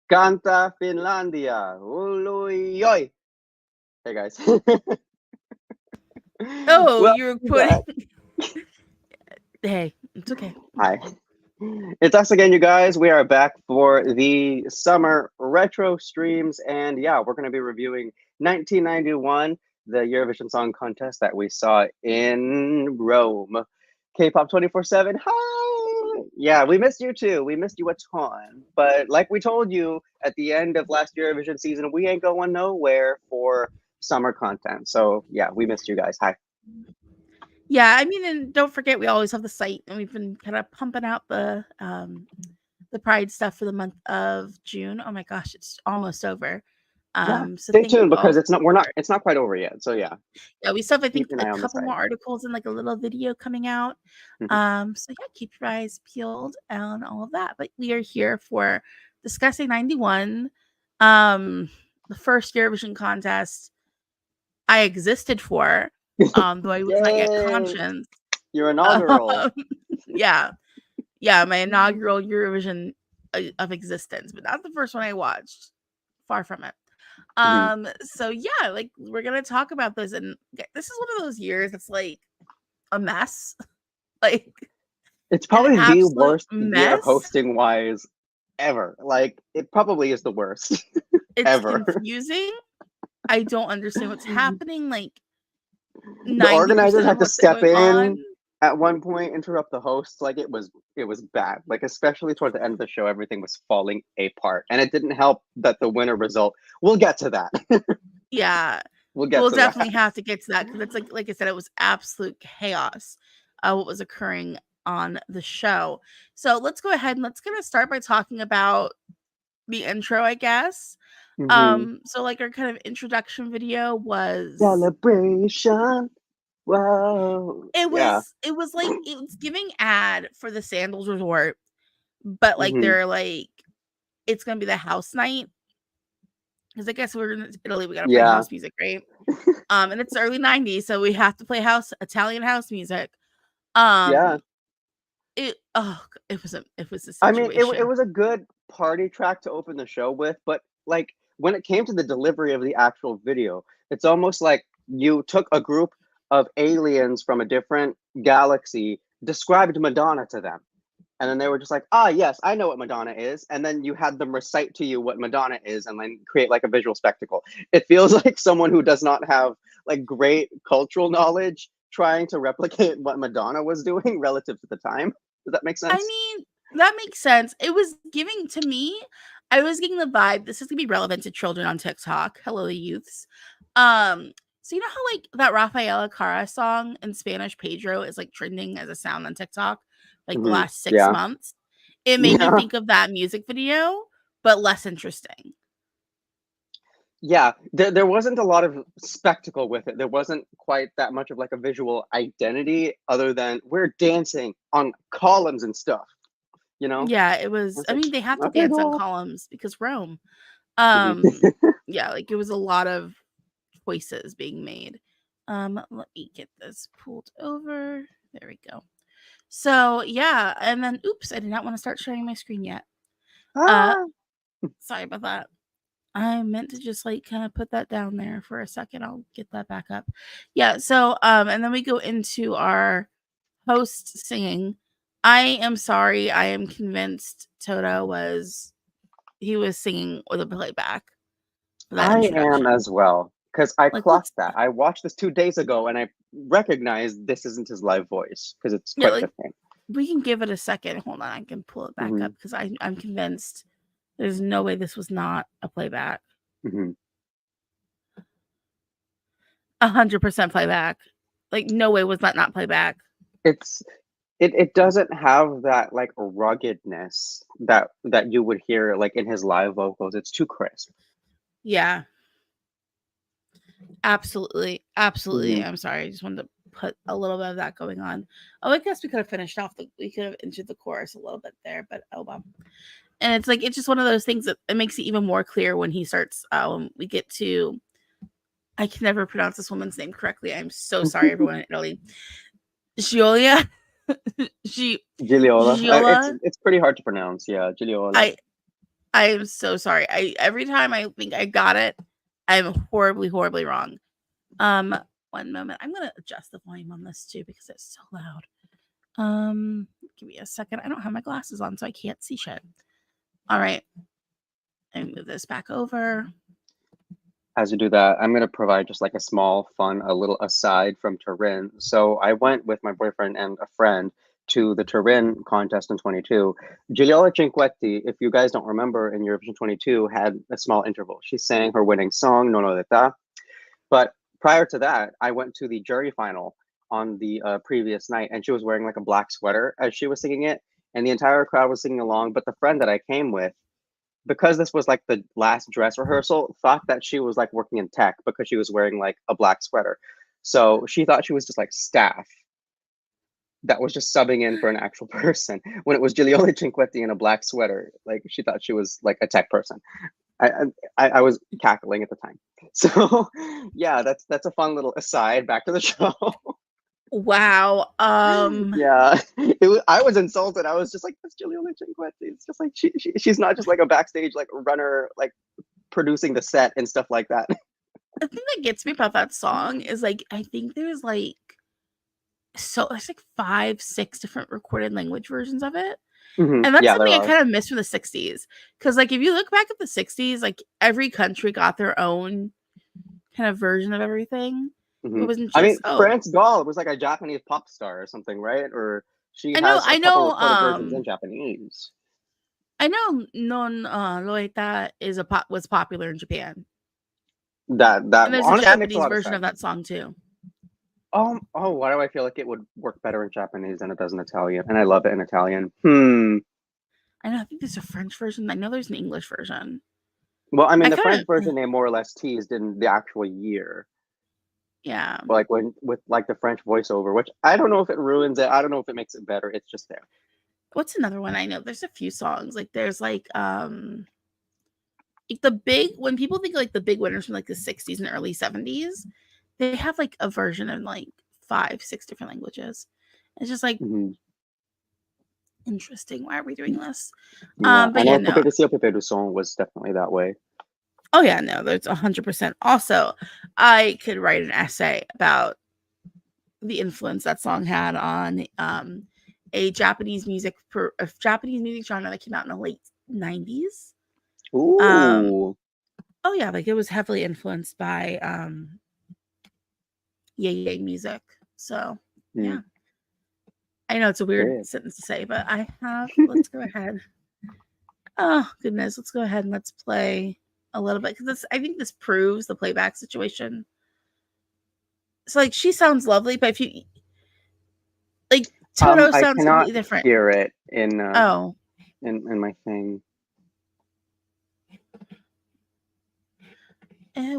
Canta Finlandia. Uluyoy. Hey guys. Oh, Welcome you're back. putting. Hey, it's okay. Hi. It's us again, you guys. We are back for the summer retro streams, and yeah, we're going to be reviewing 1991, the Eurovision Song Contest that we saw in Rome. K-pop 24/7. Hi. Yeah, we missed you too. We missed you a ton. But like we told you at the end of last Eurovision season, we ain't going nowhere for summer content. So yeah, we missed you guys. Hi. Yeah, I mean, and don't forget, we always have the site, and we've been kind of pumping out the Pride stuff for the month of June. Oh my gosh, it's almost over. Yeah, So stay thank you tuned all because for it's not the we're not support. it's not quite over yet. So yeah, Yeah, we still have, I keep think, an a eye on the couple site. more articles and like a little video coming out. Mhm. So yeah, keep your eyes peeled and all of that. But we are here for discussing 91, um, the first Eurovision contest I existed for, though I was not yet Yay! conscious. Your Um, inaugural. yeah, yeah, my inaugural Eurovision of existence, but not the first one I watched. Far from it. Mhm. So yeah, like we're gonna talk about this, and this is one of those years that's like a mess, like It's an probably the absolute worst year mess. hosting wise ever. Like it probably is the worst It's ever. confusing. I don't understand what's happening. Like The 90% organizers of had to what's step going on. in at one point, interrupt the hosts. Like it was bad. Like especially toward the end of the show, everything was falling apart, and it didn't help that the winner result. We'll get to that. Yeah, We'll get we'll to that. definitely have to get to that because it's like I said, it was absolute chaos. What was occurring on the show. So let's go ahead and let's gonna start by talking about the intro, I guess. Hmm. So like our kind of introduction video was Celebration. Whoa. Yeah. it was like it was giving ad for the Sandals Resort, but like Hmm. they're like it's gonna be the house night because I guess we're in Italy, we gotta play Yeah. house music, right? And it's early '90s, so we have to play Italian house music. Yeah. Um, it was a I mean, it situation. was a good party track to open the show with, but like when it came to the delivery of the actual video, it's almost like you took a group of aliens from a different galaxy, described Madonna to them, and then they were just like, ah, yes, I know what Madonna is. And then you had them recite to you what Madonna is and then create like a visual spectacle. It feels like someone who does not have like great cultural knowledge trying to replicate what Madonna was doing relative to the time. Does that make I sense? mean, that makes sense. It was giving to me, I was getting the vibe this is gonna be relevant to children on TikTok. Hello, the youths. Um, so you know how like that Rafaela Cara song in Spanish Pedro is like trending as a sound on TikTok like the Hmm. last 6 Yeah. months? It made me Yeah. think of that music video, but less interesting. Yeah. There wasn't a lot of spectacle with it. There wasn't quite that much of like a visual identity other than we're dancing on columns and stuff, you know? Yeah, it was It's I like, mean, they have to okay, dance on girl. columns because Rome. Mhm. Yeah, like it was a lot of choices being made. Let me get this pulled over. There we go. So yeah, and then oops, I did not want to start sharing my screen yet. Uh Ah. Sorry about that. I meant to just like kind of put that down there for a second. I'll get that back up. Yeah, so and then we go into our host singing. I am sorry, I am convinced Toto was he was singing with a playback for that I am introduction. as well, because I Like let's clocked that. I watched this 2 days ago and I recognized this isn't his live voice because it's yeah, quite like different. we can give it a second. Hold on, I can pull it back Hmm. up because I'm convinced there's no way this was not a playback. Hmm. 100% playback. Like no way was that not playback. It's it doesn't have that like ruggedness that you would hear like in his live vocals. It's too crisp. Yeah, absolutely, absolutely. Hmm. I'm sorry, I just wanted to put a little bit of that going on. Oh, I guess we could have finished off we could have entered the chorus a little bit there, but oh well. And it's like it's just one of those things that it makes it even more clear when he starts. When we get to, I can never pronounce this woman's name correctly. I'm so sorry, everyone in Italy. Gioia, G- Giliola. Giola. It's pretty hard to pronounce. Yeah, Giliola. I I am so sorry. Every time I think I got it, I'm horribly, horribly wrong. 1 moment. I'm gonna adjust the volume on this too because it's so loud. Give me a second. I don't have my glasses on, so I can't see shit. All right. I move this back over. As you do that, I'm going to provide just like a small, fun, a little aside from Turin. So I went with my boyfriend and a friend to the Turin contest in 22. Gigliola Cinquetti, if you guys don't remember, in Eurovision 22 had a small interval. She sang her winning song, Non ho d'età. But prior to that, I went to the jury final on the previous night, and she was wearing like a black sweater as she was singing it, and the entire crowd was singing along. But the friend that I came with, because this was like the last dress rehearsal, thought that she was like working in tech because she was wearing like a black sweater. So she thought she was just like staff that was just subbing in for an actual person when it was Gigliola Cinquetti in a black sweater. Like she thought she was like a tech person. I was cackling at the time. So yeah, that's a fun little aside. Back to the show. Wow. Yeah, I was insulted. I was just like, that's Gigliola Cinquetti. It's just like she's not just like a backstage like runner, like producing the set and stuff like that. The thing that gets me about that song is like I think there's like there's like 5, 6 different recorded language versions of it. Mm-hmm. And that's Yeah, something I kind of miss from the 60s. Because like if you look back at the 60s, like every country got their own kind of version of everything. Mm-hmm. It wasn't I mean, just France Gall was like a Japanese pop star or something, right? Or she I know has a couple recorded versions in Japanese. I know Non Loeta was popular in Japan. That And there's a honestly makes a Japanese lot of version of sense. that song too. Oh, why do I feel like it would work better in Japanese than it does in Italian? And I love it in Italian. I know I think there's a French version. I know there's an English version. Well, I mean, I the French kinda version they more or less teased in the actual year. yeah. Like when with like the French voiceover, which I don't know if it ruins it. I don't know if it makes it better. It's just there. What's another one I know? There's a few songs. Like there's like the big when people think like the big winners from like the 60s and early 70s, they have like a version in like 5, 6 different languages. It's just like Mm-hmm. interesting. Why are we doing this? Yeah, I But yeah, know no. Pepe de Cio Pepe du Son was definitely that way. Oh yeah, no, there's 100%. Also, I could write an essay about the influence that song had on a Japanese music genre that came out in the late 90s. Ooh. Oh yeah, like it was heavily influenced by yay music. So yeah. I know it's a weird Period. sentence to say, but let's go ahead. Oh goodness, let's go ahead and let's play a little bit because I think this proves the playback situation. So like she sounds lovely, but if you like Toto I sounds cannot completely different. hear it in my thing.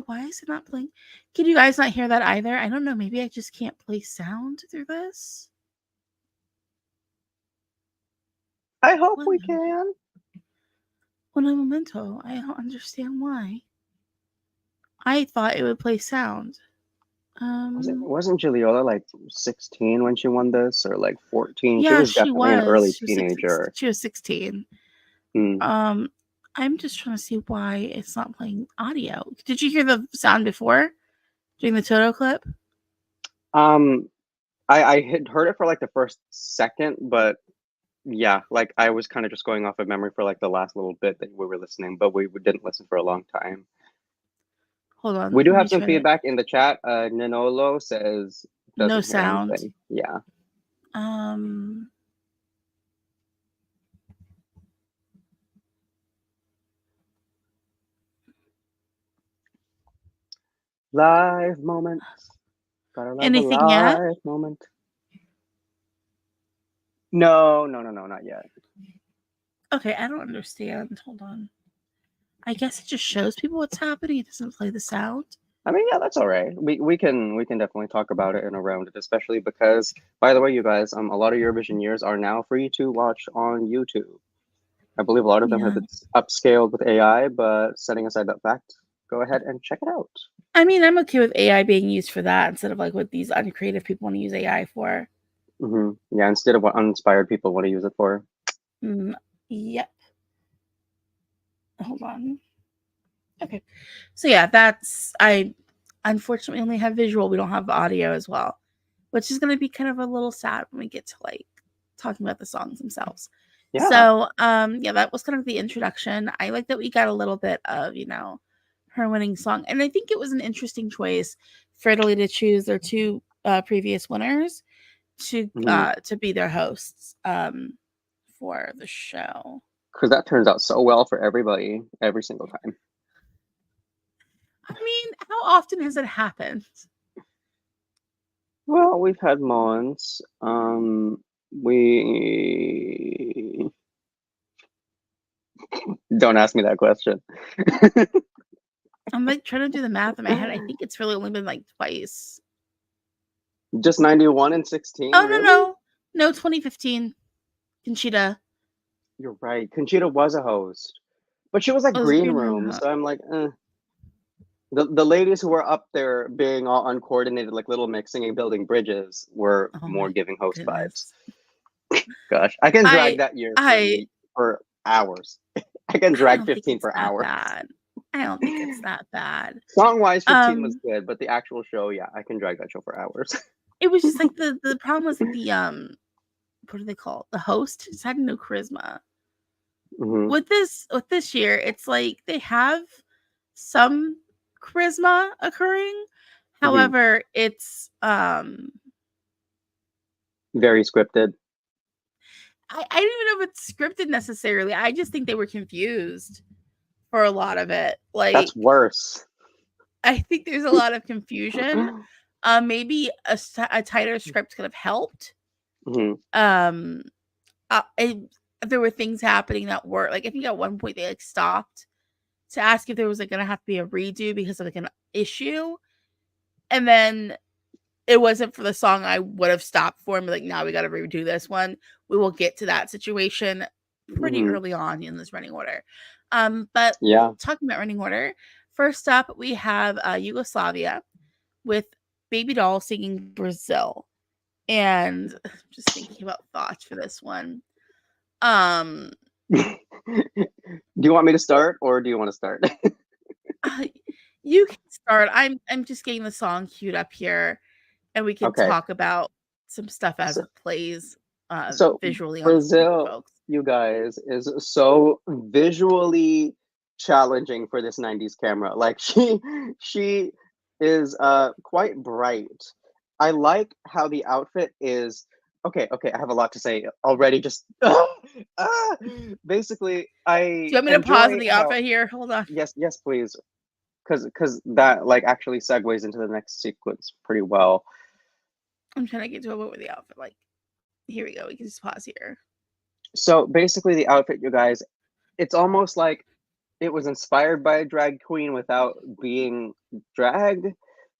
Why is it not playing? Can you guys not hear that either? I don't know. Maybe I just can't play sound through this. I hope we can. Un momento. I don't understand why. I thought it would play sound. Wasn't Gigliola like 16 when she won this, or like 14? She Yeah, was she definitely an early was. teenager. She was 16. Mm. I'm just trying to see why it's not playing audio. Did you hear the sound before during the Toto clip? I had heard it for like the first second, but yeah, like I was kind of just going off of memory for like the last little bit that we were listening, but we didn't listen for a long time. Hold on. We do let me have some try to- feedback in the chat. Ninolo says No doesn't hear sound. anything. Yeah. Live moments. Gotta love Anything a yet? live moment. No, not yet. Okay, I don't understand. Hold on. I guess it just shows people what's happening. It doesn't play the sound. I mean, yeah, that's all right. We can definitely talk about it and around it, especially because, by the way, you guys, a lot of Eurovision years are now free to watch on YouTube. I believe a lot of them have been upscaled with AI, but setting aside that fact, go ahead and check it out. I mean, I'm okay with AI being used for that instead of like what these uncreative people want to use AI for. Mm-hmm. Yeah, instead of what uninspired people want to use it for. Yep. Hold on. Okay. So yeah, that's I unfortunately only have visual. We don't have audio as well, which is going to be kind of a little sad when we get to like talking about the songs themselves. Yeah. So yeah, that was kind of the introduction. I like that we got a little bit of, her winning song. And I think it was an interesting choice for Italy to choose their two previous winners to be their hosts for the show. Because that turns out so well for everybody every single time. I mean, how often has it happened? Well, we've had moments. We don't ask me that question. I'm like trying to do the math in my head. I think it's really only been like twice. Just 91 and 16? Oh, really? No, 2015. Conchita. You're right. Conchita was a host. But she was like green room, so I'm like, The ladies who were up there being all uncoordinated, like Little Mix singing Building Bridges, were more giving host vibes. Gosh, I can drag that year for hours. I can drag 15 for hours. Bad. I don't think it's that bad. Song-wise, 15 was good, but the actual show, yeah, I can drag that show for hours. It was just like the problem was that the what do they call it? The host just had no charisma. Mm-hmm. With this year, it's like they have some charisma occurring. However, it's very scripted. I don't even know if it's scripted necessarily. I just think they were confused for a lot of it. Like, that's worse. I think there's a lot of confusion. Maybe a tighter script could have helped. There were things happening that were like, I think at one point they like stopped to ask if there was like going to have to be a redo because of like an issue, and then it wasn't for the song. I would have stopped for him, like, now we got to redo this one. We will get to that situation pretty early on in this running order. But yeah, talking about running order, first up we have Yugoslavia with Baby Doll singing Brazil, and I'm just thinking about thoughts for this one. Do you want me to start, or do you want to start? You can start. I'm just getting the song queued up here, and we can talk about some stuff as it plays visually. Brazil, folks. You guys, is so visually challenging for this 90s camera. Like she is quite bright. I like how the outfit is. Okay, I have a lot to say already. Just basically, Do you want me to pause the outfit here? Hold on. Yes, please. Because that like actually segues into the next sequence pretty well. I'm trying to get to a point with the outfit. Like, here we go. We can just pause here. So basically, the outfit, you guys, it's almost like it was inspired by a drag queen without being dragged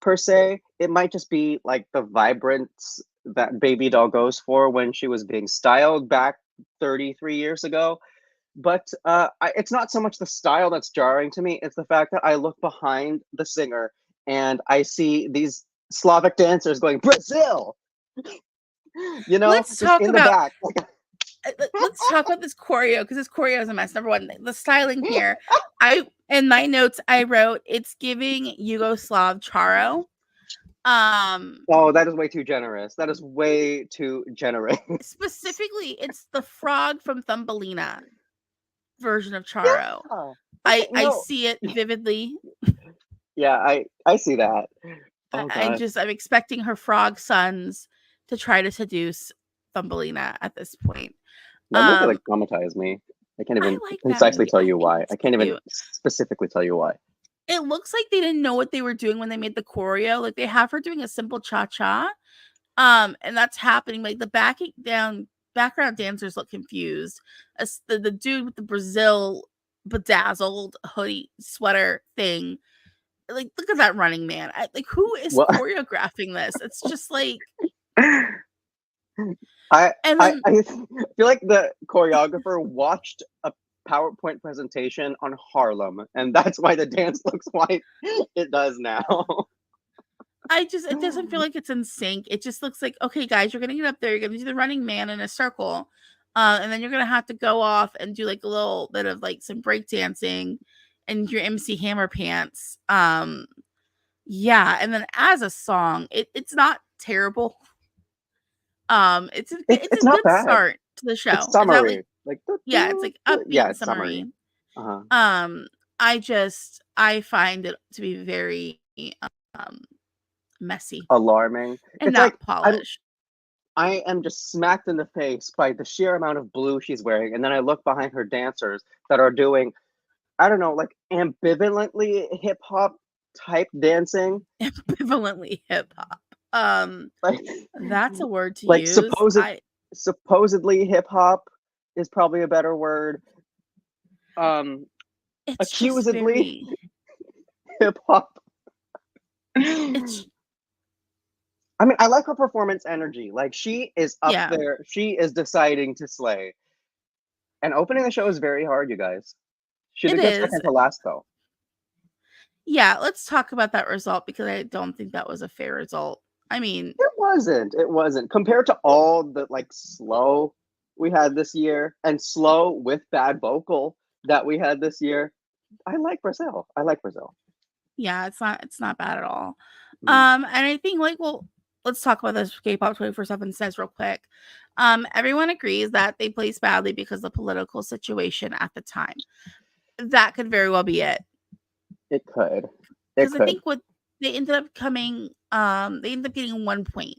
per se. It might just be like the vibrance that Baby Doll goes for when she was being styled back 33 years ago. But it's not so much the style that's jarring to me. It's the fact that I look behind the singer and I see these Slavic dancers going, Brazil! Let's talk in about, the back. Let's talk about this choreo, because this choreo is a mess. Number one, the styling here. In my notes I wrote, it's giving Yugoslav Charo. Oh, that is way too generous. That is way too generous. Specifically, it's the frog from Thumbelina version of Charo. Yeah. I see it vividly. Yeah, I see that. Oh, I'm expecting her frog sons to try to seduce Thumbelina at this point. That movie like traumatized me. I can't even precisely tell you why. I can't even specifically tell you why. It looks like they didn't know what they were doing when they made the choreo. Like, they have her doing a simple cha-cha. And that's happening. Like, the background dancers look confused. The dude with the Brazil bedazzled hoodie sweater thing. Like, look at that running man. Who is choreographing this? It's just like I feel like the choreographer watched a PowerPoint presentation on Harlem, and that's why the dance looks like it does now. It doesn't feel like it's in sync. It just looks like, okay, guys, you're gonna get up there, you're gonna do the running man in a circle. And then you're gonna have to go off and do like a little bit of like some break dancing and your MC Hammer pants. Yeah, and then as a song, it's not terrible. It's It's a not good bad. start to the It's show. Is that like summary. Like yeah, it's like upbeat yeah, and it's summary. summery. Uh-huh. I find it to be very um messy Alarming. and It's like not polished. I am just smacked in the face by the sheer amount of blue she's wearing, and then I look behind her dancers that are doing, I don't know, like ambivalently hip hop type dancing. Ambivalently hip hop. Like That's a word to like use. supposedly hip hop is probably a better word. It's just Accusedly very hip hop. it's I mean, I like her performance energy. Like she is up yeah, there. She is deciding to slay. And opening the show is very hard, you guys. She it did get is. second to last though. Yeah, let's talk about that result because I don't think that was a fair result. I mean, It wasn't. It wasn't. Compared to all the like slow we had this year and slow with bad vocal that we had this year, I like Brazil. I like Brazil. yeah, it's not bad at all. Mhm. And I think like well, let's talk about this K-pop 24/7 says real quick. Everyone agrees that they placed badly because of the political situation at the time. That could very well be it. It could. It Because I could. think what they ended up getting 1 point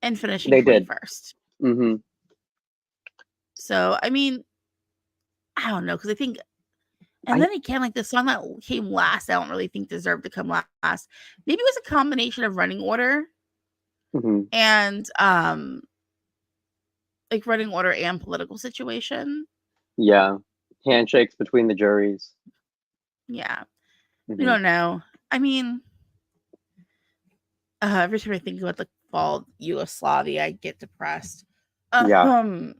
and finishing They did. 21st. Hmm. So I mean, I don't know because I think, and I then again, like the song that came last, I don't really think deserved to come last. Maybe it was a combination of running order hmm and like running order and political situation. yeah. Handshakes between the juries. Yeah, we Hmm. don't know. I mean, every time I think about the fall of Yugoslavia, I get depressed. Yeah. Um,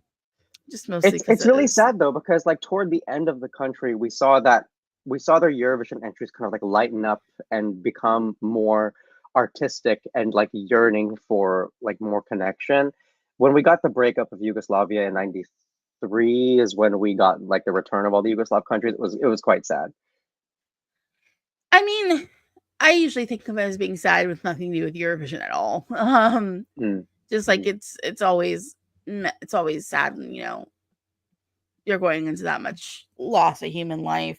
just mostly because It's it really is. sad though because like toward the end of the country we saw their Eurovision entries kind of like lighten up and become more artistic and like yearning for like more connection. When we got the breakup of Yugoslavia in '93 is when we got like the return of all the Yugoslav countries. It was quite sad. I mean, I usually think of it as being sad with nothing to do with Eurovision at all. Mm, Just like mhm. it's always sad when you're going into that much loss of human life.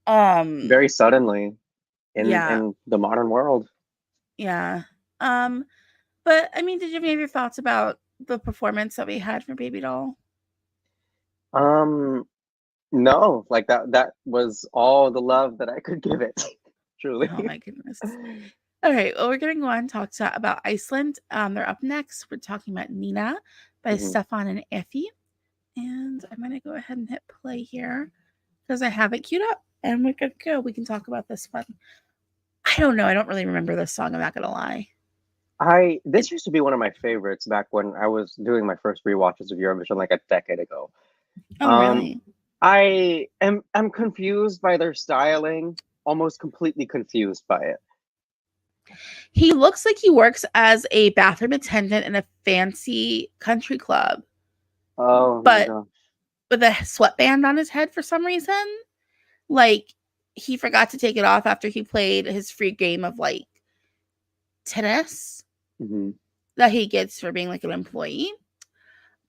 Um, Very suddenly in yeah, the modern world. yeah. Um, but I mean, did you have any other thoughts about the performance that we had for Baby Doll? Um, no, like that was all the love that I could give it. Oh Truly. my goodness. All right, well, we're gonna go on and talk about Iceland. They're up next. We're talking about Nina by Mhm. Stefan and Effie. And I'm gonna go ahead and hit play here because I have it queued up and we're good to go. We can talk about this one. I don't know. I don't really remember this song. I'm not gonna lie. This used to be one of my favorites back when I was doing my first rewatches of Eurovision like a decade ago. Oh, Um, really? I'm confused by their styling, almost completely confused by it. He looks like he works as a bathroom attendant in a fancy country club, Oh my but gosh. with a sweatband on his head for some reason. Like he forgot to take it off after he played his free game of like tennis Hmm. that he gets for being like an employee.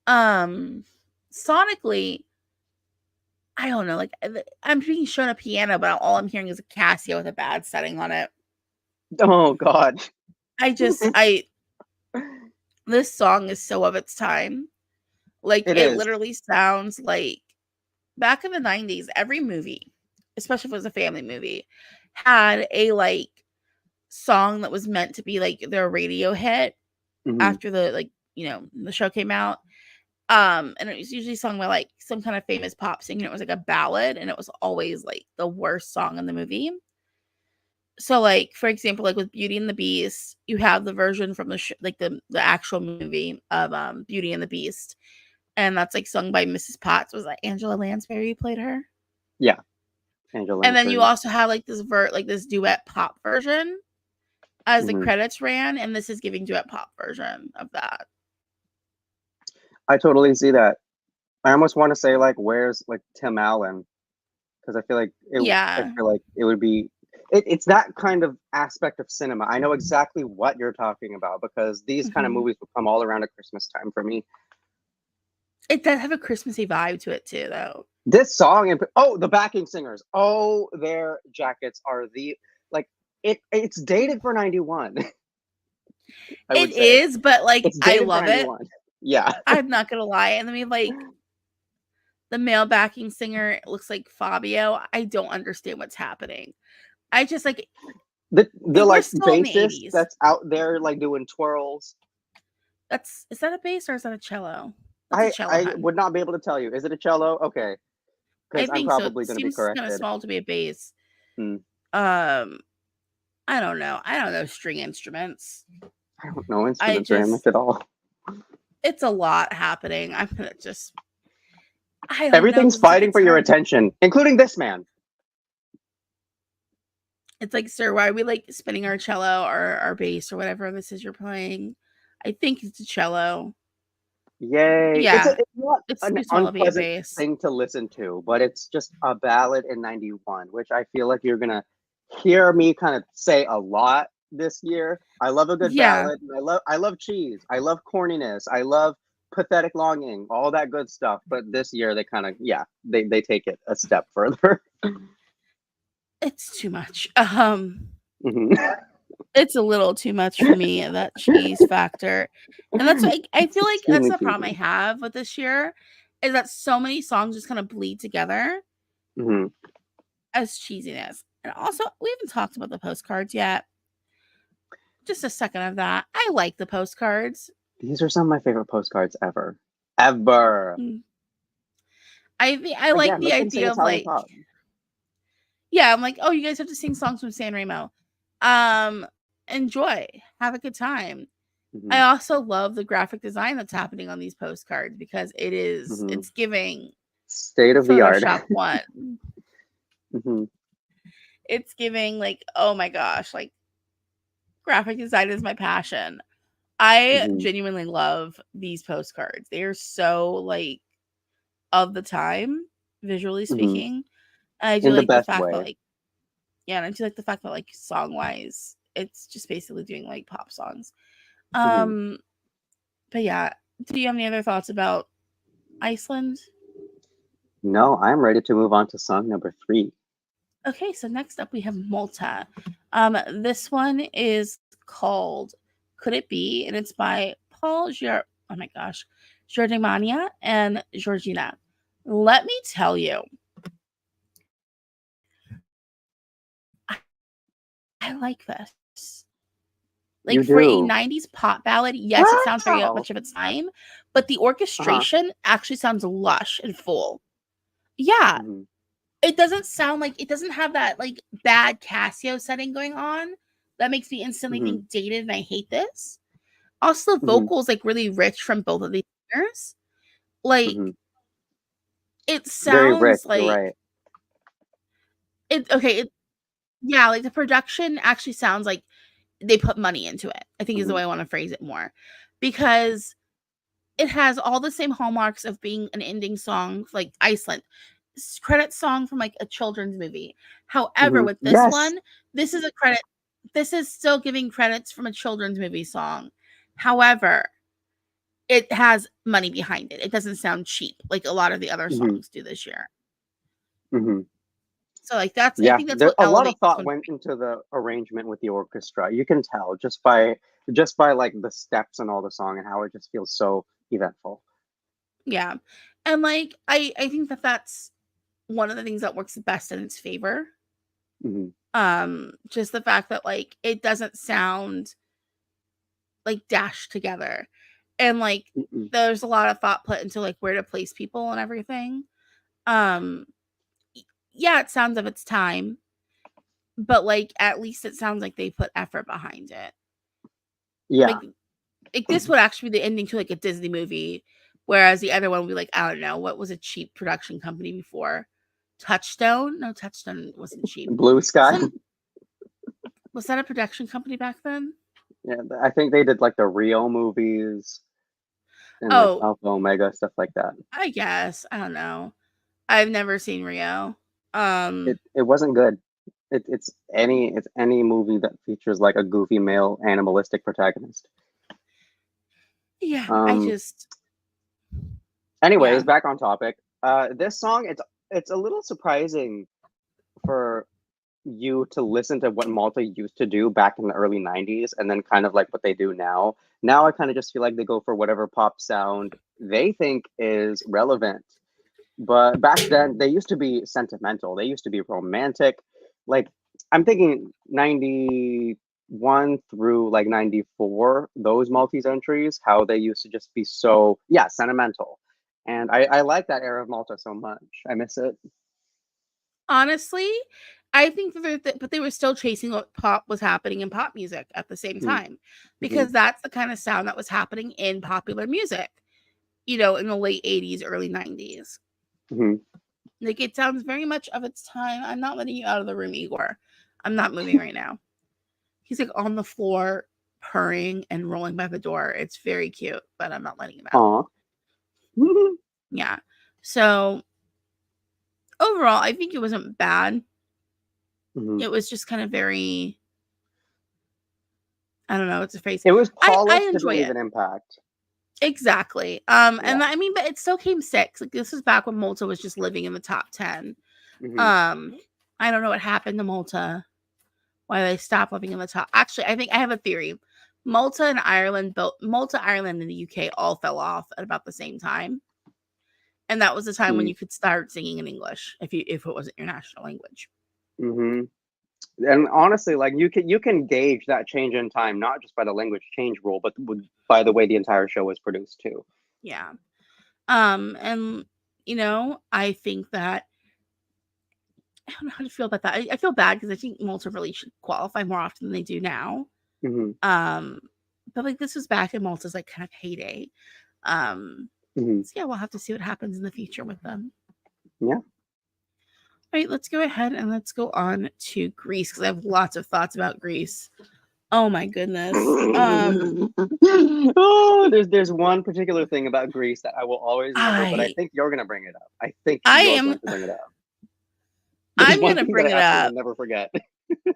Um, sonically, I don't know. Like I'm being shown a piano, but all I'm hearing is a Casio with a bad setting on it. Oh God. I this song is so of its time. Like It it is. literally sounds like back in the 90s, every movie, especially if it was a family movie, had a like song that was meant to be like their radio hit Hmm. after the show came out. And it was usually sung by like some kind of famous pop singer. It was like a ballad, and it was always like the worst song in the movie. So, like for example, like with Beauty and the Beast, you have the version from the actual movie of Beauty and the Beast, and that's like sung by Mrs. Potts. Was like Angela Lansbury who played her, Yeah, Angela and then you Lansbury. also have like this duet pop version as the Hmm. credits ran, and this is giving duet pop version of that. I totally see that. I almost want to say like, where's like Tim Allen? Because I Yeah. feel like it would be. It's that kind of aspect of cinema. I know exactly what you're talking about because these kind of Mhm. movies will come all around at Christmas time for me. It does have a Christmassy vibe to it too, though. This song and oh, the backing singers. Oh, their jackets are like it's dated for 91. I It would say is, but, like, it's I dated for love it. 91. Yeah. I'm not gonna lie, and I mean, like, the male backing singer looks like Fabio. I don't understand what's happening. I just, like The we're like still in the bassist 80s. that's out there like doing twirls. Is that a bass or is that a cello? That's a cello, I hun. would not be able to tell you. Is it a cello? Okay, I because I'm think so. It probably going to be seems kinda corrected. small to be a bass. Hmm. Um, I don't know. I don't know string instruments. I don't know I instruments very much just at all. it's a lot happening. I'm gonna just I don't know Everything's because it's like fighting for it's your hard. attention, including this man. It's like, "Sir, why are we, like, spinning our cello or our bass or whatever this is you're playing?" I think it's a cello. Yay! Yeah, It's not it's an too small to be a unpleasant bass. thing to listen to, but it's just a ballad in 91, which I feel like you're gonna hear me kind of say a lot this year. I love a good Yeah, ballad. And I love cheese. I love corniness. I love pathetic longing, all that good stuff. But this year they kind of they take it a step further. it's too much. Mhm. It's a little too much for me, that cheese factor, and that's like I It's feel like that's extremely the problem I cheesy. have with this year, is that so many songs just kinda bleed together Mhm. as cheesiness, and also, we haven't talked about the postcards yet. Just a second of that. I like the postcards. These are some of my favorite postcards ever. Ever. Mm. I like Again, the let them sing idea of, Italian like pop. yeah, I'm like, "Oh, you guys have to sing songs from San Remo. Um, enjoy, have a good time." I Mhm. also love the graphic design that's happening on these postcards because Mhm. it's giving State of the art. Photoshop 1. Mhm. It's giving, like, oh my gosh, like, graphic design is my passion. I Mhm. genuinely love these postcards. They are so, like, of the time, visually Mhm. speaking. I do In the like the best fact that, way. like yeah, and I do like the fact that, like, song-wise, it's just basically doing, like, pop songs. Mhm. Um, but yeah, do you have any other thoughts about Iceland? No, I'm ready to move on to song number 3. Okay, so next up we have Malta. This one is called "Could It Be," and it's by oh my gosh, Giordimania and Georgina. Let me tell you, I like this. Like You for a do? 90s pop ballad, yes, it sounds very Wow! much of its time, but the Uh-huh. orchestration actually sounds lush and full. Yeah, Mhm. it doesn't sound like it doesn't have that like bad Casio setting going on that makes me instantly Mhm. think dated and I hate this. Also, the Mhm. vocals like really rich from both of these singers. Like Mhm. it Very rich, sounds you're like right. it okay, it yeah, like the production actually sounds like they put money into it. I think is the Mhm. way I want to phrase it more. Because it has all the same hallmarks of being an ending song like Iceland. Credit song from like a children's movie. However, Mhm. with this Yes! one, this is a credit this is still giving credits from a children's movie song. However, it has money behind it. It doesn't sound cheap like a lot of the other Mhm. songs do this year. Mhm. So like I Yeah, think that's there what a lot of elevates this thought one for went me. into the arrangement with the orchestra. You can tell just by like the steps and all the song and how it just feels so eventful. Yeah. And like I think that that's one of the things that works best in its favor. Mhm. Just the fact that like it doesn't sound like dashed together. And like Mhm. there's a lot of thought put into like where to place people and everything. Um y- yeah, it sounds of its time, but like at least it sounds like they put effort behind it. Yeah. Like this would actually be the ending to like a Disney movie, whereas the other one would be like, I don't know, what was a cheap production company before? Touchstone? No, Touchstone wasn't cheap. Blue Sky. Some was that a production company back then? Yeah, I think they did like the Rio movies. and like Oh, Alpha Omega, stuff like that. I guess. I don't know. I've never seen Rio. It wasn't good. It's any movie that features like a goofy male animalistic protagonist. Yeah, I Um. just Anyways, yeah. back on topic. This song, it's a little surprising for you to listen to what Malta used to do back in the early 90s and then kind of like what they do now. Now I kind of just feel like they go for whatever pop sound they think is relevant. But back then they used to be sentimental. They used to be romantic. Like I'm thinking 91 through like 94, those Maltese entries, how they used to just be so, yeah, sentimental. And I like that era of Malta so much. I miss it. Honestly, I think that but they were still chasing what pop was happening in pop music at the same time, Mm-hmm. because that's the kind of sound that was happening in popular music, in the late 80s, early 90s. Mm-hmm. Like, it sounds very much of its time. I'm not letting you out of the room, Igor. I'm not moving right now. He's like on the floor, purring and rolling by the door. It's very cute, but I'm not letting him out. Aw. Yeah. So overall, I think it wasn't bad. Mm-hmm. It was just kind of very, I don't know, it's a phrase. It was I polished to enjoy leave it. an impact. Exactly. Yeah. And I mean, but it still came six. Like, this was back when Malta was just living in the top 10. Mm-hmm. I don't know what happened to Malta, why they stopped living in the top. Actually, I think I have a theory. Malta, Ireland, and the UK all fell off at about the same time. And that was the time when you could start singing in English if it wasn't your national language. Mm-hmm. And honestly, like you can gauge that change in time not just by the language change rule, but by the way the entire show was produced too. Yeah. And I think that I don't know how to feel about that. I feel bad because I think Malta really should qualify more often than they do now. Mm-hmm. Um, but like, this was back in Malta's like kind of heyday. Mm-hmm. So yeah, we'll have to see what happens in the future with them. Yeah. All right, let's go ahead and let's go on to Greece, because I have lots of thoughts about Greece. Oh my goodness. Oh, there's one particular thing about Greece that I will always remember, but I I think you're gonna bring it up. I think I you're am going to bring it up. There's I'm one gonna thing that bring I it absolutely up. never forget.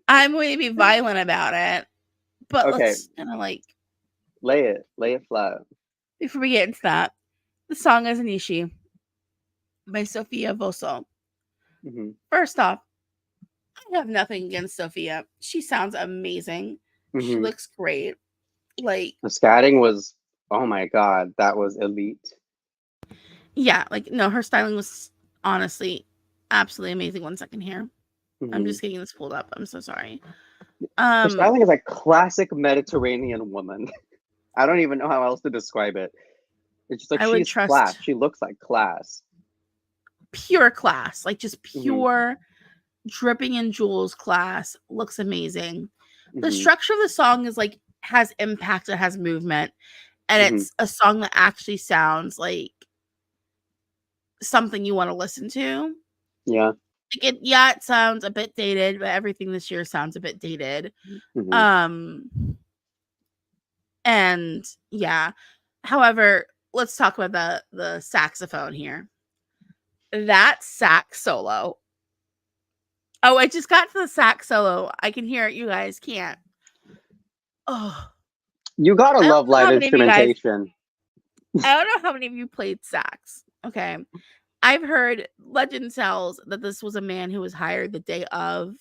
I'm going to be violent about it. But Okay, let's kind of like, lay it flat. before we get into that, the song is Anishi by Sofia Vosso. Mm-hmm. First off, I have nothing against Sophia. She sounds amazing. She Mm-hmm. looks great. Like, The scatting was, oh my god, that was elite. yeah, like, no, her styling was honestly absolutely amazing. 1 second here. I'm Mm-hmm. just getting this pulled up. I'm so sorry. Her Um, styling is like classic Mediterranean woman. I don't even know how else to describe it. It's just like I would she's class. trust She looks like class. pure class, like just Mm-hmm. pure dripping in jewels class. Looks amazing. The Mm-hmm. structure of the song is like, has impact, it has movement, and Mm-hmm. it's a song that actually sounds like something you want to listen to. Yeah. Like, it sounds a bit dated, but everything this year sounds a bit dated. Mm-hmm. Um and yeah. However, let's talk about the saxophone here. That sax solo. Oh, I just got to the sax solo. I can hear it. You guys can't. Oh, You gotta I don't love know live how many of you guys. instrumentation. I don't know how many of you played sax. Okay, I've heard legend tells that this was a man who was hired the day of.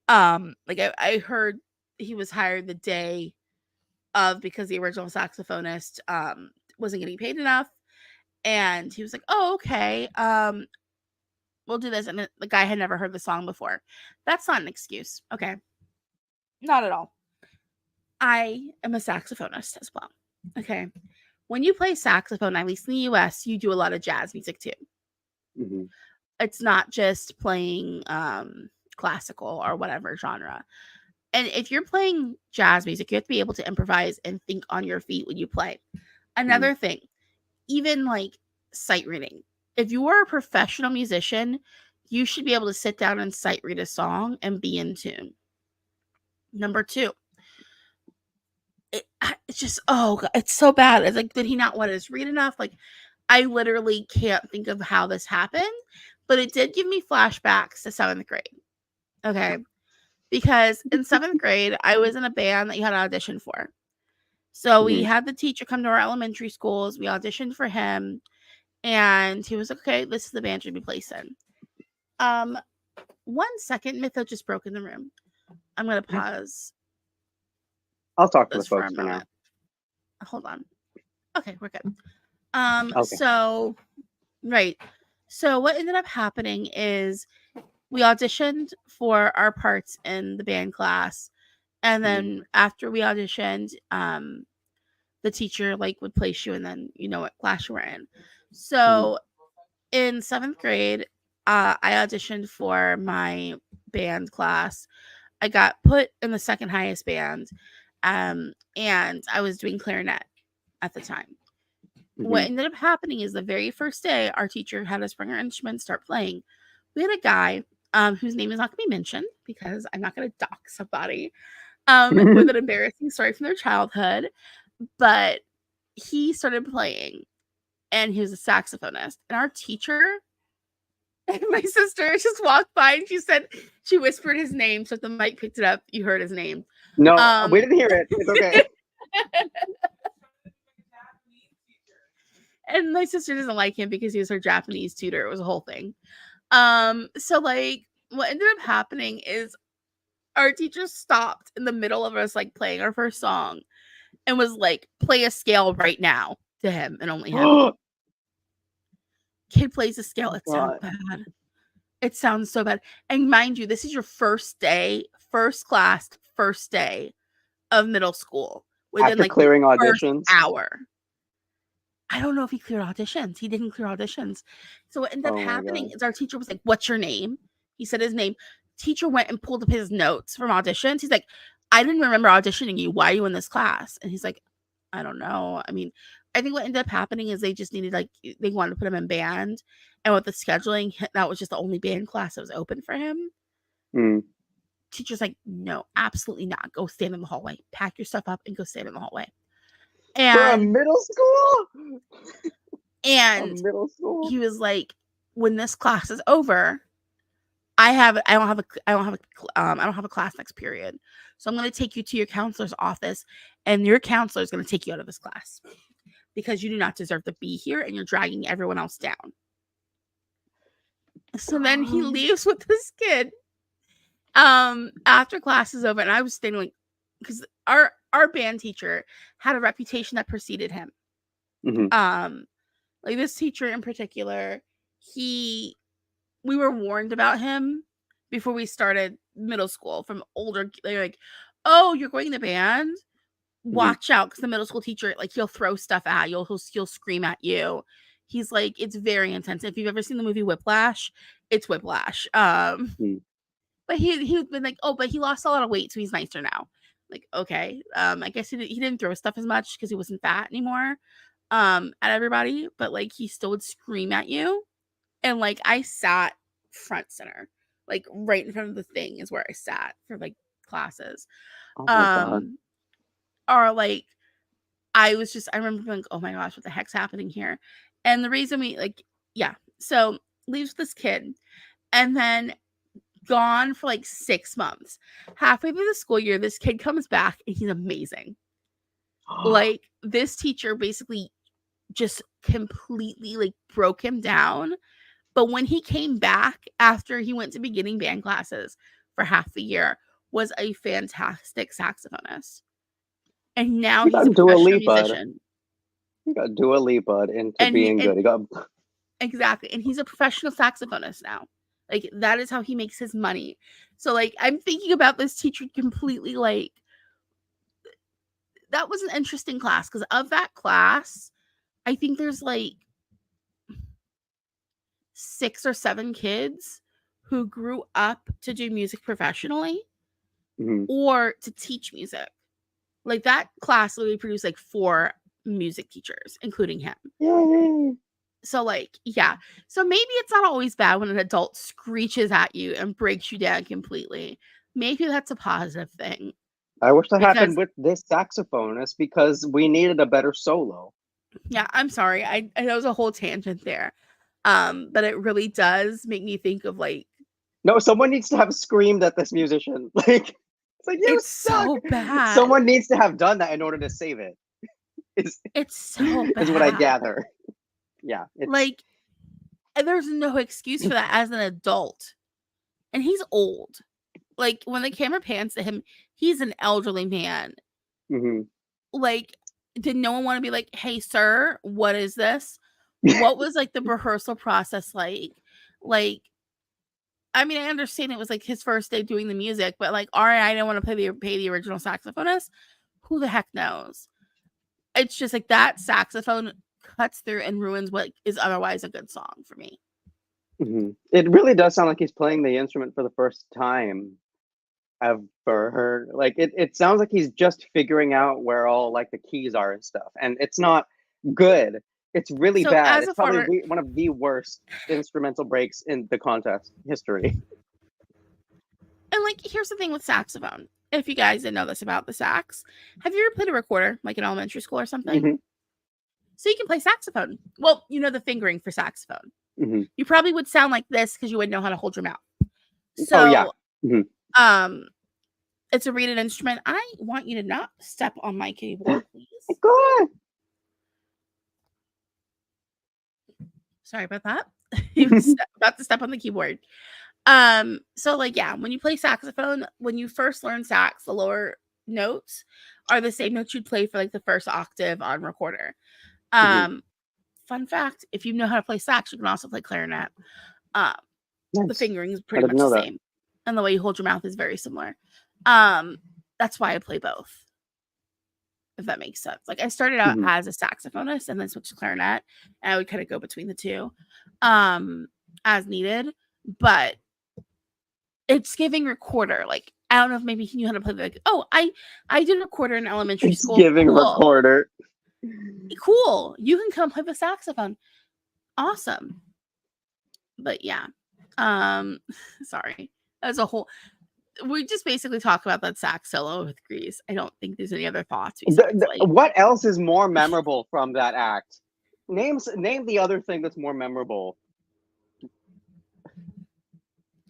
Like, I heard he was hired the day of, because the original saxophonist wasn't getting paid enough, and he was like, "Oh, okay, we'll do this." And the guy had never heard the song before. That's not an excuse, okay? Not at all. I am a saxophonist as well. Okay. When you play saxophone, at least in the US, you do a lot of jazz music too. Mm-hmm. It's not just playing classical or whatever genre. And if you're playing jazz music, you have to be able to improvise and think on your feet when you play. Mm-hmm. Another thing, even like sight reading. If you are a professional musician, you should be able to sit down and sight read a song and be in tune. Number two, it's just, oh God, it's so bad. It's like, did he not want us to read enough? Like, I literally can't think of how this happened, but it did give me flashbacks to 7th grade. Okay. Because in 7th grade, I was in a band that you had to audition for. So we had the teacher come to our elementary schools. We auditioned for him, and he was like, okay, this is the band you'll be placed in. 1 second, Mytho just broke in the room. I'm going to pause. I'll talk to the folks for now. Hold on. Okay, we're good. Okay. So, right. So what ended up happening is we auditioned for our parts in the band class. And then after we auditioned, the teacher like would place you and then you know what class you were in. So in 7th grade, I auditioned for my band class. I got put in the second highest band. And I was doing clarinet at the time. What ended up happening is the very first day our teacher had us bring our instruments, start playing. We had a guy whose name is not going to be mentioned because I'm not going to dox somebody with an embarrassing story from their childhood. But he started playing, and he was a saxophonist. And our teacher and my sister just walked by, and she whispered his name, so if the mic picked it up, you heard his name. No, we didn't hear it. It's okay. And my sister doesn't like him because he was her Japanese tutor. It was a whole thing. So like what ended up happening is our teacher stopped in the middle of us like playing our first song and was like, play a scale right now to him and only him. Kid plays a scale. It sounds bad. It sounds so bad. And mind you, this is your first day, first class, first day of middle school. Within After like clearing the auditions? hour. I don't know if he cleared auditions. He didn't clear auditions. So what ended up happening is our teacher was like, what's your name? He said his name. Teacher went and pulled up his notes from auditions. He's like, I didn't remember auditioning you. Why are you in this class? And he's like, I don't know. I mean, I think what ended up happening is they just needed like, they wanted to put him in band. And with the scheduling, that was just the only band class that was open for him. Teacher's like, no, absolutely not. Go stand in the hallway. Pack your stuff up and go stand in the hallway. And for a middle school? And he was like, when this class is over, I don't have a class next period. So I'm going to take you to your counselor's office, and your counselor is going to take you out of this class because you do not deserve to be here and you're dragging everyone else down. So then he leaves with this kid after class is over, and I was standing like, because our band teacher had a reputation that preceded him. Like this teacher in particular, we were warned about him before we started middle school from older. They're like, oh, you're going to band? Watch out, because the middle school teacher, like, he'll throw stuff at you. He'll scream at you. He's like, it's very intense. If you've ever seen the movie Whiplash, it's Whiplash. But he'd been like, oh, but he lost a lot of weight, so he's nicer now. Like, okay. I guess he didn't throw stuff as much because he wasn't fat anymore. At everybody, but like he still would scream at you. And like I sat front center, like right in front of the thing is where I sat for like classes. Oh my God. Or like I remember being like, oh my gosh, what the heck's happening here? And the reason so leaves this kid and then gone for like 6 months. Halfway through the school year, this kid comes back and he's amazing. Like this teacher basically just completely like broke him down. But when he came back after he went to beginning band classes for half the year, was a fantastic saxophonist. And now he's a professional musician. He got Dua Lipa into being good. Exactly. And he's a professional saxophonist now. Like that is how he makes his money. So like I'm thinking about this teacher completely like that was an interesting class because of that class, I think there's like 6 or 7 kids who grew up to do music professionally or to teach music. Like that class literally produced like 4 music teachers, including him. Yay. So like, yeah. So maybe it's not always bad when an adult screeches at you and breaks you down completely. Maybe that's a positive thing. I wish that because happened with this saxophonist because we needed a better solo. yeah, I'm sorry. I that was a whole tangent there. But it really does make me think of like No, someone needs to have screamed at this musician. Like it's like you it's suck. so bad. Someone needs to have done that in order to save it. Is It's so is what I bad. gather. Yeah, it's Like there's no excuse for that as an adult. And he's old. Like when the camera pans to him, he's an elderly man. mhm. Like, did no one want to be like, "Hey, sir, what is this? What was like the rehearsal process like?" Like, I mean, I understand it was like his first day doing the music, but like, all right, I didn't want to pay the original saxophonist. Who the heck knows? It's just like that saxophone cuts through and ruins what is otherwise a good song for me. Mhm. It really does sound like he's playing the instrument for the first time ever. Like it sounds like he's just figuring out where all like the keys are and stuff. And it's not good. It's really So, bad. as It's a probably former, one of the worst instrumental breaks in the contest history. and like, here's the thing with saxophone. If you guys didn't know this about the sax, have you ever played a recorder like in elementary school or something? Hmm. So you can play saxophone. Well, you know the fingering for saxophone. Hmm. You probably would sound like this because you wouldn't know how to hold your mouth. Oh yeah. So, Hmm. um, it's a reeded instrument. I want you to not step on my keyboard, please. Go on. Sorry about that. He was about to step on the keyboard. So like yeah, when you play saxophone, when you first learn sax, the lower notes are the same notes you'd play for like the first octave on recorder. Hmm. Um, fun fact, if you know how to play sax, you can also play clarinet. Um, the Nice. fingering is I pretty didn't much the know that. same, and the way you hold your mouth is very similar. Um, that's why I play both, if that makes sense. Like I started out Hmm. as a saxophonist and then switched to clarinet, and I would kind of go between the two, um, as needed. But it's giving recorder. Like I don't know if maybe he knew how to play. Like I did recorder in elementary It's school. giving Cool, recorder. cool. You can come play the saxophone. Awesome. But yeah, sorry. That's a whole. We just basically talk about that sax solo with Grease. I don't think there's any other thoughts besides like What else is more memorable from that act? Name the other thing that's more memorable.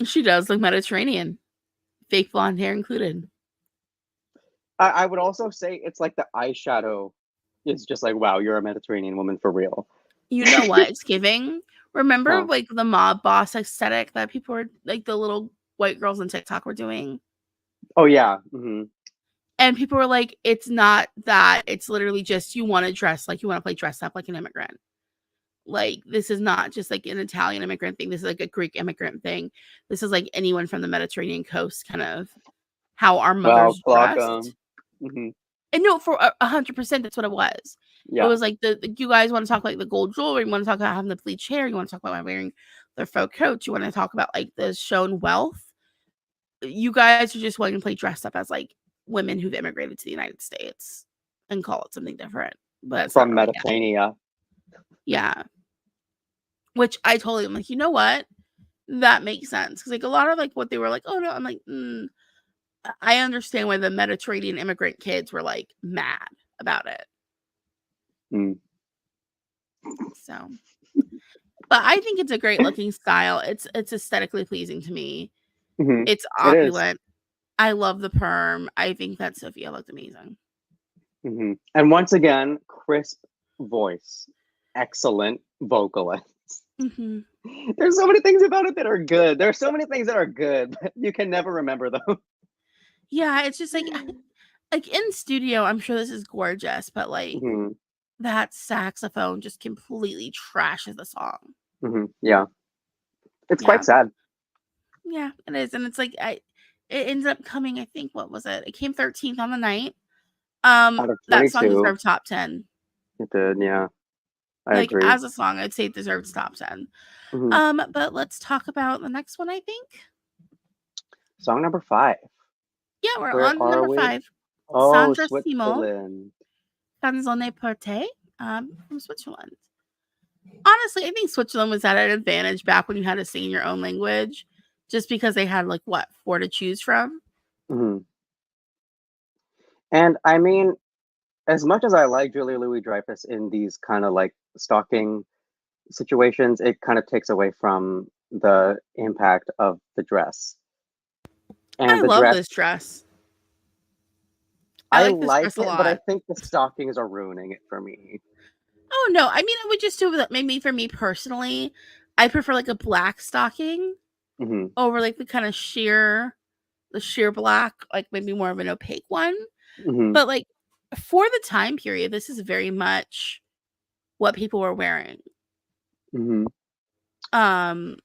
she does look Mediterranean, fake blonde hair included. I would also say it's like the eyeshadow is just like, wow, you're a Mediterranean woman for real. You know what it's giving? Remember Huh. like the mob boss aesthetic that people were like the little white girls on TikTok were doing? Oh yeah. Hmm. And people were like, it's not that. It's literally just you want to dress like you want to play dress up like an immigrant. Like, this is not just like an Italian immigrant thing. This is like a Greek immigrant thing. This is like anyone from the Mediterranean coast, kind of how our Wow, mothers clock. dressed. Hmm. And no, for 100%, that's what it was. It Yeah. was like you guys want to talk like the gold jewelry, you want to talk about having the bleach hair, you want to talk about wearing their faux coats, you want to talk about like the shown wealth. You guys are just wanting to play dressed up as like women who've immigrated to the United States and call it something different, but it's not From really it. Mediterranean. Yeah. Which I totally am like, you know what? That makes sense. Cause like a lot of like what they were like, oh no, I'm like, I understand why the Mediterranean immigrant kids were like mad about it. Mm. So, but I think it's a great looking style. It's aesthetically pleasing to me. Hmm. It's It is. opulent. I love the perm. I think that Sophia looked amazing. Hmm. And once again, crisp voice, excellent vocalist. Hmm. There's so many things about it that are good. There are so many things that are good, but you can never remember them. Yeah, it's just like in studio, I'm sure this is gorgeous, but like Hmm. that saxophone just completely trashes the song. Hmm. Yeah, it's Yeah, quite sad. yeah, it is, and it's like it ended up coming. I think what was it? It came 13th on the night. Out of That song 22, deserved top 10. it did. Yeah, I Like agree. as a song, I'd say it deserves top 10. Hmm. But let's talk about the next one. I think. Song number 5. Yeah, we're Where on to are number we? 5. Oh, Sandra Simo, Switzerland. Canzone per te, from Switzerland. Honestly, I think Switzerland was at an advantage back when you had to sing in your own language, just because they had like what 4 to choose from. Hmm. And I mean, as much as I like Julia Louis-Dreyfus in these kind of like stalking situations, it kind of takes away from the impact of the dress. I And the love dress, this dress. I I like this like dress a it, but I lot. think the stockings are ruining it for me. Oh no, I mean, I would just do that. Maybe for me personally, I prefer like a black stocking Hmm. over like the sheer black, like maybe more of an opaque one. Hmm. But like for the time period, this is very much what people were wearing. Hmm. Um,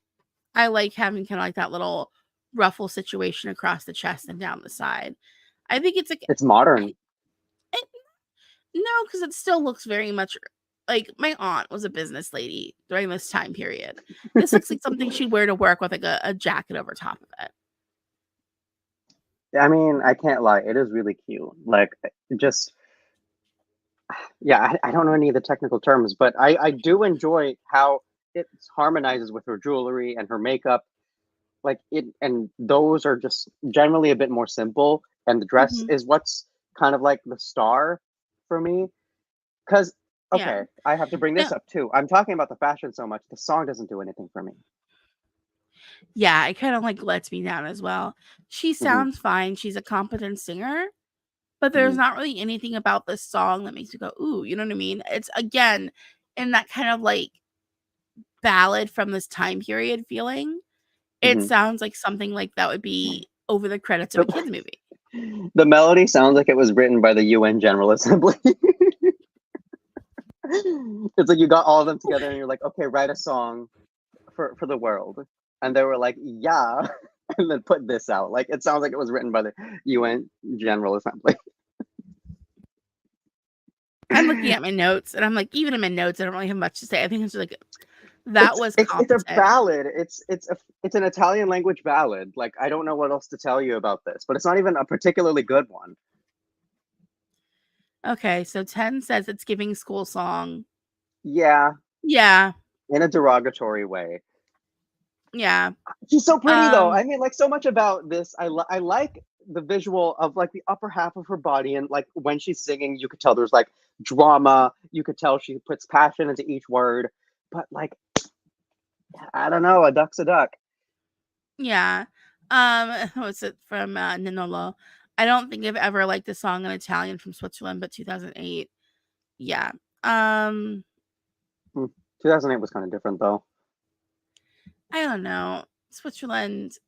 I like having kind of like that little ruffle situation across the chest and down the side. I think it's like It's modern. I, no, because it still looks very much like my aunt was a business lady during this time period. This looks like something she'd wear to work with like a jacket over top of it. I mean, I can't lie, it is really cute. Like, just yeah, I don't know any of the technical terms, but I do enjoy how it harmonizes with her jewelry and her makeup. Like it, and those are just generally a bit more simple. And the dress Mhm. is what's kind of like the star for me. Because Yeah. okay, I have to bring this No. up too. I'm talking about the fashion so much. The song doesn't do anything for me. Yeah, it kind of like lets me down as well. She Hmm. sounds fine. She's a competent singer, but there's Hmm. not really anything about this song that makes you go, "Ooh," you know what I mean? It's again in that kind of like ballad from this time period feeling. It Hmm. sounds like something like that would be over the credits of a The, kids movie. the melody sounds like it was written by the UN General Assembly. It's like you got all of them together and you're like, okay, write a song for the world. And they were like, yeah, and then put this out. Like it sounds like it was written by the UN General Assembly. I'm looking at my notes and I'm like, even in my notes, I don't really have much to say. I think it's like that It's was it's a competent. ballad. It's an Italian language ballad. Like I don't know what else to tell you about this, but it's not even a particularly good one. Okay, so 10 says it's giving school song. Yeah, Yeah, in a derogatory way. yeah. She's so pretty though. Um, I mean, like so much about this. I like the visual of like the upper half of her body, and like when she's singing, you could tell there's like drama. You could tell she puts passion into each word. But like, I don't know, a duck's a duck. yeah. What's it from Ninolo? I don't think I've ever liked a song in Italian from Switzerland, but 2008. Yeah. Um, 2008 was kind of different though. I don't know. Switzerland's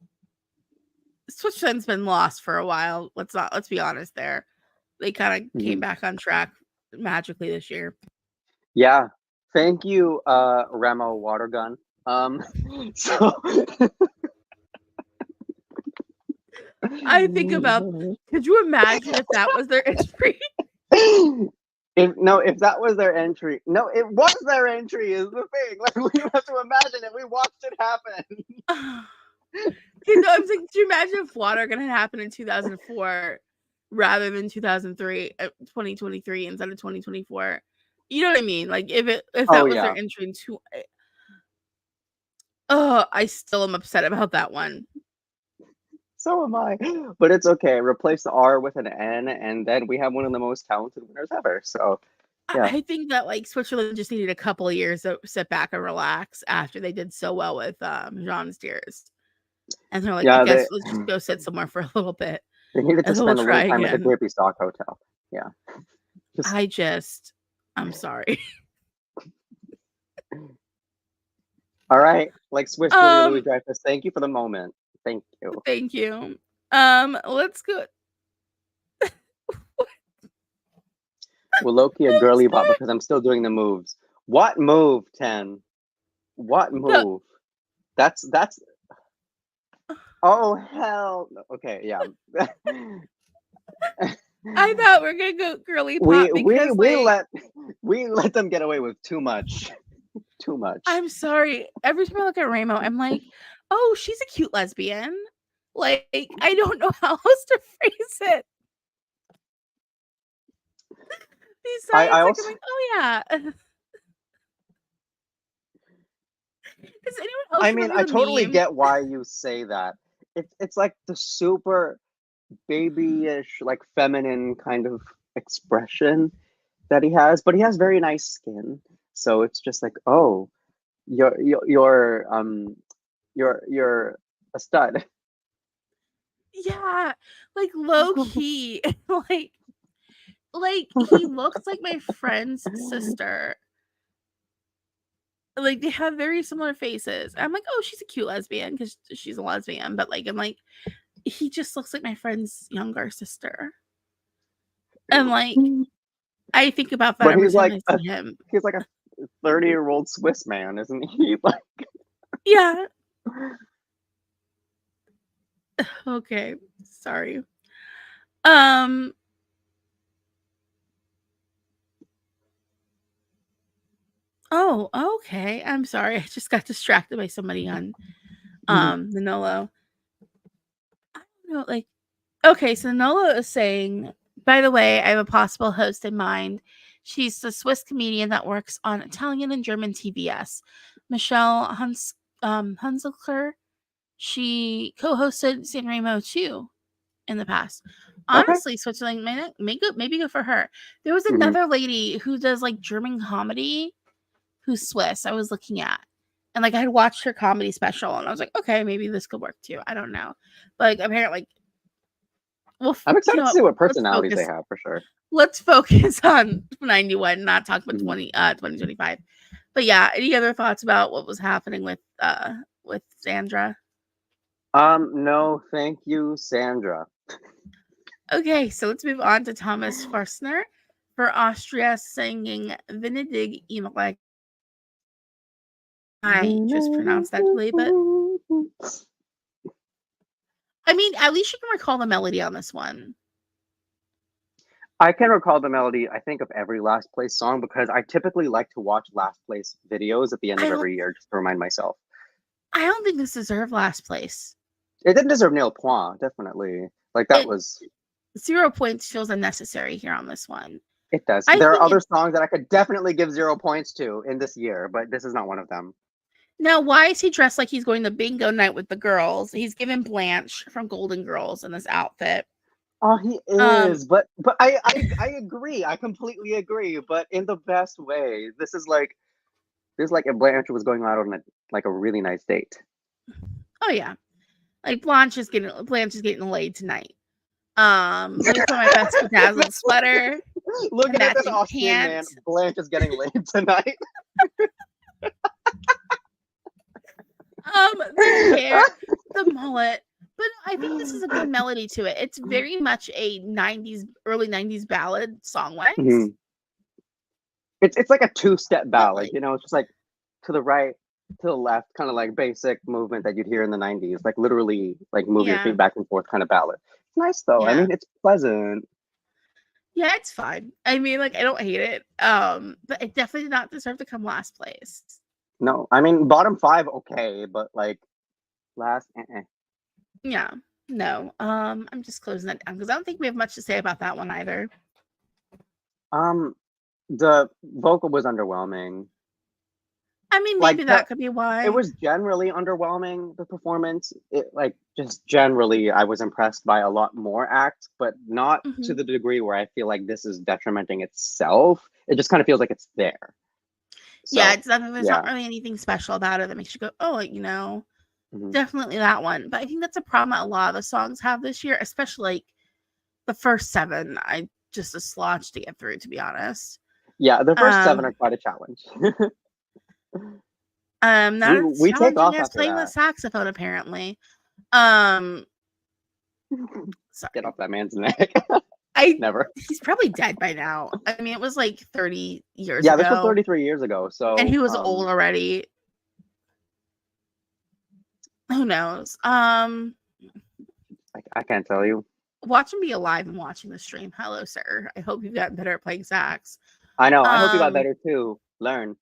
been lost for a while. Let's be honest there. They kind of came Mhm. back on track magically this year. Yeah. Thank you, Remo Watergun. So I think about could you imagine if that was their entry? if that was their entry, no, it was their entry is the thing. Like we have to imagine it. We watched it happen. You know, I'm saying, could you imagine if Water gonna happen in 2004 rather than 2003, 2023 instead of 2024? You know what I mean? Like if Oh that was their yeah, entry into, oh, I still am upset about that one. so am I. But it's okay. Replace the R with an N, and then we have one of the most talented winners ever. So yeah. I think that like Switzerland just needed a couple of years to sit back and relax after they did so well with Jean Steers. And they're like, I Yeah, guess let's just go sit somewhere for a little bit they needed to and then we'll spend a little try time at the again. Grippy Stock Hotel. Yeah. Just I'm sorry. all right. Like Swiss Julia Louis Um, Dreyfus. Thank you for the moment. Thank you. Thank you. Let's go. Well, Loki a I'm girly pop sorry. because I'm still doing the moves. What move, 10? What No, move? That's oh hell no. Okay, yeah. I thought we are gonna go girly pop we we because we like let we let them get away with too much. Too much. I'm sorry. Every time I look at Ramo, I'm like, oh, she's a cute lesbian. Like, I don't know how else to phrase it. I Besides, like, I'm also like, oh yeah. Does anyone I else mean remember I the totally meme? get why you say that. It's like the super babyish, like feminine kind of expression that he has, but he has very nice skin. So it's just like, oh, you're a stud. Yeah, like low key, like he looks like my friend's sister. Like they have very similar faces. I'm like, oh, she's a cute lesbian because she's a lesbian, but like I'm like, he just looks like my friend's younger sister. And like I think about that But every time I see him. he's like a 30-year-old Swiss man, isn't he? Like, Yeah. Okay. Sorry. Um Oh, okay. I'm sorry. I just got distracted by somebody on the Nolo. I don't know, like okay, so Nolo is saying, by the way, I have a possible host in mind. She's the Swiss comedian that works on Italian and German TBS. Michelle Hunzelker. She co-hosted San Remo too in the past. okay. Honestly, Switzerland maybe go for her. There was Mhm. another lady who does like German comedy who's Swiss. I was looking at. And like I had watched her comedy special and I was like, okay, maybe this could work too. I don't know. But like apparently well, I'm you excited know to what? see what Let's personalities they focus. have for sure. Let's focus on 91, not talk about Mhm. 2025. But yeah, any other thoughts about what was happening with Sandra? No, thank you, Sandra. Okay, so let's move on to Thomas Forstner for Austria singing Venedig Imlek. I just pronounced that really, but I mean, at least you can recall the melody on this one. I can recall the melody, I think, of every last place song because I typically like to watch last place videos at the end I of don't every year just to remind myself. I don't think this deserved last place. It didn't deserve nil point, definitely. Like that It was 0 points feels unnecessary here on this one. it does. I There are think other it songs that I could definitely give 0 points to in this year, but this is not one of them. now why is he dressed like he's going to bingo night with the girls? He's given Blanche from Golden Girls in this outfit. Oh, he Um, is, but I agree. I completely agree, but in the best way. This is like if Blanche was going out on a really nice date. oh yeah. Like Blanche is getting laid tonight. Let me put my best bedazzled sweater, the Looking at this matching Austrian man, pants, Blanche is getting laid tonight. the hair, the mullet. But I think this is a good melody to it. It's very much a 90s, early 90s ballad song wise. Mhm. It's like a two-step But ballad, like, you know, it's just like to the right, to the left, kind of like basic movement that you'd hear in the 90s, like literally like move your yeah, feet back and forth kind of ballad. It's nice though. I yeah. mean, it's pleasant. Yeah, it's fine. I mean, like, I don't hate it. But it definitely did not deserve to come last place. No, I mean bottom five, okay, but like last, Yeah. No. I'm just closing that down because I don't think we have much to say about that one either. Um, the vocal was underwhelming. I mean, Like maybe that could be it why. was generally underwhelming, the performance. It like just generally I was impressed by a lot more acts, but not to Mhm. the degree where I feel like this is detrimenting itself. It just kind of feels like it's there. Yeah, So it's nothing. There's not yeah. really anything special about it that makes you go, "Oh, Mhm. definitely that one." But I think that's a problem that a lot of the songs have this year, especially like the first 7. I just a slotch to get through, to be honest. Yeah, the first seven are Um, quite a challenge. not as We take challenging off as after playing the that. saxophone, apparently. Um, Get sorry. off that man's neck. I Never. He's probably dead by now. I mean, it was like 30 years Yeah, this was ago 33 years ago. and So he was old already. Who knows? I can't tell you. Watch him be alive and watching the stream. Hello, sir. I hope you've gotten better at playing sax. I know. I hope you got Um, better too. Learn.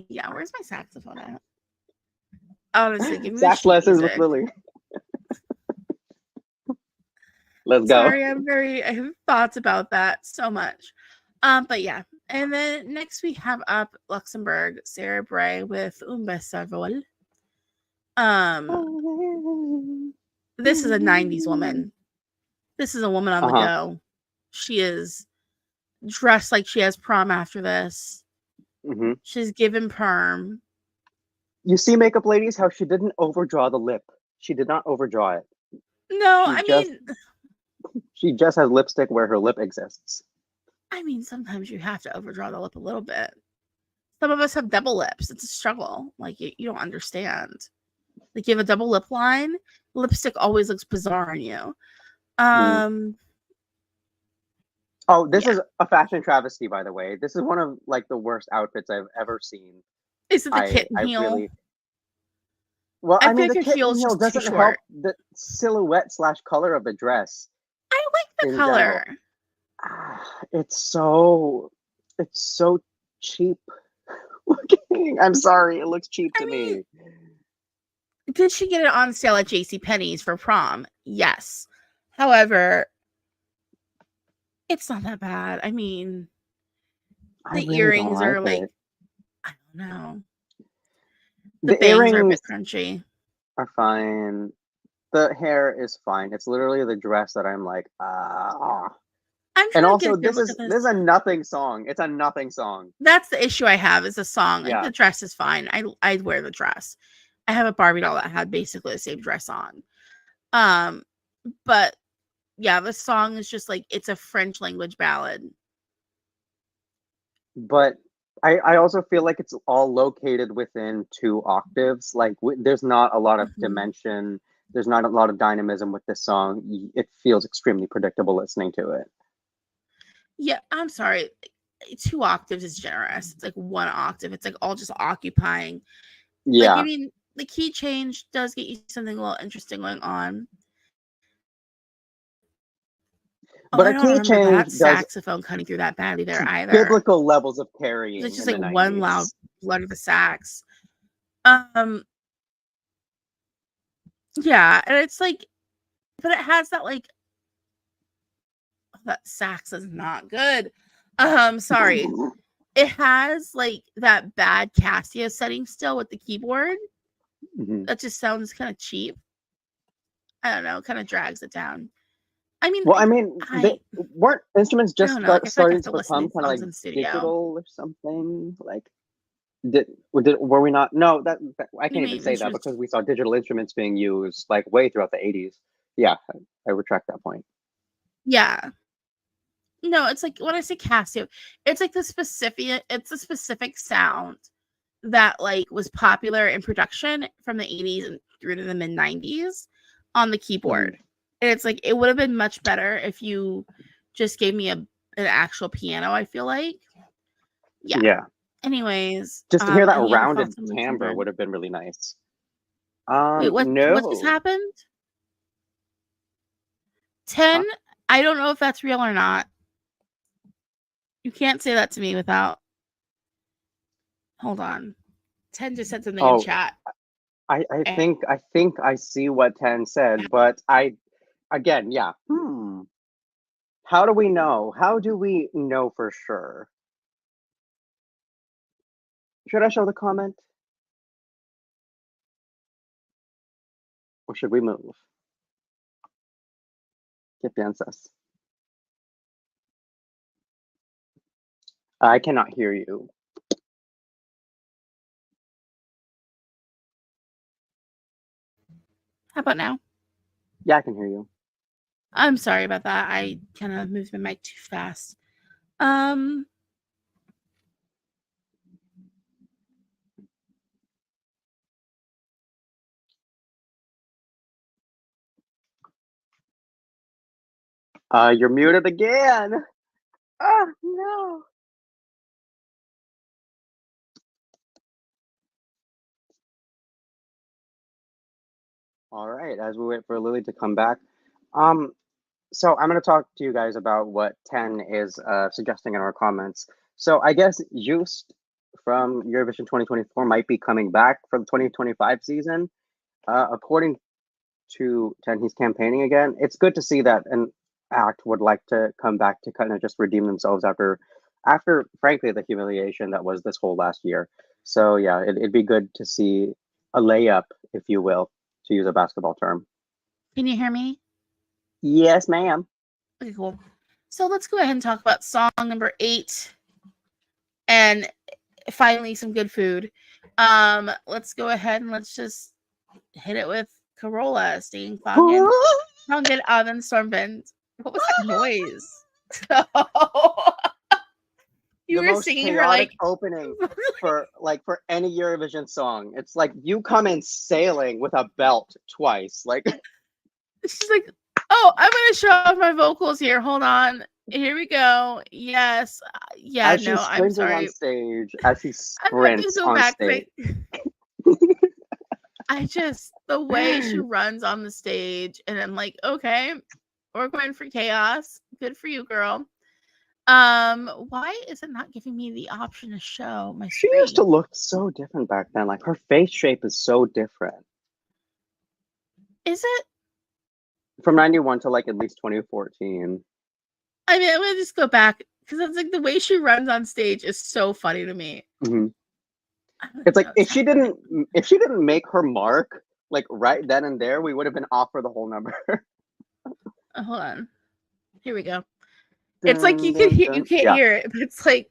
yeah, where's my saxophone at? Honestly, give me the Sax sheet lessons with music. Lily. Let's go. Sorry, I have thoughts about that so much. But yeah. And then next we have up Luxembourg, Sarah Bray with Un Bel Vol. Um This is a 90s woman. This is a woman on the go. She is dressed like she has prom after this. She's given perm. You see, makeup ladies, how she didn't overdraw the lip. She did not overdraw it. No, she just has lipstick where her lip exists. I mean, sometimes you have to overdraw the lip a little bit. Some of us have double lips. It's a struggle. Like, you don't understand. Like, you have a double lip line, lipstick always looks bizarre on you. Oh, this is a fashion travesty, by the way. This is one of like the worst outfits I've ever seen. Is it the kitten heel? Really... Well, I mean, the kitten heel doesn't help the silhouette / color of the dress. I like the color. It's so cheap looking. I'm sorry, it looks cheap to me. Did she get it on sale at JCPenney's for prom? Yes. However, it's not that bad. I mean, the earrings are like, I don't know. The bangs are a bit crunchy. Are fine. The hair is fine. It's literally the dress that I'm like, And also, this is a nothing song. It's a nothing song. That's the issue I have, is the song. Like, the dress is fine. I'd wear the dress. I have a Barbie doll that had basically the same dress on. But yeah, the song is just like, it's a French language ballad. But I also feel like it's all located within 2 octaves. Like, there's not a lot of dimension. There's not a lot of dynamism with this song. It feels extremely predictable listening to it. Yeah, I'm sorry. 2 octaves is generous. It's like 1 octave. It's like all just occupying. Yeah. Like, I mean, the key change does get you something a little interesting going on. But a key change that saxophone cutting through that badly there either. Biblical levels of carrying. It's just like one loud blood of the sax. Yeah, and it's like, but it has that like, that sax is not good. Sorry. It has like that bad Casio setting still with the keyboard. That just sounds kind of cheap. I don't know, kind of drags it down. I mean, well, weren't instruments just starting to become kind of like digital or something? Like, were we not? No, that I can't even say that, because we saw digital instruments being used like way throughout the 80s. Yeah, I retract that point. Yeah. No, it's like, when I say Casio, it's like a specific sound that like was popular in production from the 80s and through to the mid 90s on the keyboard. And it's like, it would have been much better if you just gave me an actual piano, I feel like. Yeah. Anyways. Just to hear that rounded timbre would have been really nice. Wait, what just happened? 10? I don't know if that's real or not. You can't say that to me without... Hold on. 10 just said something in chat. I think I see what 10 said, but again, yeah. How do we know? How do we know for sure? Should I show the comment? Or should we move? ¿Qué piensas? I cannot hear you. How about now? Yeah, I can hear you. I'm sorry about that. I kind of moved my mic too fast. You're muted again. Oh, no. All right, as we wait for Lily to come back. So I'm going to talk to you guys about what 10 is suggesting in our comments. So I guess Just from Eurovision 2024 might be coming back for the 2025 season. According to 10, he's campaigning again. It's good to see that an act would like to come back to kind of just redeem themselves after frankly, the humiliation that was this whole last year. So yeah, it'd be good to see a layup, if you will, to use a basketball term. Can you hear me? Yes, ma'am. Okay, cool. So let's go ahead and talk about song number 8, and finally some good food. Let's go ahead and let's just hit it with Corolla singing Fountain of the Stormwind. What was that noise? You The were most singing her chaotic like opening for any Eurovision song. It's like you come in sailing with a belt twice. Like she's like, oh, I'm gonna show off my vocals here. Hold on. Here we go. Yes. Yeah, as no, she's I'm sprinting on sorry. stage, as she I'm having to sprints go on back. stage. I just the way she runs on the stage, and I'm like, okay, we're going for chaos. Good for you, girl. Why is it not giving me the option to show my She screen? used to look so different back then. Like her face shape is so different. Is it? From 91 to like at least 2014. I mean, I'm gonna just go back because it's like the way she runs on stage is so funny to me. Mm-hmm. It's like if she didn't make her mark like right then and there, we would have been off for the whole number. Hold on. Here we go. It's like you can't hear it, but it's like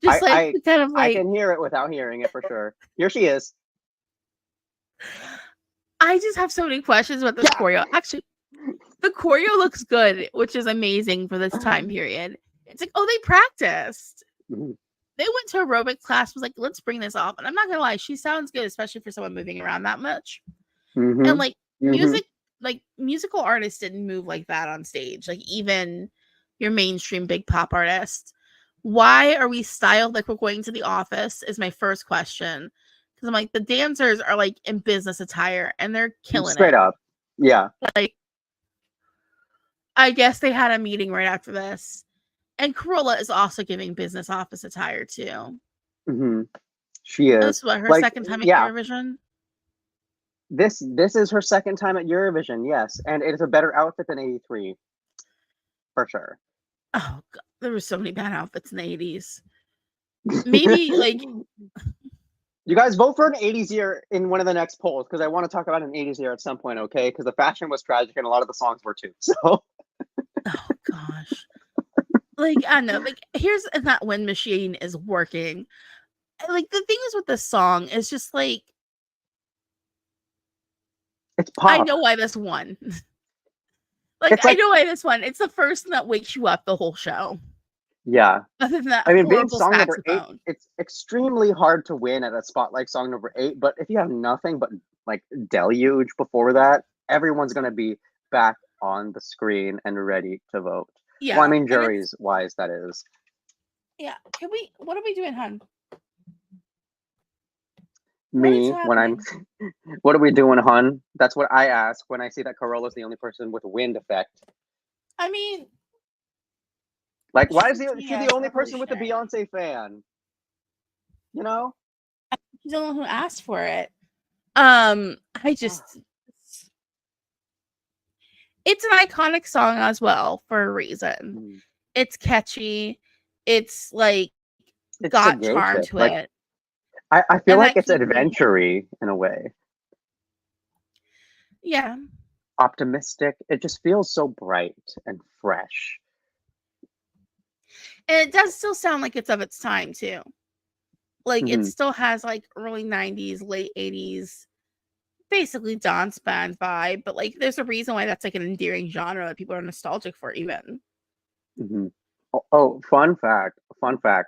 just I kind of like I can hear it without hearing it for sure. Here she is. I just have so many questions about this choreo. Actually, the choreo looks good, which is amazing for this time period. It's like, oh, they practiced. Mm-hmm. They went to aerobic class, was like, let's bring this off. And I'm not gonna lie, she sounds good, especially for someone moving around that much. Mm-hmm. And like music, like musical artists didn't move like that on stage. Like even your mainstream big pop artist. Why are we styled like we're going to the office? Is my first question. Because I'm like, the dancers are like in business attire and they're killing Straight up. Yeah. Like, I guess they had a meeting right after this. And Corolla is also giving business office attire too. Mm-hmm. She is. This is what her like, second time at Eurovision. This is her second time at Eurovision, yes, and it is a better outfit than '83, for sure. Oh God, there were so many bad outfits in the '80s. Maybe like you guys vote for an '80s year in one of the next polls because I want to talk about an '80s year at some point, okay? Because the fashion was tragic and a lot of the songs were too. So. Oh gosh. Like, I know, like, here's that wind machine is working. Like, the thing is with this song is just like, it's pop. I know why this won. Like, I know why this won. It's the first thing that wakes you up the whole show. Yeah. Other than that, I mean, being song number 8, it's extremely hard to win at a spot like song number 8. But if you have nothing but like Deluge before that, everyone's gonna be back on the screen and ready to vote. Yeah. Well, I mean, juries wise, that is. Yeah. What are we doing, hon? Me, what are we doing, hon? That's what I ask when I see that Corolla's the only person with wind effect. I mean, like, why is she the only person with a Beyonce fan? You know? He's the one who asked for it. It's an iconic song as well for a reason. It's catchy. It's like got charm to it. I feel like it's adventure-y in a way. Yeah. Optimistic. It just feels so bright and fresh. And it does still sound like it's of its time too. Like it still has like early 90s, late 80s, basically dance band vibe, but like there's a reason why that's like an endearing genre that people are nostalgic for even. Oh, fun fact.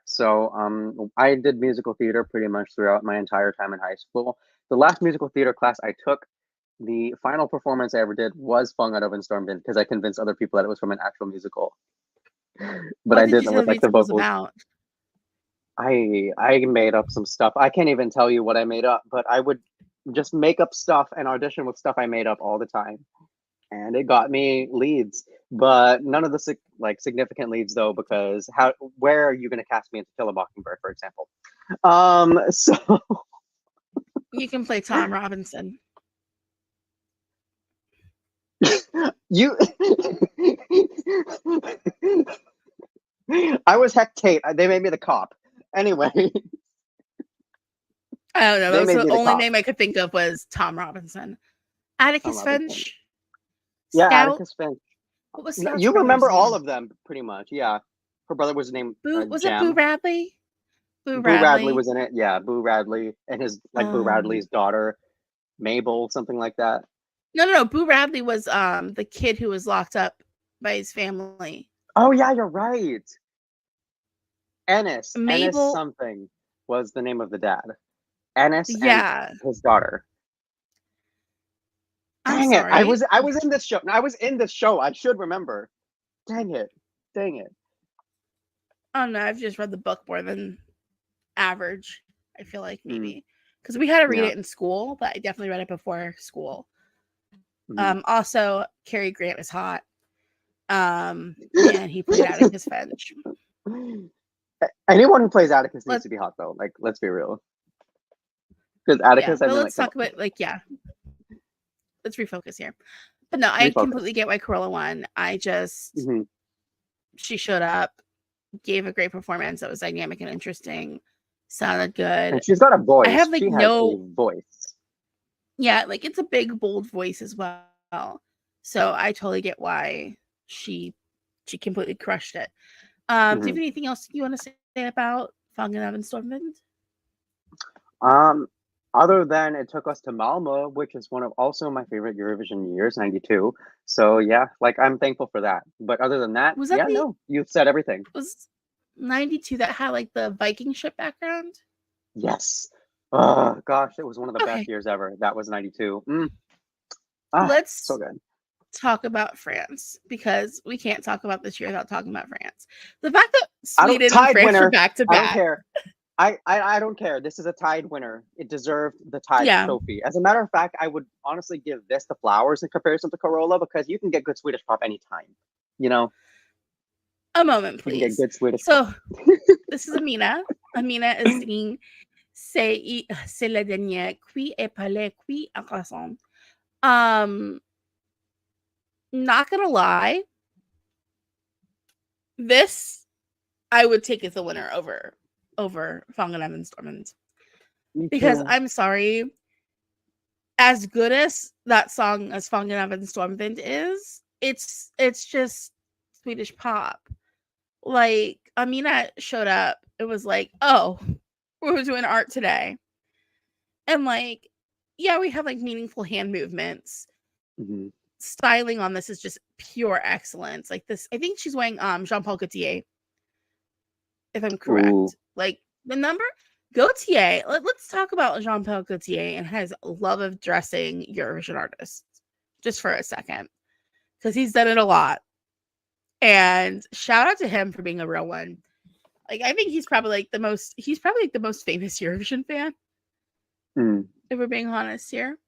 So I did musical theater pretty much throughout my entire time in high school. The last musical theater class I took, the final performance I ever did was Fångad av en stormvind because I convinced other people that it was from an actual musical. But I didn't with like the vocals. About? I made up some stuff. I can't even tell you what I made up, but I would just make up stuff and audition with stuff I made up all the time. And it got me leads, but none of the significant leads though, because where are you going to cast me into Kill a Mockingbird, for example? So you can play Tom Robinson. I was Hecate. They made me the cop. Anyway. I don't know. That was the only name I could think of was Tom Robinson. Atticus Finch. Yeah, Scout. Atticus Finch. What was No, Scout's you brother's remember all name? of them pretty much. Yeah, her brother was named Boo. Was it Boo Jem. Radley? Boo Boo Radley was Radley. in it. Yeah, Boo Radley and his Boo Um. Radley's daughter Mabel, something like that. No. Boo Radley was the kid who was locked up by his family. Oh yeah, you're right. Ennis Mabel. something was the name of the dad. Ennis and Yeah. his daughter. I'm Dang it! I sorry. was in this show. I was in this show. I should remember. Dang it! Dang it! Oh no, I've just read the book more than average. I feel like Mm, maybe because we had to read yeah. it in school, but I definitely read it before school. Mhm. Also, Cary Grant is hot. And he played Atticus Finch. Anyone who plays Atticus needs Let to be hot though. Like, let's be real. Because Yeah, Atticus, I but mean, let's like, come talk about let's refocus here. But no, on, I refocus. completely get why Corolla won. Hmm. She showed up, gave a great performance that was dynamic and interesting, sounded good. And she's got a I voice. have like She has a no, voice. yeah, like it's a big bold voice as well. So I totally get why she completely crushed it. Do you Hmm. have anything else you want to say about Fangen and Stormwind? Um, Other than it took us to Malmo, which is one of also my favorite Eurovision years, '92. So yeah, like I'm thankful for that. But other than that, Was that yeah, no, you've said everything. was 92 that had like the Viking ship background? Yes. Oh gosh, it was one of the best Okay, years ever. That was '92. So let's good. talk about France because we can't talk about this year without talking about France. The fact that I don't Sweden and tied France were winner. back to I don't back. care. I don't care. This is a tied winner. It deserved the tied Yeah, trophy. As a matter of fact, I would honestly give this the flowers in comparison to Corolla because you can get good Swedish pop anytime. You know, a moment, you can get please. good Swedish pop. So this is Amina. Amina is singing C'est la dernière qui est parlé qui en chanson. Not gonna lie, this I would take as the winner over Fangen and Stormwind. Me Because too. I'm sorry, as good as that song as Fangen and Stormwind is, it's just Swedish pop. Like Amina showed up, it was like, oh, we're doing art today. And like, yeah, we have like meaningful hand movements. Hmm. Styling on this is just pure excellence. Like this, I think she's wearing Jean Paul Gaultier, if I'm Ooh. correct. Like the number Gaultier. Let's talk about Jean Paul Gaultier and his love of dressing Eurovision artists just for a second, because he's done it a lot. And shout out to him for being a real one. Like I think he's probably like the most famous Eurovision fan, Mm. if we're being honest here.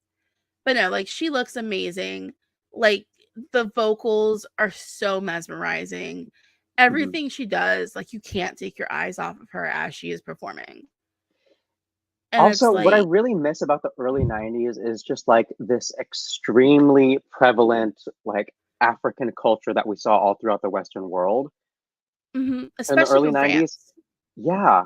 But no, like she looks amazing. Like the vocals are so mesmerizing. Hmm. Everything she does, like you can't take your eyes off of her as she is performing. And it's Also, what I like, really miss about the early '90s is just like this extremely prevalent like African culture that we saw all throughout the Western world in the especially early from '90s. France. Yeah,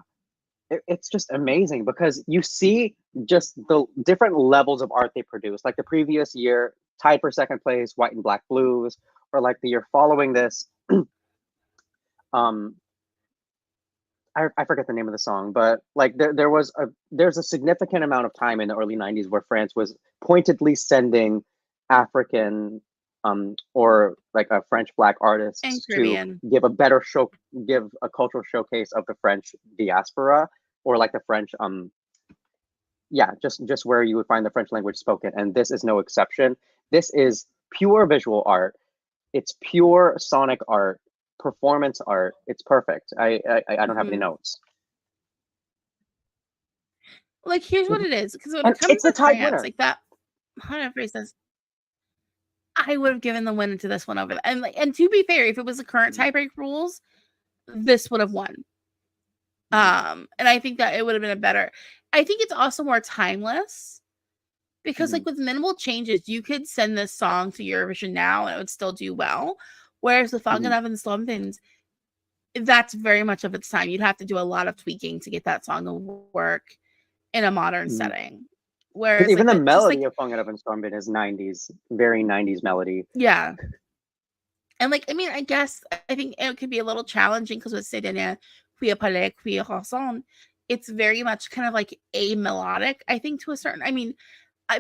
it's just amazing because you see just the different levels of art they produce. Like the previous year, tied for second place, White and Black Blues, or like the year following this, um, I forget the name of the song, but like there's a significant amount of time in the early '90s where France was pointedly sending African or like a French Black And artists to Caribbean. give a cultural showcase of the French diaspora or like the French yeah, just where you would find the French language spoken, and this is no exception. This is pure visual art. It's pure sonic art, performance art. It's perfect. I don't have any hmm notes. Like, here's what it is. Because when And it comes it's a to tied France, winner. like that, how do I phrase this? I would have given the win to this one over. And like, and to be fair, if it was the current tiebreak rules, this would have won. And I think that it would have been a better. I think it's also more timeless because Mm-hmm. like with minimal changes, you could send this song to Eurovision now and it would still do well. Whereas with Mm-hmm. Fangen and Slumthins, that's very much of its time. You'd have to do a lot of tweaking to get that song to work in a modern Mm-hmm. setting. Because Whereas even like the but just like melody of Fången in Stormwind is 90s, very 90s melody. yeah. And like I mean, I guess I think it could be a little challenging because with Sedena, Quia Palais, Quia Chanson, it's very much kind of like a melodic, I think, to a certain I mean,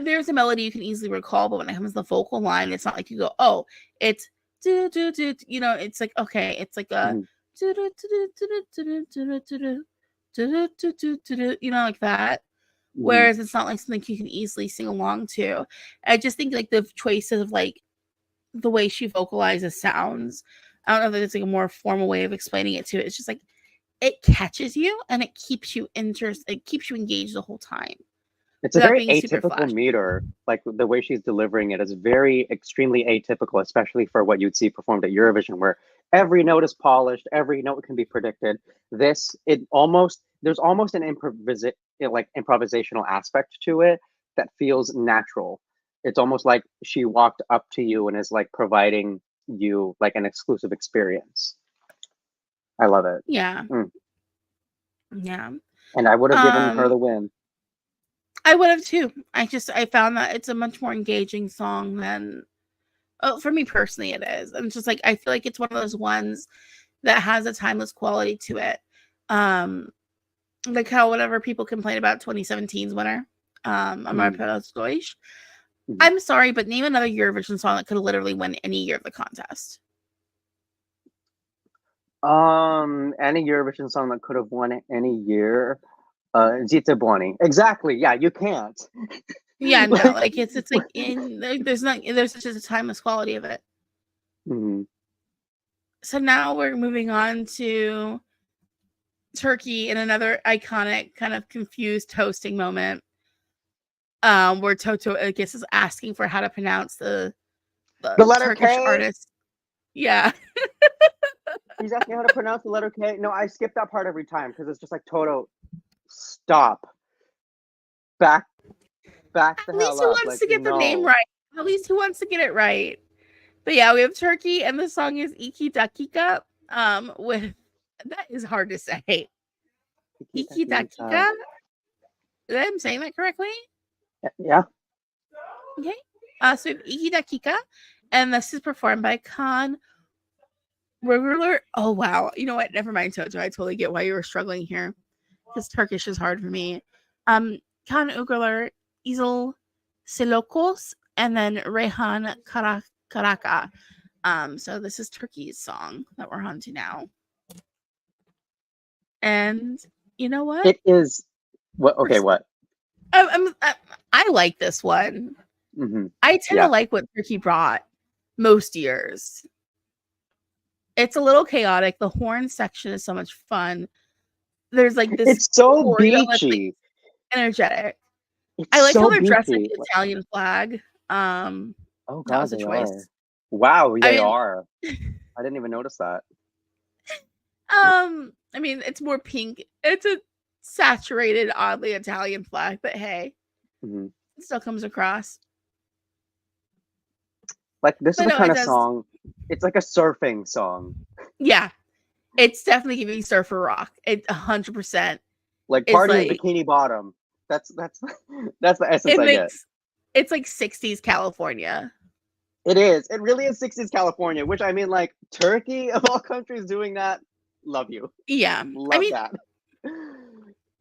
there's a melody you can easily recall, but when it comes to the vocal line, it's not like you go, oh, it's do do do, you know, it's like okay, it's like a Mhm. do do do do do do do do do do, you know, like that. Mhm. Whereas it's not like something you can easily sing along to. I just think like the choices of like the way she vocalizes sounds. I don't know if there's like a more formal way of explaining it to it. It's just like it catches you and it keeps you interested. It keeps you engaged the whole time It's a without very being super atypical flashy. meter. Like the way she's delivering it is very extremely atypical, especially for what you'd see performed at Eurovision, where every note is polished, every note can be predicted. There's almost an improvisational aspect to it that feels natural. It's almost like she walked up to you and is like providing you like an exclusive experience. I love it. Yeah. Mm. Yeah. And I would have given her Um, the win. I would have too. I found that it's a much more engaging song than oh, for me personally it is. And it's just like I feel like it's one of those ones that has a timeless quality to it. Um, like how whatever people complain about 2017's winner, Amar Mhm. Pelos Deutsch. Mhm. I'm sorry, but name another Eurovision song that could literally win any year of the contest. Any Eurovision song that could have won it any year. Zita Buoni. Exactly. Yeah, you can't. Yeah, no, Like, like it's like in there's such a timeless quality of it. mhm. So now we're moving on to Turkey in another iconic kind of confused hosting moment. Where Toto I guess is asking for how to pronounce The the letter Turkish K. artist. Yeah. He's asking how to pronounce the letter K. No, I skip that part every time because it's just like Toto, stop, back, back At the least hell he up. wants Like, to get the name no. right. At least he wants to get it right. But yeah, we have Turkey and the song is Iki Dakika. With that is hard to say. Iki Dakika? I'm saying that correctly? Yeah. Okay. So we have Iki Dakika, and this is performed by Khan Ruler. Oh wow. You know what? Never mind, Toto. I totally get why you were struggling here. Because Turkish is hard for me. Khan Uğurlar, İzel Silokos, and then Reyhan Karaka. So this is Turkey's song that we're on to now. And you know what? It is. What? Okay. What? I like this one. Hmm. I tend to Yeah. like what Turkey brought most years. It's a little chaotic. The horn section is so much fun. There's like this It's so choreo that's like beachy. energetic. It's I like how so they're dressed like beachy. the Italian flag. Oh That God, was a they are. choice. Wow, I they mean, are. I didn't even notice that. I mean, it's more pink. It's a saturated, oddly Italian flag, but hey, Mhm. it still comes across. Like this is But the no, it kind of does. song. It's like a surfing song. Yeah, it's definitely giving surfer rock. It 100% Like is party in like Bikini Bottom. That's that's the essence it I get. makes it's like 60s California. It is. It really is 60s California, which I mean, like Turkey of all countries doing that. Love you. Yeah, I Love mean, that.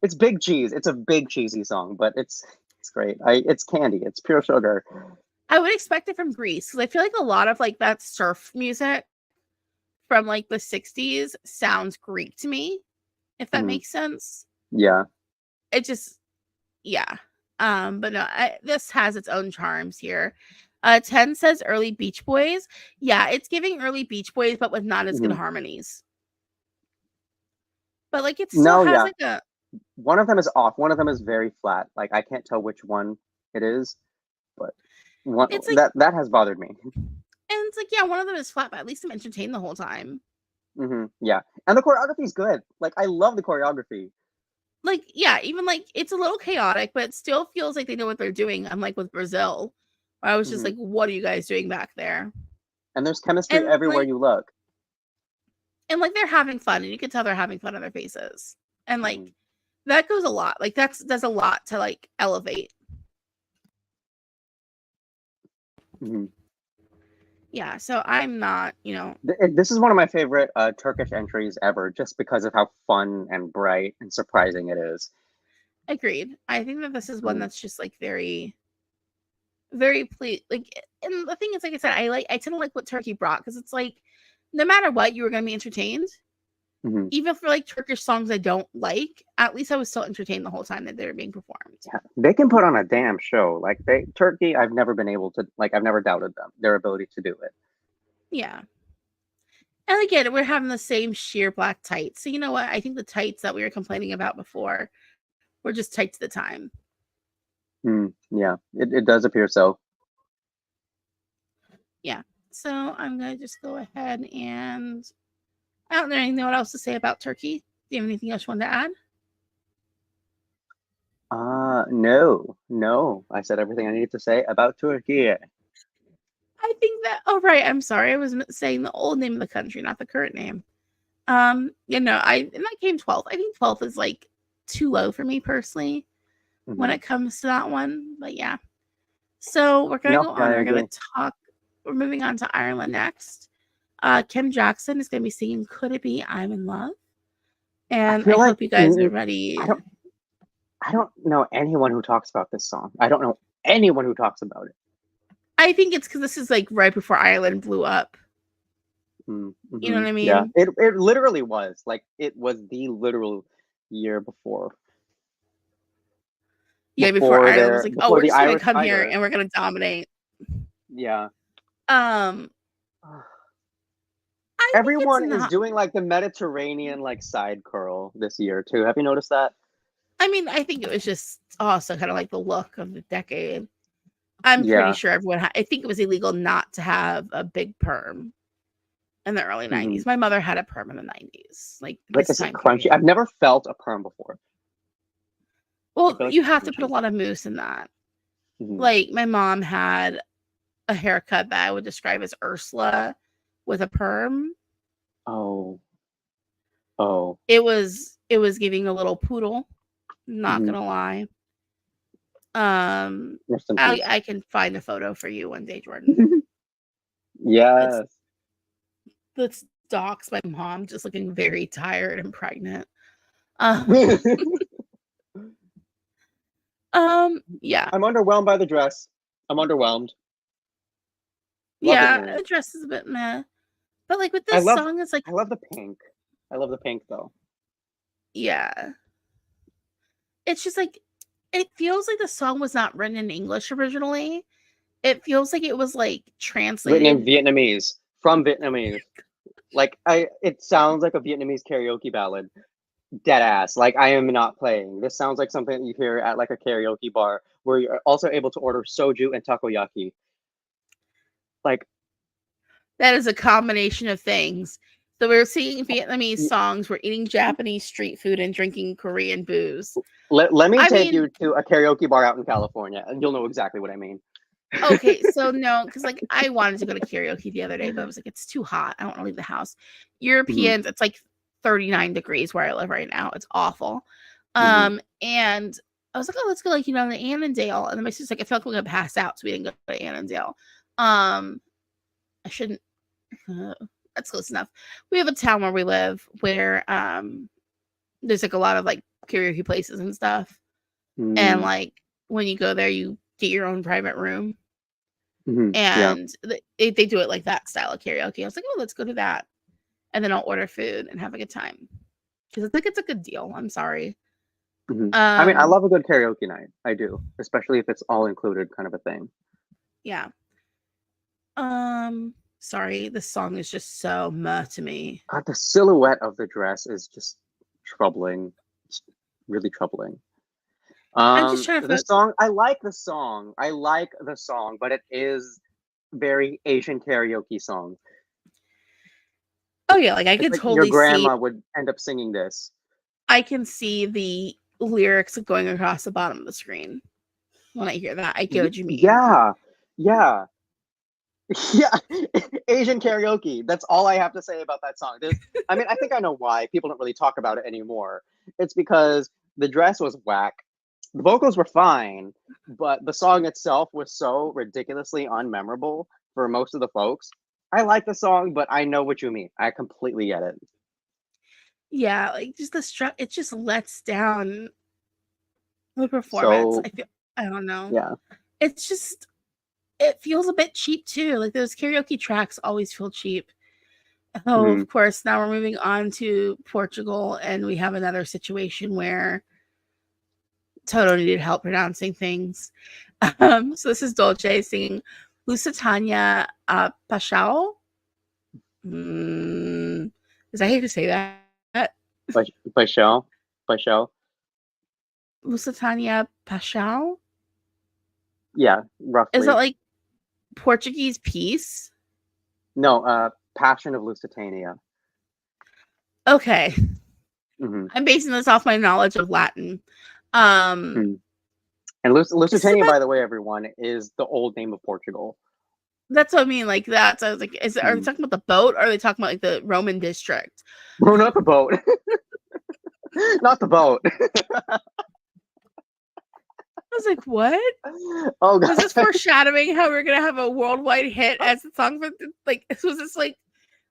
It's big cheese. It's a big cheesy song, but it's great. It's candy. It's pure sugar. I would expect it from Greece because I feel like a lot of like that surf music from like the 60s sounds Greek to me, if that Mhm. makes sense. Yeah. It just yeah. But no, this has its own charms here. 10 says early Beach Boys. Yeah, it's giving early Beach Boys, but with not as good Mhm. harmonies. But like it still No, has yeah. like a One of them is off. One of them is very flat. Like I can't tell which one it is, but one it's like that has bothered me. and it's like, yeah, one of them is flat, but at least I'm entertained the whole time. Yeah, and the choreography is good. Like I love the choreography. Like, yeah, even like it's a little chaotic, but it still feels like they know what they're doing. Unlike with Brazil, where I was just Hmm. like, what are you guys doing back there? And there's chemistry And everywhere like you look. and like they're having fun, and you can tell they're having fun on their faces. And Hmm. like that goes a lot. Like that's does a lot to like elevate. Mhm. Yeah, so I'm not, This is one of my favorite Turkish entries ever, just because of how fun and bright and surprising it is. agreed. I think that this is one Mm, that's just like very, very like, and the thing is, like I said, I tend to like what Turkey brought because it's like, no matter what, you were going to be entertained. mhm. Even for like Turkish songs I don't like, at least I was still entertained the whole time that they were being performed. Yeah, they can put on a damn show. Like Turkey, I've never been able to like. I've never doubted them, their ability to do it. Yeah. And again, we're having the same sheer black tights. So you know what? I think the tights that we were complaining about before were just tights at the time. Yeah, it does appear so. Yeah. So I'm gonna just go ahead and I don't really know what else to say about Turkey. Do you have anything else you want to add? No, no. I said everything I needed to say about Turkey. I think that. Oh, right. I'm sorry. I was saying the old name of the country, not the current name. And that came 12th. I think 12th is like too low for me personally when Hmm. it comes to that one. But yeah. So we're gonna No, go yeah, on. I We're agree. gonna talk. We're moving on to Ireland next. Kim Jackson is gonna be singing "Could It Be I'm in Love," I and I feel like hope you guys are ready. I don't I don't know anyone who talks about this song. I don't know anyone who talks about it. I think it's because this is like right before Ireland blew up. You know Mm-hmm. what I Yeah, mean? it literally was like it was the literal year Yeah, before Ireland was like, "Oh, before we're the just gonna Irish come here Tiger. and we're gonna dominate." Yeah. Um, I think it's Everyone is not. doing like the Mediterranean like side curl this year too. Have you noticed that? I mean, I think it was just also kind of like the look of the decade. I'm pretty Yeah. sure everyone. I think it was illegal not to have a big perm in the early Hmm. 90s. My mother had a perm in the 90s, like Like, this is it time crunchy? period. I've never felt a perm before. I Well, feel like you it's have to put a crunchy. lot of mousse in that. Hmm. Like my mom had a haircut that I would describe as Ursula with a perm. Oh, oh. It was giving a little poodle, not Hmm. gonna lie. Um Rest in I peace. I can find a photo for you one day, Jordan. It's Yes. the docs my mom just looking very tired and pregnant. Um, yeah. I'm underwhelmed by the dress. I'm underwhelmed. Love the Yeah, earrings. the dress is a bit meh. But like with I this love song, it's like, I love the pink. I love the pink though. yeah. It's just like it feels like the song was not written in English originally. It feels like it was like Written in translated. Vietnamese from Vietnamese. Like it sounds like a Vietnamese karaoke ballad. Dead ass. Like I am not playing. This sounds like something you hear at like a karaoke bar where you're also able to order soju and takoyaki. Like That is a combination of things. So we're singing Vietnamese songs, we're eating Japanese street food, and drinking Korean booze. let me I take mean, you to a karaoke bar out in California and you'll know exactly what I mean. okay, so no, because like I wanted to go to karaoke the other day, but I was like, it's too hot. I don't want to leave the house. Hmm. Europeans, it's like 39 degrees where I live right now. It's awful. Hmm. And I was like, oh, let's go like, to Annandale. And then my sister's like, I feel like we're gonna pass out, so we didn't go to Annandale. I shouldn't that's close enough. We have a town where we live where there's like a lot of like karaoke places and stuff. And Hmm. like when you go there, you get your own private room. Hmm. Yeah. And they do it like that style of karaoke. I was like, oh, let's go to that. And then I'll order food and have a good time. Because I think it's a good deal. I'm sorry. Hmm. I mean, I Um, love a good karaoke night. I do, especially if it's all included kind of a thing. yeah. Sorry, this song is just so meh to me. God, the silhouette of the dress is just troubling. It's really troubling. I'm just trying to The song, I like the song. I like the song, but it is very Asian karaoke song. oh yeah, like I It's could like your totally see grandma would end up singing this. I can see the lyrics going across the bottom of the screen. When I hear that, I get what you mean. Yeah, yeah, yeah. Asian karaoke. That's all I have to say about that song. I mean, I think I know why people don't really talk about it anymore. It's because the dress was whack. The vocals were fine, but the song itself was so ridiculously unmemorable for most of the folks. I like the song, but I know what you mean. I completely get it. Yeah, like just it just lets down the performance. So I don't know. yeah. It's just it feels a bit cheap too. Like those karaoke tracks always feel cheap. Oh, Mhm. of course. Now we're moving on to Portugal, and we have another situation where Toto needed help pronouncing things. So this is Dolce singing Lusitania Pachau. Because I hate to say that. By show. Lusitania Pachau? Yeah, Is that roughly. like Portuguese peace? No, Passion of Lusitania. Okay. Hmm. I'm basing this off my knowledge of Latin. And This is Lusitania, about by the way, everyone, is the old name of Portugal. that's what I mean. Like that. So I was like, are they Mhm. talking about the boat or are they talking about like the Roman district? No, not the boat. Not the boat. I was like, what? Oh Was this god. foreshadowing how we're gonna have a worldwide hit as the song for like was this like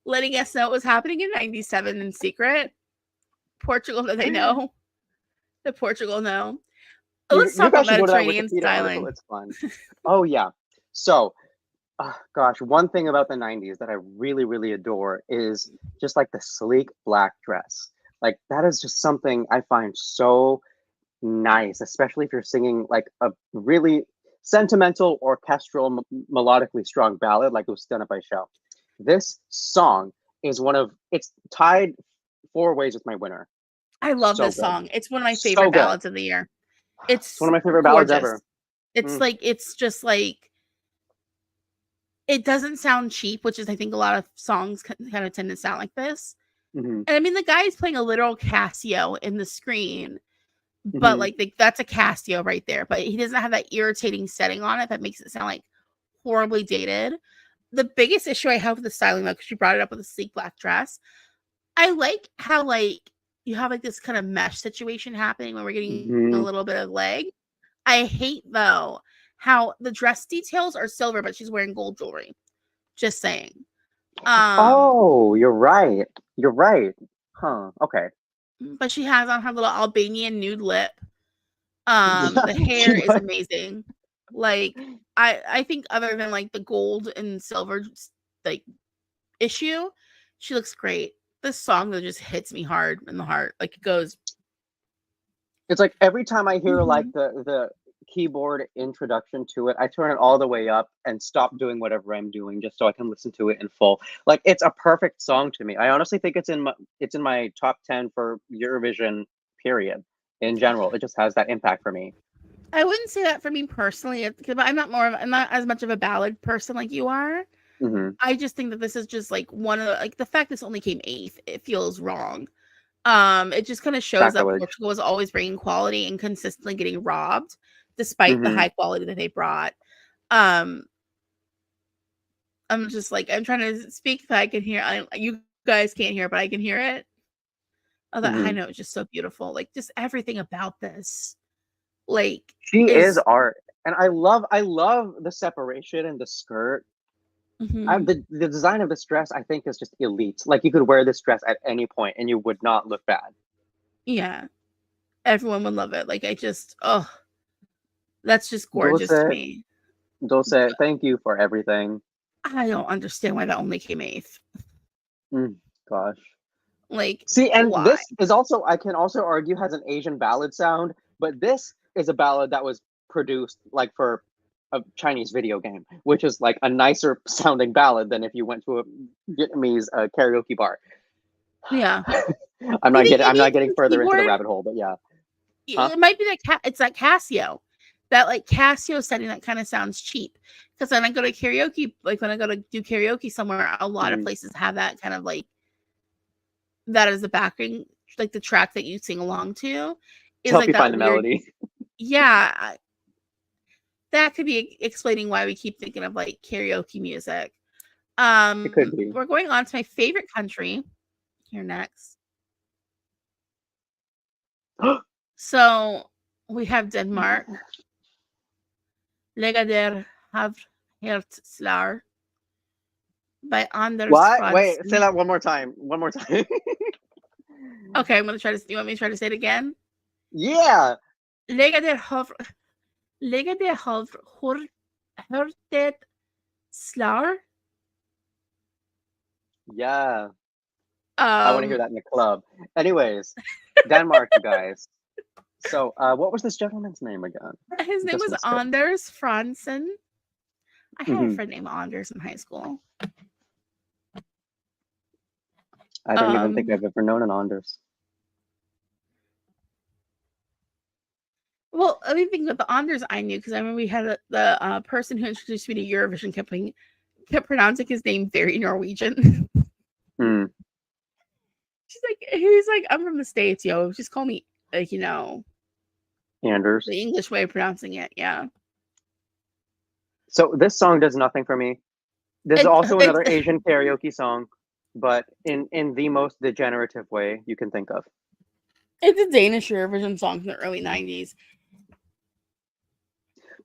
letting us know what was happening in 97 in secret? Portugal, do they know? The Portugal know. Let's You talk about guys should go to that Mediterranean Wikipedia article. styling. It's fun. Oh yeah. So, gosh, one thing about the '90s that I really, really adore is just like the sleek black dress. Like that is just something I find so nice, especially if you're singing like a really sentimental, orchestral, melodically strong ballad like Ustena by Shell. This song is it's tied four ways with my winner. I love So this good. song. It's one of my So favorite good. ballads of the year. It's one It's of my favorite ballads gorgeous. ever. It's Mm, like it's just like it doesn't sound cheap, which is I think a lot of songs kind of tend to sound like this. hmm And I mean the guy is playing a literal Casio in the screen, but hmm like that's a Casio right there. But he doesn't have that irritating setting on it that makes it sound like horribly dated. The biggest issue I have with the styling though, because you brought it up with a sleek black dress, I like how like you have like this kind of mesh situation happening when we're getting a hmm little bit of leg. I hate though how the dress details are silver, but she's wearing gold jewelry. Just saying. Um, Oh, you're right. You're right. Huh. Okay. but she has on her little Albanian nude lip. Yeah, The hair she is does. amazing. Like I think other than like the gold and silver like issue, she looks great. This song though just hits me hard in the heart. Like it goes. It's like every time I hear like Mhm. the keyboard introduction to it, I turn it all the way up and stop doing whatever I'm doing just so I can listen to it in full. Like it's a perfect song to me. I honestly think it's in my top 10 for Eurovision period in general. It just has that impact for me. I wouldn't say that for me personally, because I'm not as much of a ballad person like you are. Hmm. I just think that this is just like one of the, like the fact this only came eighth, it feels wrong. It just kind of shows that Sacrilege. Portugal was always bringing quality and consistently getting robbed, despite the Hmm. high quality that they brought. Um, I'm just like I'm trying to speak that I can hear. You guys can't hear, but I can hear it. Oh, that high Hmm. note is just so beautiful. Like just everything about this, like She is is. art. And I love the separation and the skirt. Mhm. The design of this dress I think is just elite. Like you could wear this dress at any point and you would not look bad. Yeah, everyone would love it. Like I just, oh, that's just gorgeous to Dulce, me. Dulce, thank you for everything. I don't understand why that only came eighth. Mm, gosh. Like, See, and why? this is also, I can also argue, has an Asian ballad sound, but this is a ballad that was produced like for a Chinese video game, which is like a nicer sounding ballad than if you went to a Vietnamese karaoke bar. Yeah. I'm You not think getting I'm maybe not it's getting the further into the keyboard? rabbit hole, but yeah. Huh? It might be that it's that Casio. That like Casio setting that kind of sounds cheap. Because when I go to karaoke, like when I go to do karaoke somewhere, a lot of Mhm. places have that kind of like that as the backing, like the track that you sing along to To is help like you find that the weird. melody. Yeah, that could be explaining why we keep thinking of like karaoke music. It could be. We're going on to my favorite country here next. So We have Denmark. Lega der Havhertslag by Anders What? Wait, say Frodsen. that one more time. One more time. Okay, I'm gonna try to. You want me to try to say it again? Yeah. Lega der Havhertslag. Yeah. I want to hear that in the club. Anyways, Denmark, you guys. So, what was this gentleman's name again? His name Just was missed it. Anders Frodsen. I had a Mhm. friend named Anders in high school. I don't even think I've ever known an Anders. Well, I mean, think about the Anders I knew because I remember we had the person who introduced me to Eurovision kept pronouncing his name very Norwegian. Hmm. He's like, I'm from the States, yo. Just call me, like, Anders. the English way of pronouncing it. Yeah. So this song does nothing for me. There's also another Asian karaoke song, but in the most degenerative way you can think of. It's a Danish Eurovision song from the early 90s.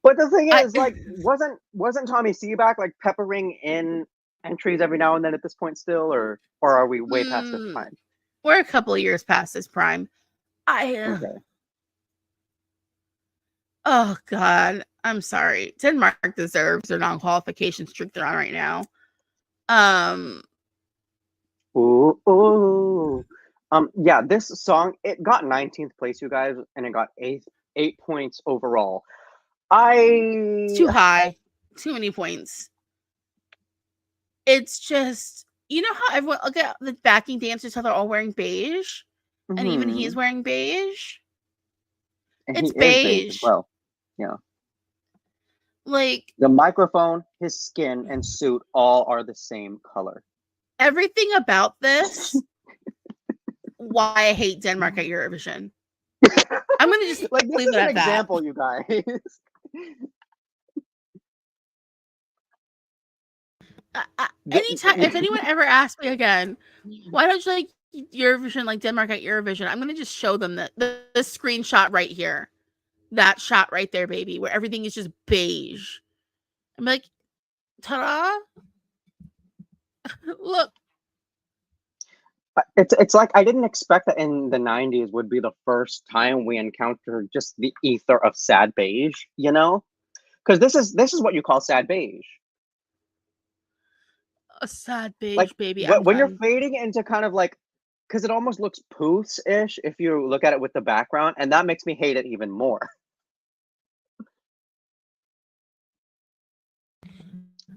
But the thing is, like, wasn't Tommy Seaback like peppering in entries every now and then at this point still, or are we way past this time? We're a couple of years past his prime. Okay. Oh God, I'm sorry. Denmark deserves their non-qualification streak they're on right now. Yeah, this song, it got 19th place, you guys, and it got 8 points overall. It's too high. Too many points. It's just, you know how everyone look at the backing dancers, how they're all wearing beige, and even he's wearing beige. And it's he is beige as beige. well. Yeah. Like the microphone, his skin, and suit all are the same color. Everything about this, why I hate Denmark at Eurovision. I'm gonna just like this leave is it an at example, that. you guys. Anytime, if anyone ever asks me again, why don't you like Eurovision, like Denmark at Eurovision, I'm gonna just show them that the screenshot right here, that shot right there, baby, where everything is just beige. I'm like, ta-da! Look. It's like I didn't expect that in the 90s would be the first time we encountered just the ether of sad beige, you know? Because this is what you call sad beige. A sad beige, like, baby. when you're fading into kind of like, because it almost looks poofs-ish if you look at it with the background, and that makes me hate it even more.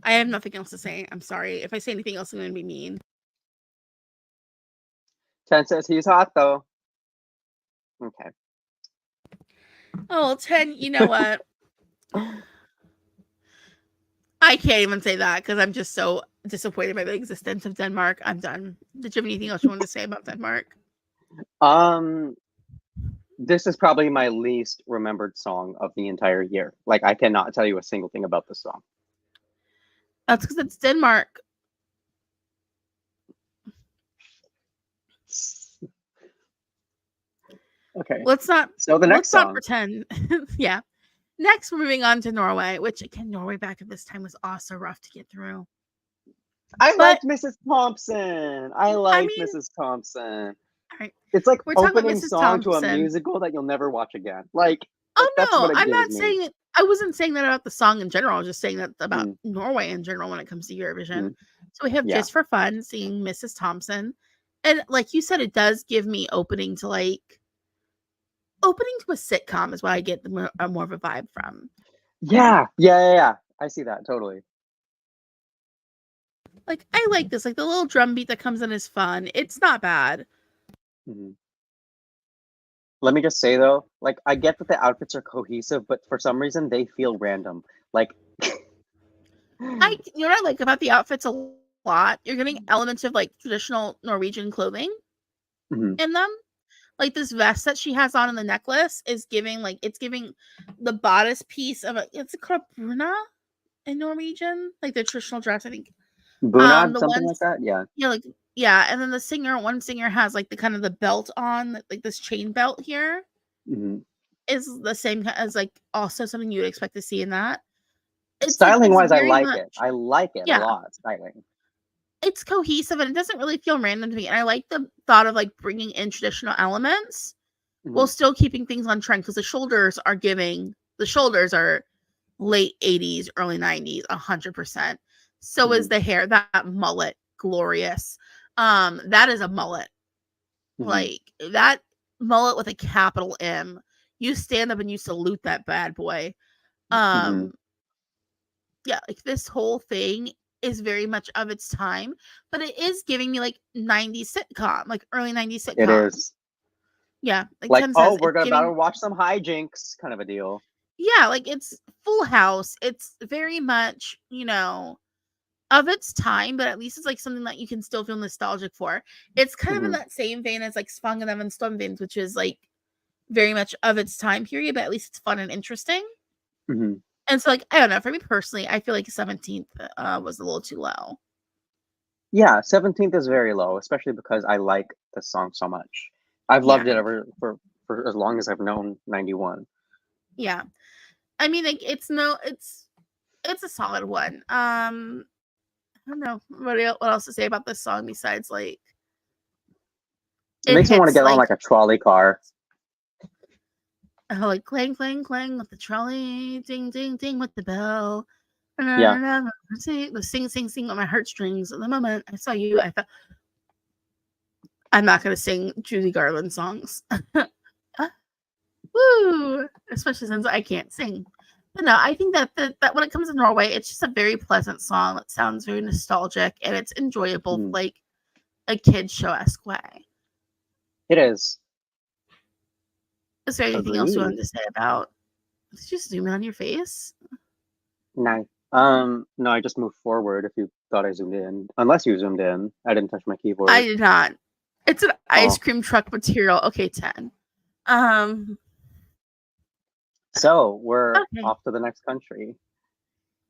I have nothing else to say. I'm sorry. If I say anything else, I'm going to be mean. 10 says he's hot, though. Okay. Oh, 10, you know what? I can't even say that because I'm just so disappointed by the existence of Denmark. I'm done. Did you have anything else you wanted to say about Denmark? This is probably my least remembered song of the entire year. Like, I cannot tell you a single thing about this song. That's because it's Denmark. Okay. Let's not song. pretend. Yeah. Next, we're moving on to Norway, which again, Norway back at this time was also rough to get through. I liked Mrs. Thompson. Mrs. Thompson. All right. It's like we're talking opening about Mrs. song to a Thompson. musical that you'll never watch again. Like, that's what it I'm not me. Saying it. I wasn't saying that about the song in general. I was just saying that about Norway in general when it comes to Eurovision. So we have Just for Fun singing Mrs. Thompson. And like you said, it does give me opening to a sitcom is what I get more of a vibe from. Yeah. I see that totally. Like, I like this. Like, the little drum beat that comes in is fun. It's not bad. Let me just say, though, like, I get that the outfits are cohesive, but for some reason, they feel random. Like, you know what I like about the outfits a lot? You're getting elements of, like, traditional Norwegian clothing in them. Like, this vest that she has on in the necklace is giving, like, it's giving the bodice piece of it's called bruna in Norwegian, like the traditional dress, I think. Bunad, something like that? Yeah. Yeah, and then one singer has, like, the kind of the belt on, like, this chain belt here. is the same as like also something you would expect to see in that. It's like Styling it's wise, I very like it. much I like it a yeah, lot. Styling. it's cohesive and it doesn't really feel random to me. And I like the thought of like bringing in traditional elements while Hmm. still keeping things on trend because the shoulders are late 80s, early 90s, 100%. So is Hmm. the hair, that mullet, glorious. That is a mullet. Hmm. Like that mullet with a capital M. You stand up and you salute that bad boy. Hmm. Um, yeah, like this whole thing is very much of its time, but it is giving me like 90s sitcom, like early 90s It sitcom. is Yeah, like like, Tim oh, says, we're it's about to giving watch some hijinks, kind of a deal. yeah, like it's Full House. It's very much, of its time, but at least it's like something that you can still feel nostalgic for. It's kind of in Hmm. that same vein as like Spang and Evan Stunvins, which is like very much of its time period, but at least it's fun and interesting. Hmm. And so, like, I don't know, for me personally, I feel like 17th was a little too low. Yeah, 17th is very low, especially because I like the song so much. I've loved it Yeah. ever for as long as I've known 91. Yeah. I mean, like, it's a solid one. I don't know what else to say about this song besides like It it makes me want to hits get on like like a trolley car. like clang clang clang with the trolley, ding ding ding with the bell. Yeah. The sing sing sing on my heartstrings. At the moment I saw you, I thought I'm not gonna sing Judy Garland songs. Woo! Especially since I can't sing. But no, I think that when it comes to Norway, it's just a very pleasant song. It sounds very nostalgic and it's enjoyable, Mhm. like a kid show esque way. It is. Is there anything else you Agreed. wanted to say about? Did you zoom in on your face? Nice. No, I just moved forward if you thought I zoomed in. Unless you zoomed in. I didn't touch my I keyboard. did not. It's an ice Oh. cream truck material. Okay, 10. Um, So we're okay. off to the next country.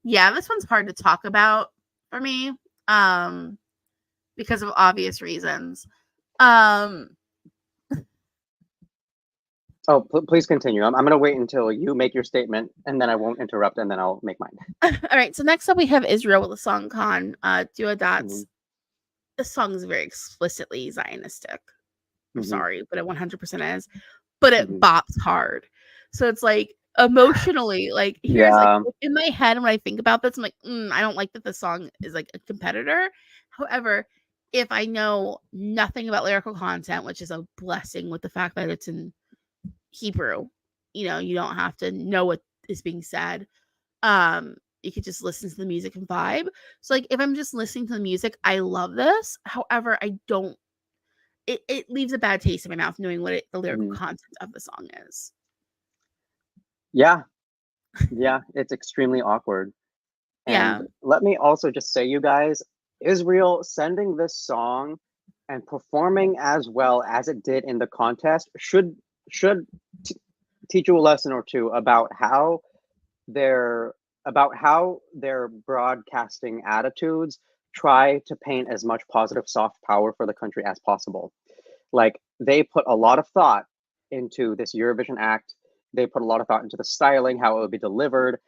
Yeah, this one's hard to talk about for me. Um, because of obvious reasons. Um, Oh, please continue. I'm gonna wait until you make your statement, and then I won't interrupt, and then I'll make mine. all right, so next up we have Israel with the song Khan. Dua Hmm. Dots. This song is very explicitly Zionistic. I'm Hmm. sorry, but it 100% is. But it Hmm. bops hard. So it's like emotionally, like here's like Yeah. in my head when I think about this, I'm like, I don't like that the song is like a competitor. However, if I know nothing about lyrical content, which is a blessing with the fact that it's in Hebrew, you don't have to know what is being said. You could just listen to the music and vibe. So like if I'm just listening to the music, I love this. However, I don't it leaves a bad taste in my mouth knowing what the lyrical Hmm. content of the song is. Yeah. Yeah. It's extremely awkward. And Yeah. let me also just say, you guys, Israel sending this song and performing as well as it did in the contest should t- teach you a lesson or two their about how their broadcasting attitudes try to paint as much positive soft power for the country as possible. Like they put a lot of thought into this Eurovision act. They put a lot of thought into the styling, how it would be delivered,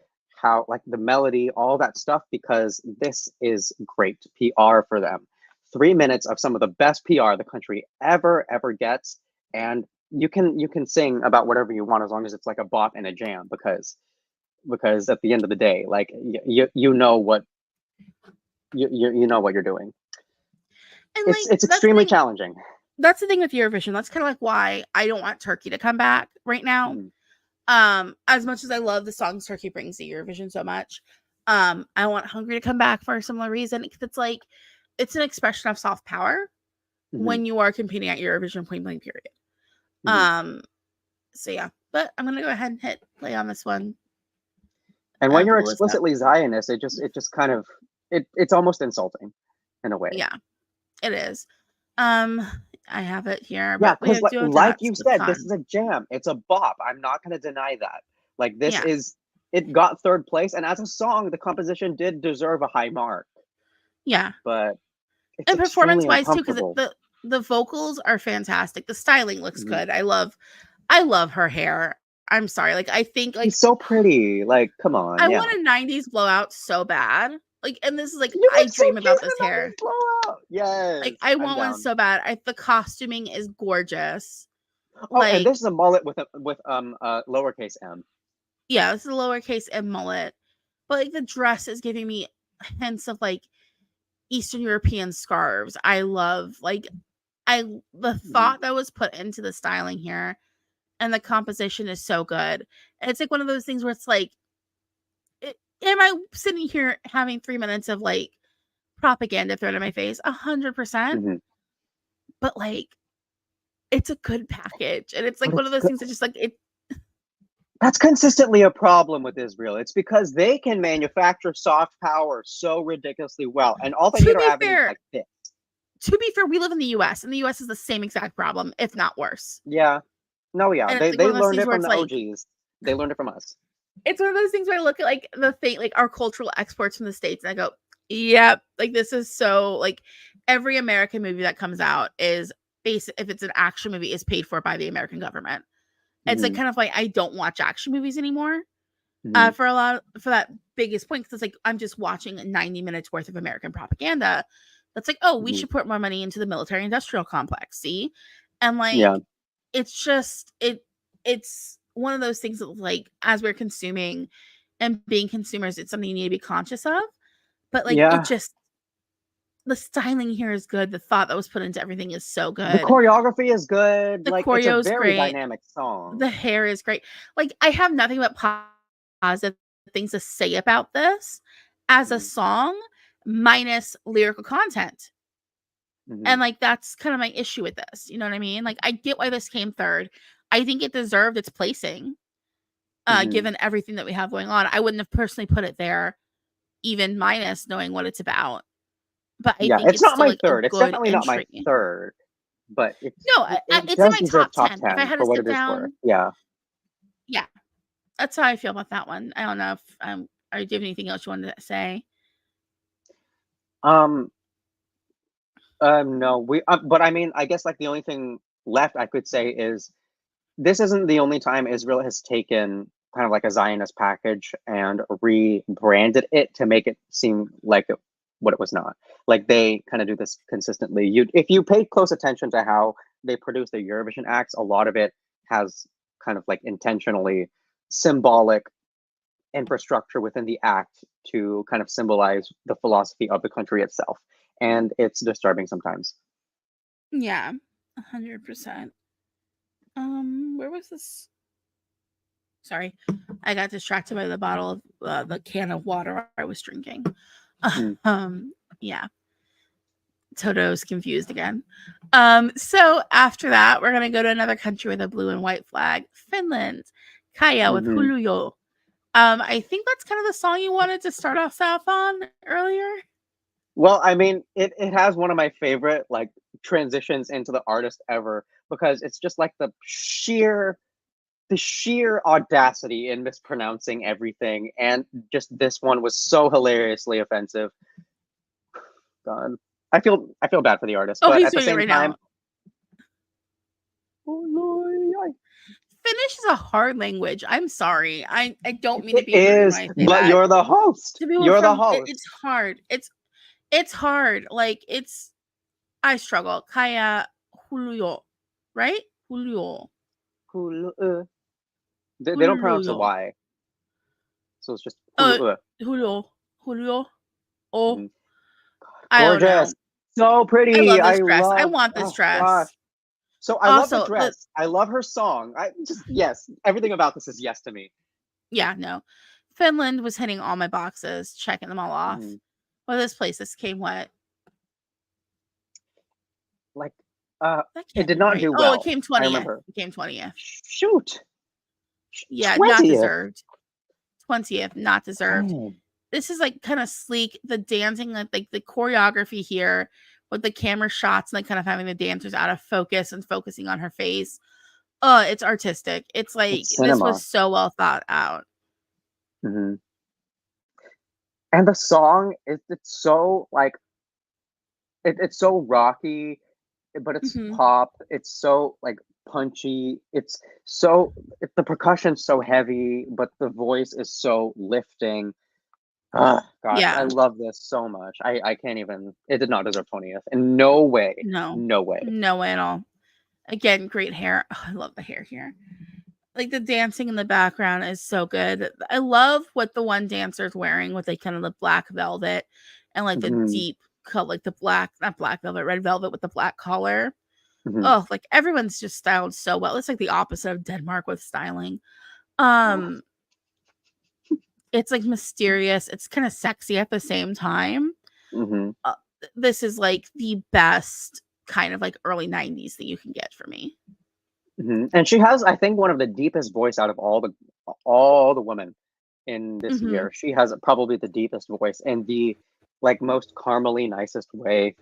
how like the melody, all that stuff, because this is great PR for them. 3 minutes of some of the best PR the country ever gets, and you can sing about whatever you want as long as it's like a bop and a jam, because at the end of the day, like you know what you know what you're doing. And It's like it's extremely challenging. that's the thing with Eurovision. That's kind of like why I don't want Turkey to come back right now. Mhm. As much as I love the songs Turkey brings to Eurovision so much, I want Hungary to come back for a similar reason. Because it's like it's an expression of soft power Mhm. when you are competing at Eurovision point blank period. Mhm. Um, so yeah, but I'm gonna go ahead and hit play on this one And when and you're pull this up. explicitly Zionist, it just kind of it's almost insulting in a way. Yeah, it is. Um, I have it here, Yeah, but we because have duo like dots you with said, this con. is a jam. It's a bop. I'm not going to deny that. Like this Yeah, is it got third place, and as a song, the composition did deserve a high mark, yeah, but it's and performance extremely wise too, because uncomfortable. the vocals are fantastic. The styling looks Mhm. good. I love her hair. I'm sorry. Like, I think, like, He's so pretty. Like, come on, I yeah. want a 90s blowout so bad. Like, and this is like, You I look so dream cute about in this the hair. 90s blowout. Yes, Like, I I'm want one down. so bad. The costuming is gorgeous. Oh, and Like, this is a mullet with lowercase m. yeah, it's a lowercase M mullet. But like the dress is giving me hints of like Eastern European scarves. I love the Mhm. thought that was put into the styling here and the composition is so good. And it's like one of those things where it's like, am I sitting here having 3 minutes of like propaganda thrown in my face? 100%. Mhm. But like, it's a good package, and it's But like one of it's those good. things that just like it. That's consistently a problem with Israel. It's because they can manufacture soft power so ridiculously well, and all they To need are be avenues fair, like this. we live in the U.S. and the U.S. is the same exact problem, if not worse. Yeah. No, yeah. And it's They like one they of those learned things it where from it's the like OGs. They learned it from us. it's one of those things where I look at like the thing, like our cultural exports from the States, and I go, yep, like this is so like every American movie that comes out is basic. If it's an action movie, is paid for by the American government. It's like Mhm. kind of like I don't watch action movies anymore. Mhm. For that biggest point, because it's like I'm just watching 90 minutes worth of American propaganda. That's like, oh, we Mhm. should put more money into the military industrial complex. See, and Yeah. like it's just it's one of those things that like as we're consuming and being consumers, it's something you need to be conscious of. But like it Yeah. just the styling here is good. The thought that was put into everything is so The good. choreography is good. The Like, it's a choreo is very great. dynamic The song. hair is great. Like I have nothing but positive things to say about this as a Mhm. song minus lyrical content. Mhm. And like that's kind of my issue with this. You know what I mean? Like I get why this came third. I think it deserved its placing, Mhm. given everything that we have going on. I wouldn't have personally put it there, even minus knowing what it's about. But I Yeah, think it's it's not still my like a third. It's good definitely not my entry. third, but No, it it's in does my deserve top top 10. If I 10 had to for what sit it is worth. down, Yeah. yeah, that's how I feel about that one. I don't know if or do you have anything else you wanted to say? Um, no, but I mean, I guess like the only thing left I could say is this isn't the only time Israel has taken kind of like a Zionist package and rebranded it to make it seem like what it was not. Like they kind of do this consistently. If you pay close attention to how they produce their Eurovision acts, a lot of it has kind of like intentionally symbolic infrastructure within the act to kind of symbolize the philosophy of the country itself. And it's disturbing sometimes. Yeah, 100%. Where was this? Sorry, I got distracted by the bottle of the can of water I was drinking. Mm, um, yeah, Toto's confused again. So after that, we're gonna go to another country with a blue and white flag, Finland. Kaya with mhm. Huluyo. I think that's kind of the song you wanted to start us off on earlier. Well, I mean, it has one of my favorite like transitions into the artist ever because it's just like the sheer audacity in mispronouncing everything, and just this one was so hilariously offensive. God, I feel bad for the artist, Oh, but he's at the doing it same right time, now. Finnish is a hard language. I'm sorry. I don't mean to it be rude when is. I say But that. you're the host. To people You're the from it's host. hard. It's hard. Like it's I struggle. Kaya Huluyo, right? Huluyo. Hulu. They don't pronounce the Huluyo. Y, so it's just Uh, hulu. Huluyo. Huluyo. Oh, Mhm. I don't Gorgeous, know. so I pretty. love I this dress. I love. want this Oh gosh. dress. So I love the Also, the dress. I love her song. I just yes, everything about this is yes to me. yeah, no. Finland was hitting all my boxes, checking them all off. Mhm. Well, this place, this came what? Like, uh, That it can't did be not right. do Oh, it well. came I 20th. remember. It came 20th. Shoot, Yeah, not 20th. deserved. 20th, not deserved. Dang. This is like kind of sleek. The dancing, like the choreography here with the camera shots and like kind of having the dancers out of focus and focusing on her face. It's artistic. It's like It's this was cinema. so well thought out. Hmm. And the song it's so like it's so rocky, but it's Hmm. pop. It's so like punchy. The percussion's so heavy, but the voice is so lifting. Ah, gosh, I Yeah. love this so much. I can't even. It did not deserve 20th. In no way. No. No way. No way at all. Again, great hair. Oh, I love the hair here. Like the dancing in the background is so good. I love what the one dancer is wearing with like kind of the black velvet and like the Mhm, deep color, like the black, not black velvet, red velvet with the black collar. mhm. Oh, like everyone's just styled so well. It's like the opposite of Denmark with styling. Oh, Um, it's like mysterious. It's kind of sexy at the same time. mhm, Uh, this is like the best kind of like early 90s that you can get for me. mhm. And she has, I think, one of the deepest voice out of all the women in this Hmm. year. She has probably the deepest voice and the like most caramely nicest way.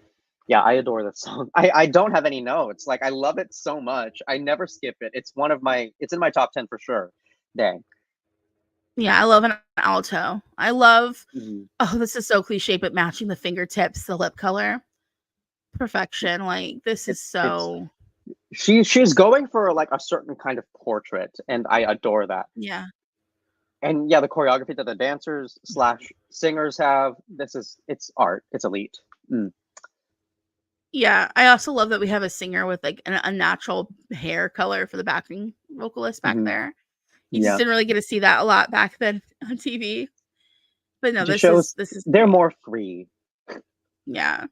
Yeah, I adore this song. I don't have any notes. Like I love it so much. I never skip it. It's in my top 10 for sure. Dang. Yeah, I love an alto. I love, Mhm. oh, this is so cliche, but matching the fingertips, the lip color, perfection. Like this is It's so, she's going for like a certain kind of portrait, and I adore that. yeah. And yeah, the choreography that the dancers slash singers have, it's art. It's elite. Mm. Yeah, I also love that we have a singer with like a natural hair color for the backing vocalist back Hmm. there. You just Yeah, didn't really get to see that a lot back then on TV. But no, it just this is shows this is they're great. more free. Yeah.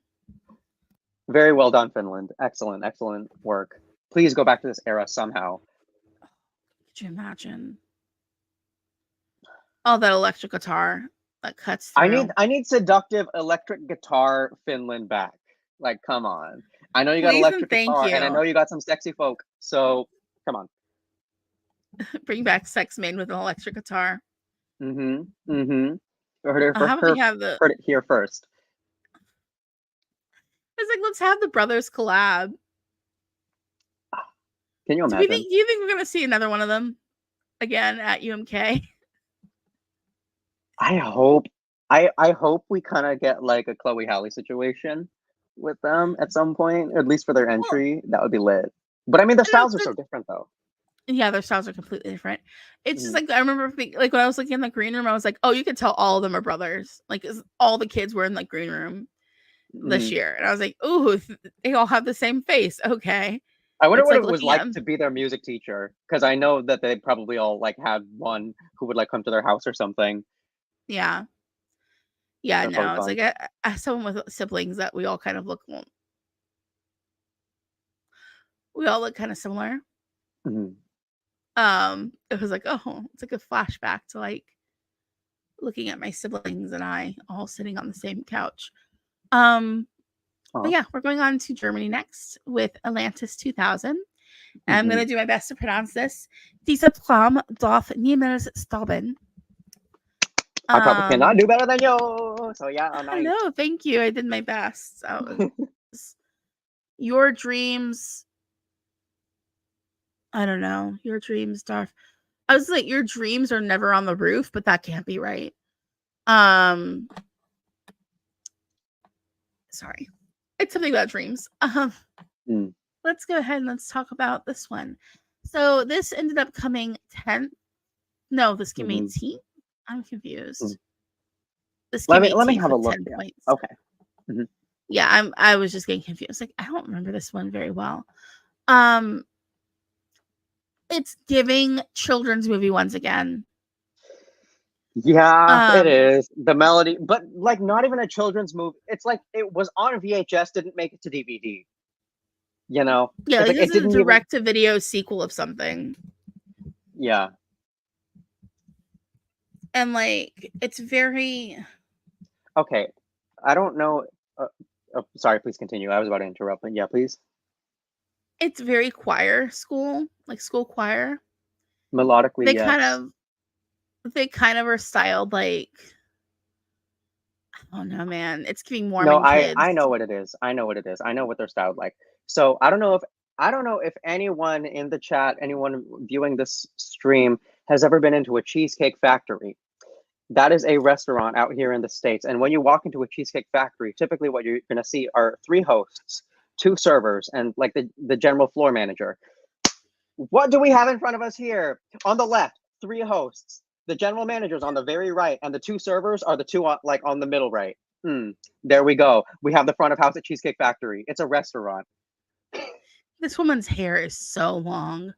Very well done, Finland. Excellent, excellent work. Please go back to this era somehow. Could you imagine? Oh, that electric guitar that cuts I through. need I need seductive electric guitar Finland back. Like, come on. I know you got Please and electric thank guitar, and I know you. you got some sexy folk. So come on. Bring back Sex Maid with an electric guitar. Mm-hmm. Mm-hmm. How about we have the Heard it here first. it's like let's have the brothers collab. Can you imagine? Do you think we're gonna see another one of them again at UMK? I hope I hope we kind of get like a Chloe Halle situation with them at some point, at least for their Well, entry. That would be lit. But I mean, the I know styles are so different though. yeah, their styles are completely different. It's just Mm-hmm. like I remember like when I was looking in the green room, I was like, oh, you could tell all of them are brothers. Like all the kids were in the green room this Mm-hmm. year, and I was like, ooh, they all have the same face. Okay, I wonder it's what like it was looking at like them. to be their music teacher, because I know that they probably all like had one who would like come to their house or something. Yeah, yeah. That's probably No, it's fun. like as someone with siblings that we all kind of look, well, we all look kind of similar. Mm-hmm. It was like, oh, it's like a flashback to like looking at my siblings and I all sitting on the same couch. Um, but Uh-huh. yeah, we're going on to Germany next with Atlantis 2000. And I'm Mm-hmm. gonna do my best to pronounce this. Diese Plam darf niemals sterben. I probably cannot Um, do better than you. So yeah, all night. no, thank you. I did my best. So your dreams. I don't know. Your dreams, Darf. I was like, your dreams are never on the roof, but that can't be right. Um, sorry. It's something about dreams. Mm. Let's go ahead and let's talk about this one. So this ended up coming 10th. No, this came Mm-hmm. 18th. I'm confused. Mm. This came Let me 18th have a with look 10 again. points. Okay. Mm-hmm. Yeah, I was just getting confused. Like, I don't remember this one very well. Um, it's giving children's movie once again. Yeah, it Um, is the melody, but like not even a children's movie. It's like it was on VHS, didn't make it to DVD. You know, yeah, it's like like this it is a didn't even. direct to video sequel of something. Yeah. And like it's very Okay. I don't know. Sorry, please continue. I was about to interrupt, but yeah, please. it's very choir school, like school choir. Melodically, They kind yes. of they kind of are styled like oh no man, it's giving No, Mormon I kids. know what it is. I know what it is. I know what they're styled like. So I don't know if anyone in the chat, anyone viewing this stream, has ever been into a Cheesecake Factory. That is a restaurant out here in the States. And when you walk into a Cheesecake Factory, typically what you're going to see are three hosts, two servers, and like the general floor manager. What do we have in front of us here? On the left, 3 hosts. The general manager's on the very right, and the 2 servers are the 2 on the middle right. There we go. We have the front of house at Cheesecake Factory. It's a restaurant. This woman's hair is so long.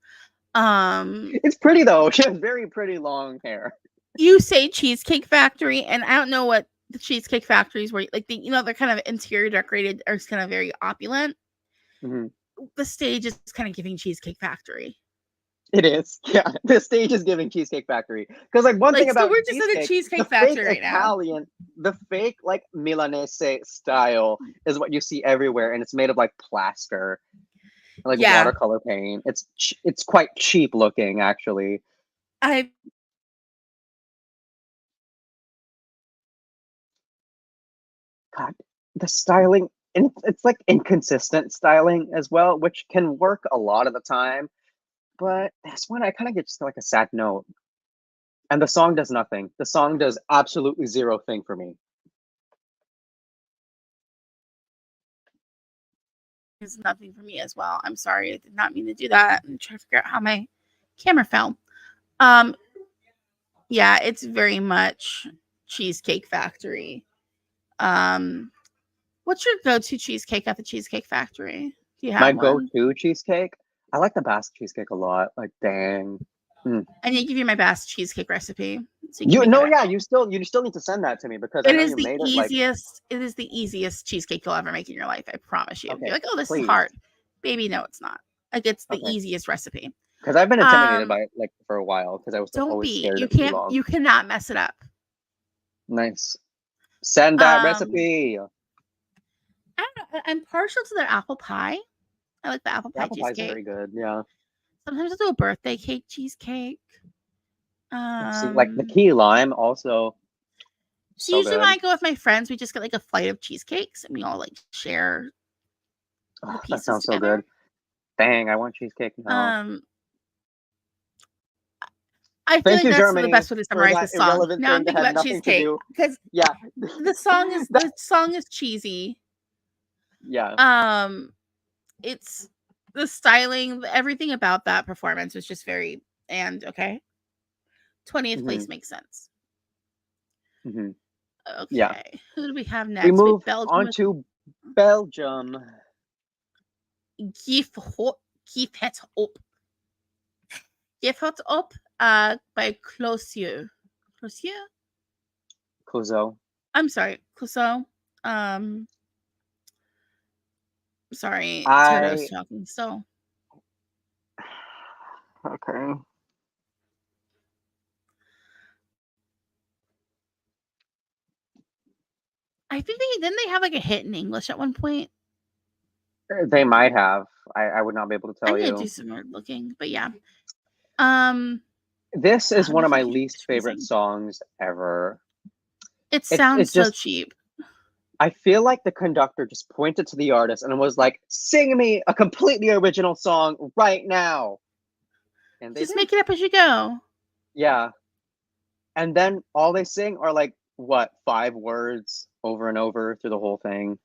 It's pretty though. She has very pretty long hair. You say Cheesecake Factory, and I don't know what the Cheesecake Factories were like. They're kind of interior decorated or kind of very opulent. Mm-hmm. The stage is kind of giving Cheesecake Factory. It is, yeah. The stage is giving Cheesecake Factory because, like, one thing about we're just at a Cheesecake Factory right Italian, the fake like Milanese style is what you see everywhere, and it's made of like plaster, like watercolor paint. It's quite cheap looking, actually. God, the styling, and it's like inconsistent styling as well, which can work a lot of the time. But this one, I kind of get just like a sad note. And the song does nothing. The song does absolutely zero thing for me. It's nothing for me as well. I'm sorry. I did not mean to do that. I'm trying to figure out how my camera fell. Yeah, it's very much Cheesecake Factory. What's your go-to cheesecake at the Cheesecake Factory? Do you have my one? Go-to cheesecake? I like the Basque cheesecake a lot. Like, dang. I need to give you my Basque cheesecake recipe. So you still need to send that to me because it is the easiest. It is the easiest cheesecake you'll ever make in your life. I promise you. Okay, you're like, oh, this is hard, baby. No, it's not. Like, it's the easiest recipe. Because I've been intimidated by it like for a while because I was always scared. You cannot mess it up. Nice. Send that recipe. I don't know. I'm partial to their apple pie. I like the apple pie cheesecake. Apple pie is very good. Yeah. Sometimes I'll do a birthday cake cheesecake. See, like the key lime also. So usually when I go with my friends, we just get like a flight of cheesecakes and we all like share. That sounds so good. Dang, I want cheesecake now. I feel like that's the best way to summarize the song. Now I'm thinking about cheesecake because the song is cheesy. Yeah. It's the styling, everything about that performance was just very 20th place makes sense. Mm-hmm. Okay. Yeah. Who do we have next? We move on to Belgium. Give het op by Clouseau. Clouseau. I'm sorry, Clouseau. Sorry, Toto's talking still. Okay. I think didn't they have like a hit in English at one point? They might have. I would not be able to tell you. I'm gonna do some more looking, but yeah. This is one of my least favorite songs ever. It sounds so cheap. I feel like the conductor just pointed to the artist and was like, "Sing me a completely original song right now." And they just make it up as you go. Yeah. And then all they sing are like 5 words over and over through the whole thing.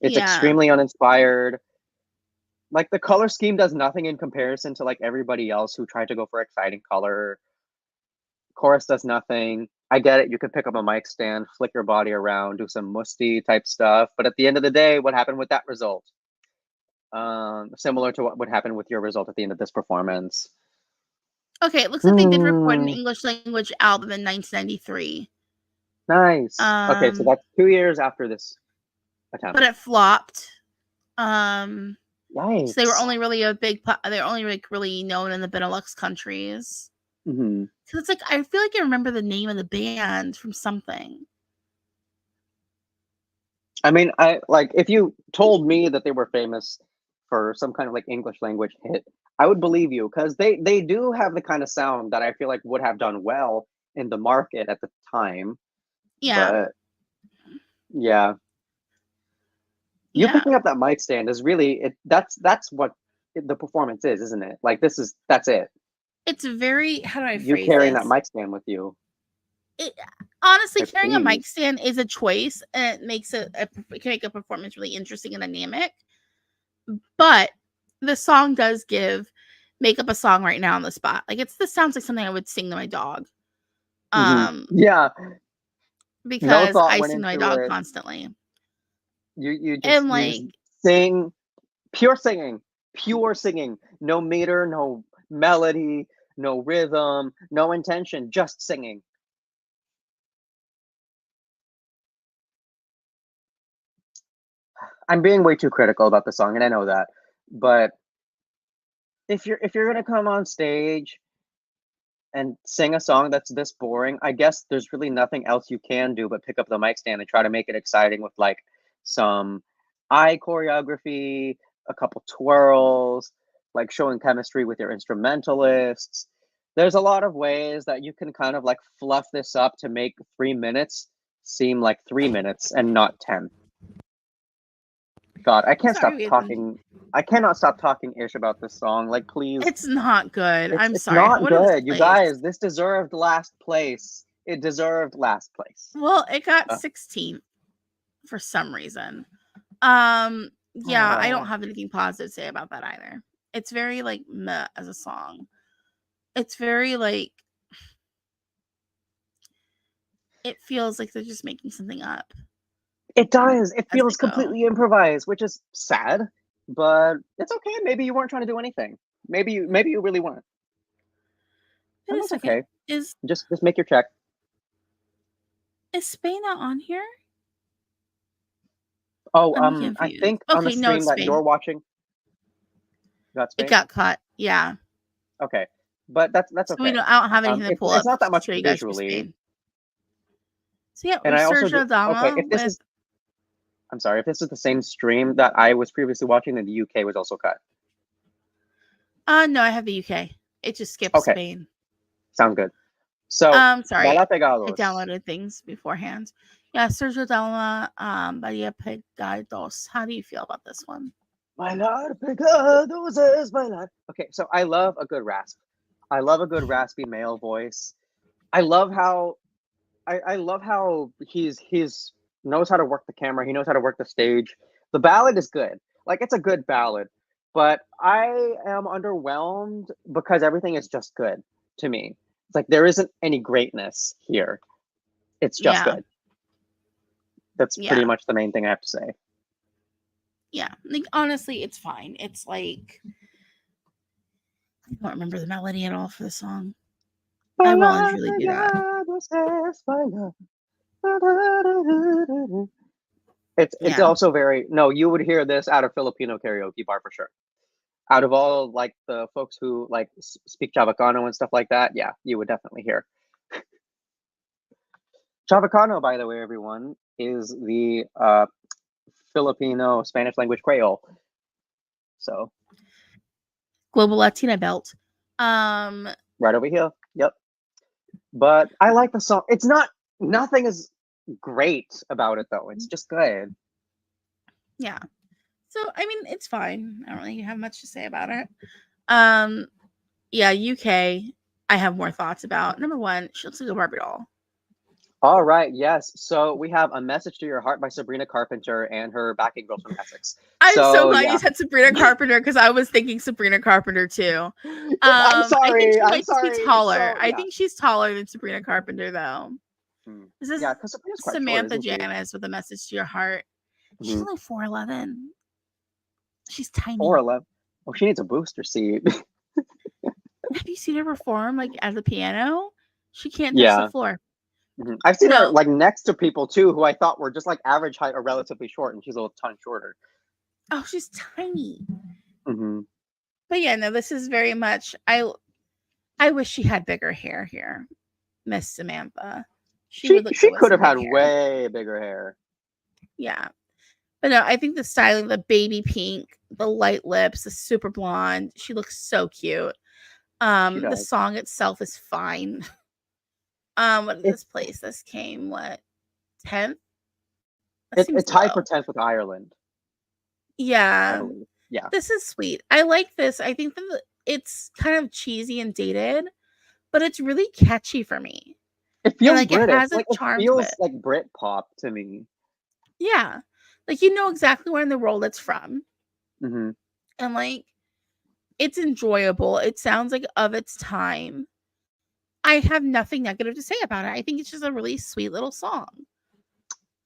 It's extremely uninspired. Like the color scheme does nothing in comparison to like everybody else who tried to go for exciting color. Chorus does nothing. I get it. You could pick up a mic stand, flick your body around, do some musty type stuff. But at the end of the day, what happened with that result? Similar to what would happen with your result at the end of this performance. Okay, it looks like they did record an English language album in 1993. Nice. Okay, so that's 2 years after this attempt. But it flopped. Nice. So they were only really they're only like really known in the Benelux countries. Mm-hmm. So it's like I feel like I remember the name of the band from something. I mean, if you told me that they were famous for some kind of like English language hit, I would believe you because they do have the kind of sound that I feel like would have done well in the market at the time. Yeah. But, yeah. You picking up that mic stand is really that's what the performance is, isn't it? Like that's it. It's very, how do I phrase you carrying that mic stand with you. Honestly, carrying a mic stand is a choice, and it makes it can make a performance really interesting and dynamic. But the song does give make up a song right now on the spot. Like this sounds like something I would sing to my dog. Yeah, no Because thought I went sing to my into dog it. constantly. And You just like sing, pure singing, pure singing. No meter, no melody, no rhythm, no intention, just singing. I'm being way too critical about the song, and I know that. But if you're gonna come on stage and sing a song that's this boring, I guess there's really nothing else you can do but pick up the mic stand and try to make it exciting with like some eye choreography, a couple twirls, like showing chemistry with your instrumentalists. There's a lot of ways that you can kind of like fluff this up to make 3 minutes seem like 3 minutes and not 10. God, I can't stop sorry, talking. I cannot stop talking ish about this song. Like, please, it's not good. I'm it's sorry. not What is good. You place? guys, this deserved last place. It deserved last place. Well, it got Uh, 16th for some reason. Yeah, I don't oh. have anything positive to say about that either. It's very like meh as a song. It's very like it feels like they're just making something up It does. It as they feels go. completely improvised, which is sad, but it's okay. Maybe you weren't trying to do anything. Maybe you really weren't. Wait And a that's second. okay. Is Just make your check. Spain not on here? Oh, I'm I confused. think on the Okay, no, stream it's that you're Spain. watching, you got It Spain. got cut. Yeah. Okay, but that's So okay. I don't have anything to It's pull it's up not that to much show you guys for visually, Spain. So yeah, and I also Sergio okay. Dama If this with is I'm sorry, if this is the same stream that I was previously watching, then the UK was also cut. no, I have the UK. It just skipped Okay, Spain. sounds good. So, Sorry. Bala I Pegados. downloaded things beforehand. Yeah, Sergio Dama, Maria Pegados. How do you feel about this one? Bailar pegados es bailar. Okay, so I love a good rasp. I love a good raspy male voice. I love how I love how he's knows how to work the camera. He knows how to work the stage. The ballad is good. Like it's a good ballad, but I am underwhelmed because everything is just good to me. It's like there isn't any greatness here. It's just Yeah. good. That's pretty Yeah. much the main thing I have to say. Yeah. Like honestly, it's fine. It's like I don't remember the melody at all for the song. I voluntarily do that. It's Yeah. also very no. You would hear this at a Filipino karaoke bar for sure. Out of all like the folks who like speak Chavacano and stuff like that, yeah, you would definitely hear. Chavacano, by the way, everyone, is the Filipino Spanish language Creole. So Global Latina Belt. right over here. Yep. But I like the song. It's not nothing is great about it though. It's just good. Yeah. So I mean, it's fine. I don't really have much to say about it. Yeah, UK. I have more thoughts about. Number one, she looks like a Barbie doll. All right, yes. So we have A Message to Your Heart by Sabrina Carpenter and her backing girls from Essex. I'm so So glad you yeah. said Sabrina Carpenter because I was thinking Sabrina Carpenter too. I'm I think sorry. she I'm might just be sorry. taller. So I yeah. think she's taller than Sabrina Carpenter though. This is Yeah, because Sabrina's quite short, Samantha isn't she? Janice with A Message to Your Heart. She's Mm-hmm. only 4'11". She's tiny. 4'11". Oh, she needs a booster seat. Have you seen her perform like at the piano? She can't touch the Yeah. floor. I've seen her No, like next to people too who I thought were just like average height or relatively short, and she's a little ton shorter. oh, she's tiny. Mm-hmm. But yeah, no, this is very much. I wish she had bigger hair here, Miss Samantha. She would look She good with could some have big had hair. way bigger hair. Yeah, but no, I think the styling, the baby pink, the light lips, the super blonde. She looks so cute. She The does. song itself is fine. What did It this place? This came what 10th? That it seems it tied for low. 10th with Ireland, I Yeah, believe. Yeah. this is sweet. I like this. I think that it's kind of cheesy and dated, but it's really catchy for me. It And feels like it British. has a Like it charm to feels it. like Brit pop to me. Yeah. Like you know exactly where in the world it's from. Hmm. And like It's enjoyable. It sounds like of its time. I have nothing negative to say about it. I think it's just a really sweet little song.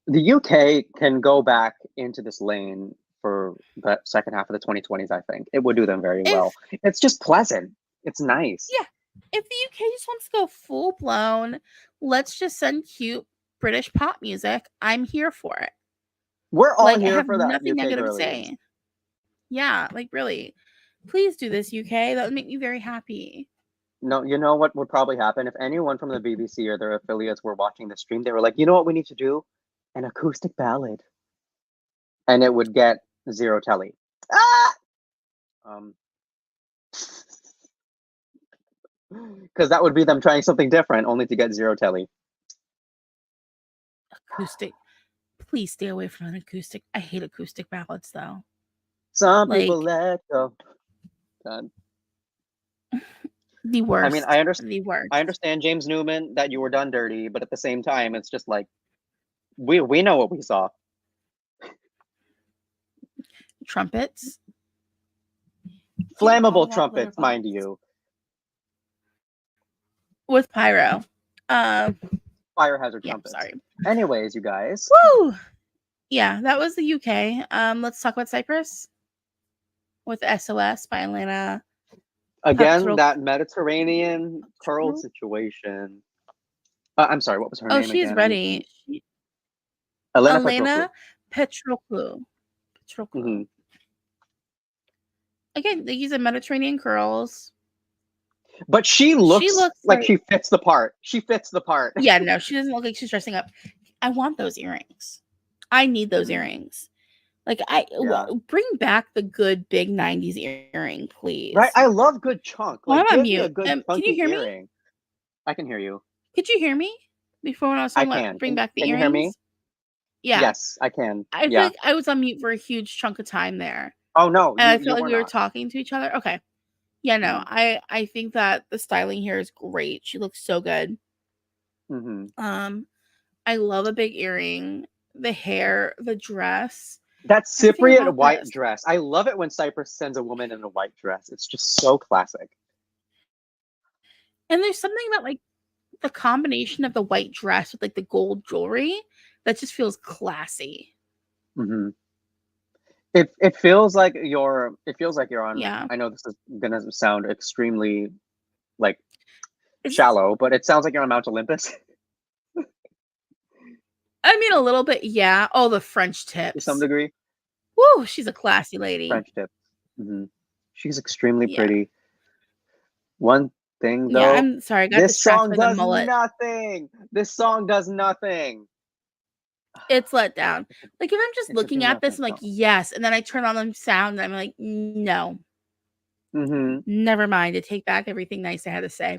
The UK can go back into this lane for the second half of the 2020s, I think. It would do them very well. It's just pleasant. It's nice. Yeah. If the UK just wants to go full blown, let's just send cute British pop music. I'm here for it. We're all Like, I here have for that, nothing UK negative to girlies. say. Yeah, like really. Please do this, UK. That would make me very happy. No, you know what would probably happen? If anyone from the BBC or their affiliates were watching the stream, they were like, you know what we need to do? An acoustic ballad. And it would get zero telly. Ah! Because that would be them trying something different, only to get zero telly. Acoustic. Please stay away from an acoustic. I hate acoustic ballads, though. Some people let go. God. The worst. I mean, I understand. The worst. I understand, James Newman, that you were done dirty, but at the same time, it's just like we know what we saw. Trumpets. Flammable trumpets, mind you. With pyro. Fire hazard trumpets. Sorry. Anyways, you guys. Woo! Yeah, that was the UK. Let's talk about Cyprus with SOS by Elena. Again, that Mediterranean curl situation. I'm sorry, what was her name again? Oh, she's ready. Elena Petroclou. Mm-hmm. Again, they use the Mediterranean curls. But she looks like she fits the part. She fits the part. Yeah, no, she doesn't look like she's dressing up. I want those earrings. I need those earrings. Like, bring back the good big 90s earring, please. Right? I love good chunk. Like, I'm on mute. Can you hear me? I can hear you. Could you hear me before when I was talking about bring back the earrings? Can you hear me? Yeah. Yes, I can. I feel like I was on mute for a huge chunk of time there. Oh, no. And I feel like we were talking to each other. Okay. Yeah, no. I think that the styling here is great. She looks so good. Mm-hmm. I love a big earring, the hair, the dress. That Cypriot white dress. I love it when Cyprus sends a woman in a white dress. It's just so classic. And there's something about like the combination of the white dress with like the gold jewelry that just feels classy. Mm-hmm. It feels like you're on. Yeah. I know this is gonna sound extremely like shallow, but it sounds like you're on Mount Olympus. I mean, a little bit, yeah. Oh, the French tips. To some degree. Woo, she's a classy lady. French tips. Mm-hmm. She's extremely pretty. One thing, though. Yeah, I'm sorry. I got this song by does the mullet. nothing. This song does nothing. It's let down. Like, if I'm just looking at this, I'm like, yes. And then I turn on the sound, and I'm like, no. Mm-hmm. Never mind. I take back everything nice I had to say.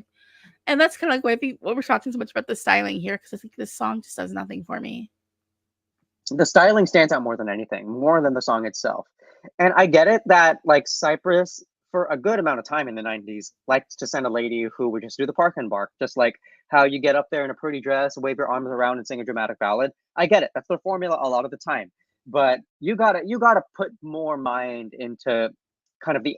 And that's kind of like why we're talking so much about the styling here, because I think this song just does nothing for me. The styling stands out more than anything, more than the song itself. And I get it that like Cyprus, for a good amount of time in the 90s, liked to send a lady who would just do the park and bark, just like how you get up there in a pretty dress, wave your arms around and sing a dramatic ballad. I get it. That's the formula a lot of the time. But you gotta put more mind into kind of the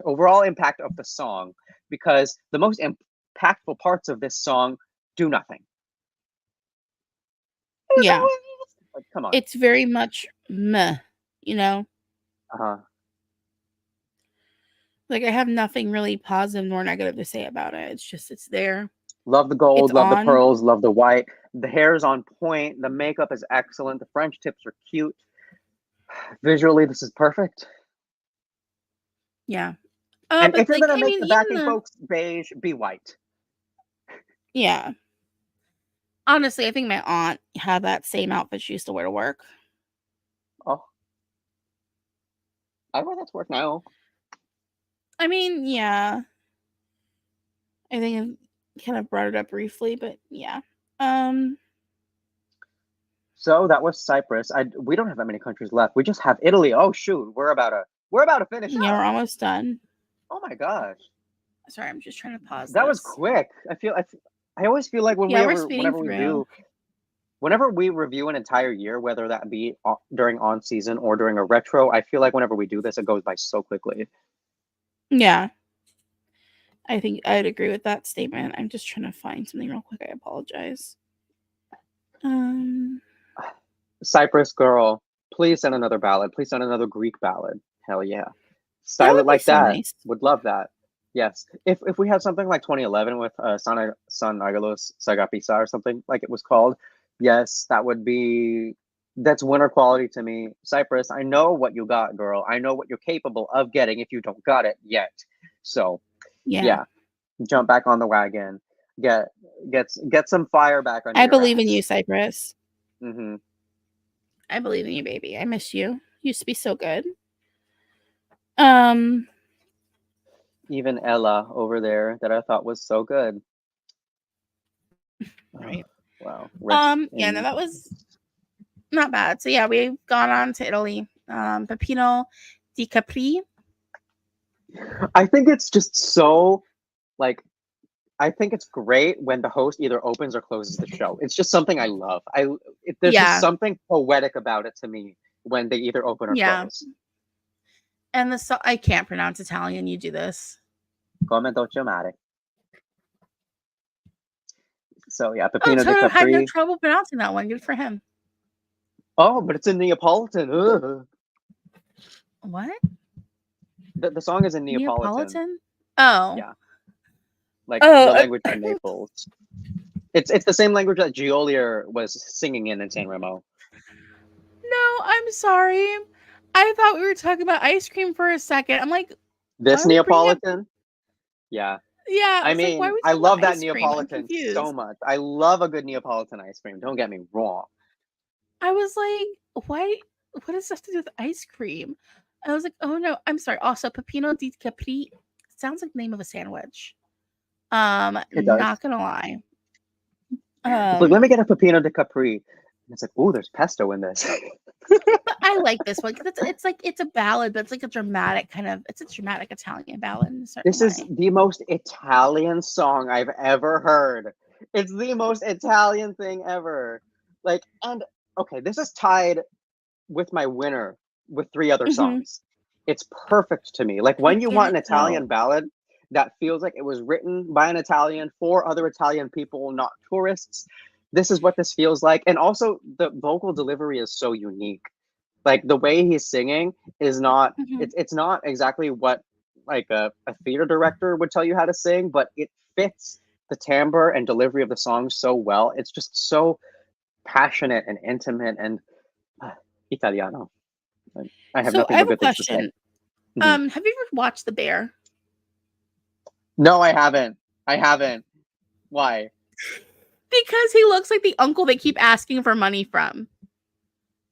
overall impact of the song, because the most impactful parts of this song do nothing. Yeah. Like, come on. It's very much meh, you know? Uh-huh. Like, I have nothing really positive nor negative to say about it. It's just, it's there. Love the gold, love the pearls, love the white. The hair is on point. The makeup is excellent. The French tips are cute. Visually, this is perfect. Yeah. And if you're going to make the backing folks beige, be white. Yeah. Honestly, I think my aunt had that same outfit she used to wear to work. Oh. I wear that to work now. I mean, yeah. I think I kind of brought it up briefly, but yeah. So that was Cyprus. We don't have that many countries left. We just have Italy. Oh shoot, we're about to finish. Yeah, we're almost done. Oh my gosh. Sorry, I'm just trying to pause. That was quick. I always feel like whenever we review an entire year, whether that be during on season or during a retro, I feel like whenever we do this, it goes by so quickly. Yeah. I think I'd agree with that statement. I'm just trying to find something real quick. I apologize. Cyprus girl, please send another ballad. Please send another Greek ballad. Hell yeah. That Style would it be like so that. nice. Would love that. Yes. If we had something like 2011 with San Agalos Sagapisa or something like it was called, yes, that's winner quality to me. Cyprus, I know what you got, girl. I know what you're capable of getting if you don't got it yet. So Yeah. yeah, jump back on the wagon. Get get some fire back under I your believe in you, ass. Cypress. Hmm. I believe in you, baby. I miss you. You used to be so good. Um, Even Ella over there that I thought was so good. Oh, right. wow. Rest Yeah, no, in. that was not bad. So yeah, we've gone on to Italy. Peppino di Capri. I think it's just so like I think it's great when the host either opens or closes the show. It's just something I love. There's just Yeah, something poetic about it to me when they either open or yeah. close. And I can't pronounce Italian. You do this. Come dolce mare. So yeah, Oh, Peppino de Toto had no Capri. trouble pronouncing that one. Good for him. Oh, but it's in Neapolitan. Ugh. What? The song is in Neapolitan. Neapolitan? Oh. Yeah, like Oh. the language from Naples. It's the same language that Giolier was singing in San Remo. No, I'm sorry. I thought we were talking about ice cream for a second. I'm like, why This are we bringing up? Neapolitan, yeah. Yeah, I I was like, why are mean, we I talking about love that ice cream? I'm Neapolitan so confused. much. I love a good Neapolitan ice cream. Don't get me wrong. I was like, why? What does this have to do with ice cream? I was like, oh no, I'm sorry. Also, Pepino di Capri sounds like the name of a sandwich. It does. Not gonna lie. It's like, let me get a Pepino de Capri. And it's like, oh, there's pesto in this. But I like this one because it's like it's a ballad, but it's like a dramatic kind of. It's a dramatic Italian ballad in a certain This is way. the most Italian song I've ever heard. It's the most Italian thing ever. Like, and okay, this is tied with my winner with three other Mm-hmm. songs. It's perfect to me. Like I when you get want an it though. Italian ballad that feels like it was written by an Italian for other Italian people, not tourists. This is what this feels like. And also the vocal delivery is so unique. Like the way he's singing is not Mm-hmm. it's not exactly what like a theater director would tell you how to sing, but it fits the timbre and delivery of the song so well. It's just so passionate and intimate and Italiano. I have So I nothing have but a good things to say. question. Mhm. Have you ever watched The Bear? No, I haven't. I haven't. Why? Because he looks like the uncle they keep asking for money from.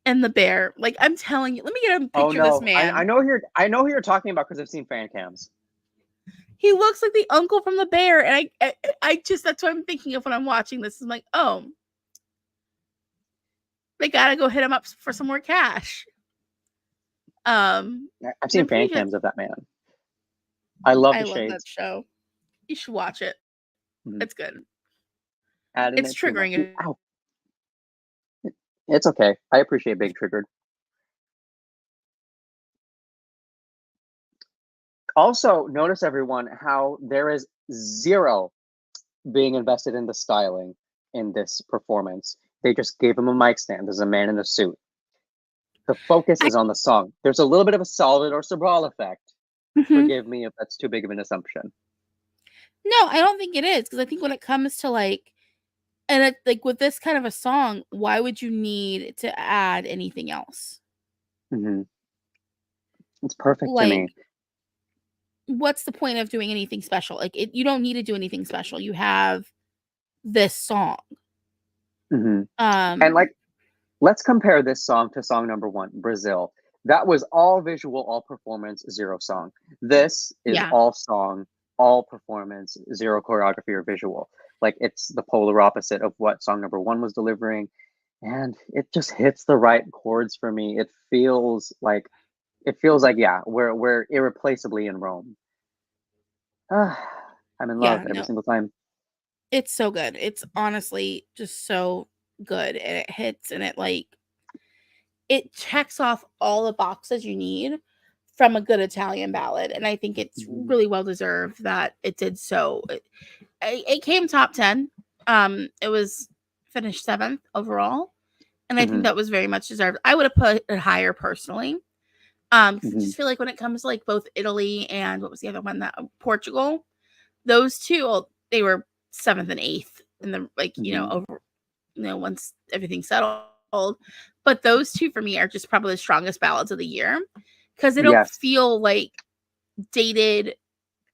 And The Bear, like I'm telling you, let me get a Oh picture of this no, man. I know who you're talking about because I've seen fan cams. He looks like the uncle from The Bear, and I just that's what I'm thinking of when I'm watching this. I'm like, oh, they gotta go hit him up for some more cash. I've And seen I'm fan pretty sure cams of that man. I love I the love that shades. show. You should watch it. Mhm. It's good. Adding It's it to my triggering. ow. It's okay. I appreciate being triggered. Also, notice everyone how there is zero being invested in the styling in this performance. They just gave him a mic stand. There's a man in a suit. The focus I, is on the song. There's a little bit of a Salvador Sobral effect. Mhm. Forgive me if that's too big of an assumption. No, I don't think it is because I think when it comes to like with this kind of a song, why would you need to add anything else? Hmm. It's perfect to Like, me. what's the point of doing anything special? You don't need to do anything special. You have this song. Hmm. And Um, like, let's compare this song to song number one, Brazil. That was all visual, all performance, zero song. This is yeah, all song, all performance, zero choreography or visual. Like it's the polar opposite of what song number one was delivering. And it just hits the right chords for me. It feels like yeah, we're irreplaceably in Rome. Ah, I'm in love yeah, every no, single time. it's so good. It's honestly just so good, and it hits, and it checks off all the boxes you need from a good Italian ballad, and I think it's Mhm. really well deserved that it did so. It came top 10. It was finished 7th overall, and I think Mhm. that was very much deserved. I would have put it higher personally. 'Cause I Mhm. just feel like when it comes to like both Italy and what was the other one, that Portugal, those two, they were 7th and 8th in the like, Mhm. over, once everything's settled. But those two for me are just probably the strongest ballads of the year because they don't Yes. feel like dated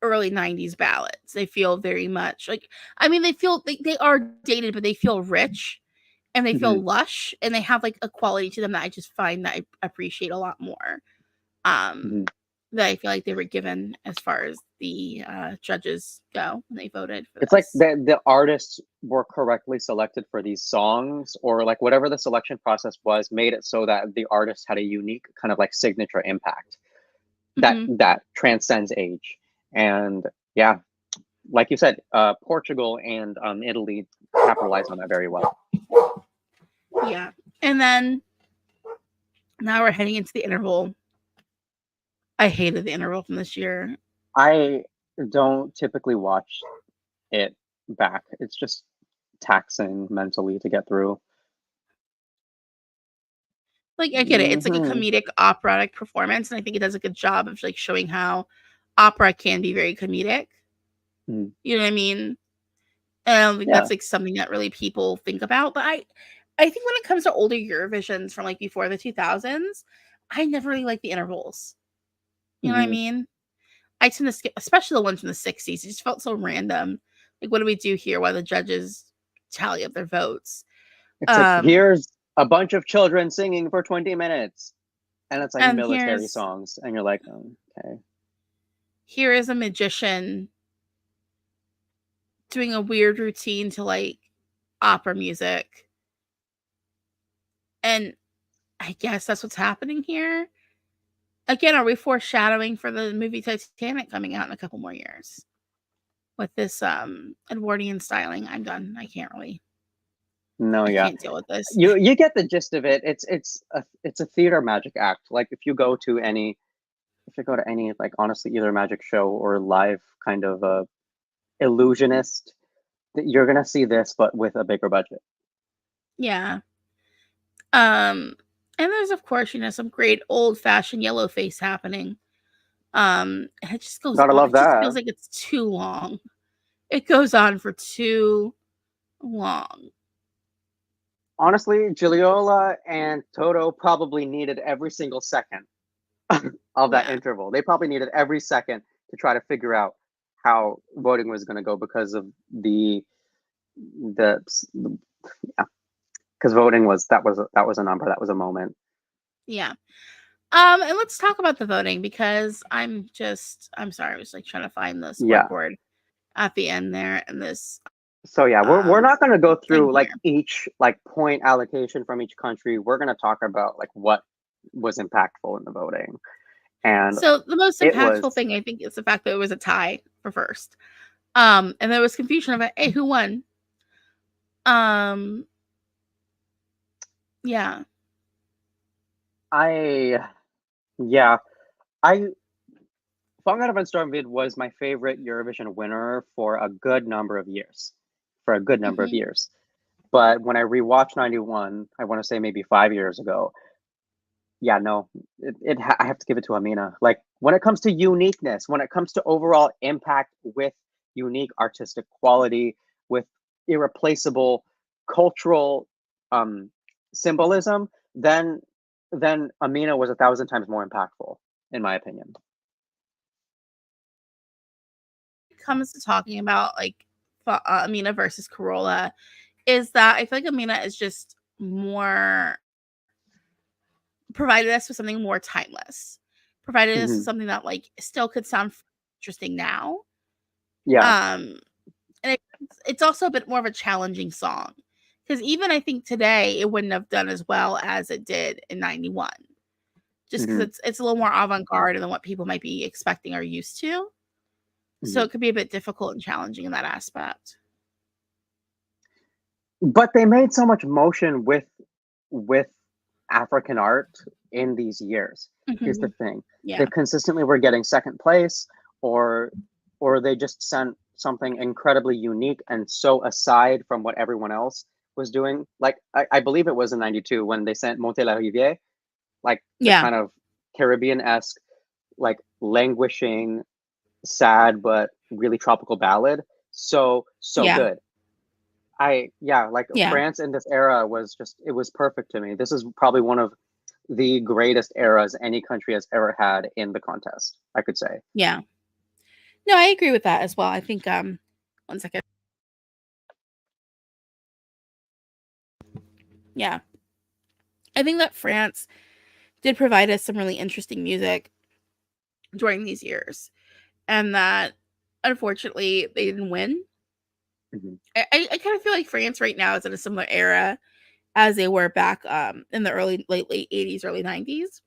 early 90s ballads. They feel very much like, I mean, they are dated, but they feel rich and they Mhm. feel lush and they have like a quality to them that I just find that I appreciate a lot more. Um, Mhm. that I feel like they were given as far as the judges go when they voted for It's like this. the artists were correctly selected for these songs, or like whatever the selection process was, made it so that the artist had a unique kind of like signature impact that Hmm. that transcends age. And yeah, like you said, Portugal and Italy capitalized on that very well. Yeah. And then now we're heading into the interval. I hated the interval from this year. I don't typically watch it back. It's just taxing mentally to get through. Like, I get it. It's like a Hmm. comedic operatic performance, and I think it does a good job of like showing how opera can be very comedic. You know what I mean? And I don't think Yeah. that's like something that really people think about. But I think when it comes to older Eurovisions from like before the 2000s, I never really liked the intervals. You know what I Hmm. mean? I tend to skip, especially the ones from the 60s. It just felt so random. Like, what do we do here while the judges tally up their votes? It's like Um, here's a bunch of children singing for 20 minutes, and it's like and military songs, and you're like, oh, okay. here is a magician doing a weird routine to like opera music. And I guess that's what's happening here. Again, are we foreshadowing for the movie Titanic coming out in a couple more years? With this Edwardian styling, I'm done. No, I yeah, can't deal with this. you get the gist of it. It's a theater magic act. Like if you go to any like honestly either magic show or live kind of illusionist, you're gonna see this, but with a bigger budget. Yeah. Um and there's of course, some great old fashioned yellow face happening. And it just goes Gotta on. love It just feels that. like it's too long. It goes on for too long. Honestly, Gigliola and Toto probably needed every single second of that Yeah. interval. They probably needed every second to try to figure out how voting was going to go because of the yeah, because voting was a number, that was a moment. Yeah. And let's talk about the voting because I'm sorry, I was like trying to find the Yeah. scoreboard at the end there and this So yeah, we're not going to go thing through like here. each like point allocation from each country. We're going to talk about like what was impactful in the voting, and So the most it was impactful thing I think is the fact that it was a tie for first. And there was confusion about hey, who won? Um, yeah. I yeah I Fong Out of Stormvid was my favorite Eurovision winner for a good number of years, for a good number of Hmm. years. But when I rewatched '91, I want to say maybe 5 years ago, yeah, no, I have to give it to Amina. Like when it comes to uniqueness, when it comes to overall impact with unique artistic quality, with irreplaceable cultural um, symbolism, then Amina was 1,000 times more impactful, in my opinion. It comes to talking about like Amina versus Corolla is that I feel like Amina is just more provided us with something more timeless, provided us with Hmm. something that like still could sound interesting now. Yeah. Um, and it's also a bit more of a challenging song because even I think today it wouldn't have done as well as it did in '91, just because Hmm. it's a little more avant garde than what people might be expecting or used to. So Hmm. it could be a bit difficult and challenging in that aspect. But they made so much motion with African art in these years. Here's the Mhm. thing. Yeah. They consistently were getting second place, or they just sent something incredibly unique and so aside from what everyone else was doing. Like I believe it was in 92 when they sent Monte la Riviere, like the Yeah. kind of Caribbean-esque, like languishing, sad but really tropical ballad. So Yeah. good. Like Yeah. France in this era was just, it was perfect to me. This is probably one of the greatest eras any country has ever had in the contest, I could say. Yeah. No, I agree with that as well. I think 1 second. Yeah. I think that France did provide us some really interesting music during these years, and that unfortunately they didn't win. Mhm. I kind of feel like France right now is in a similar era as they were back in the late 80s, early 90s,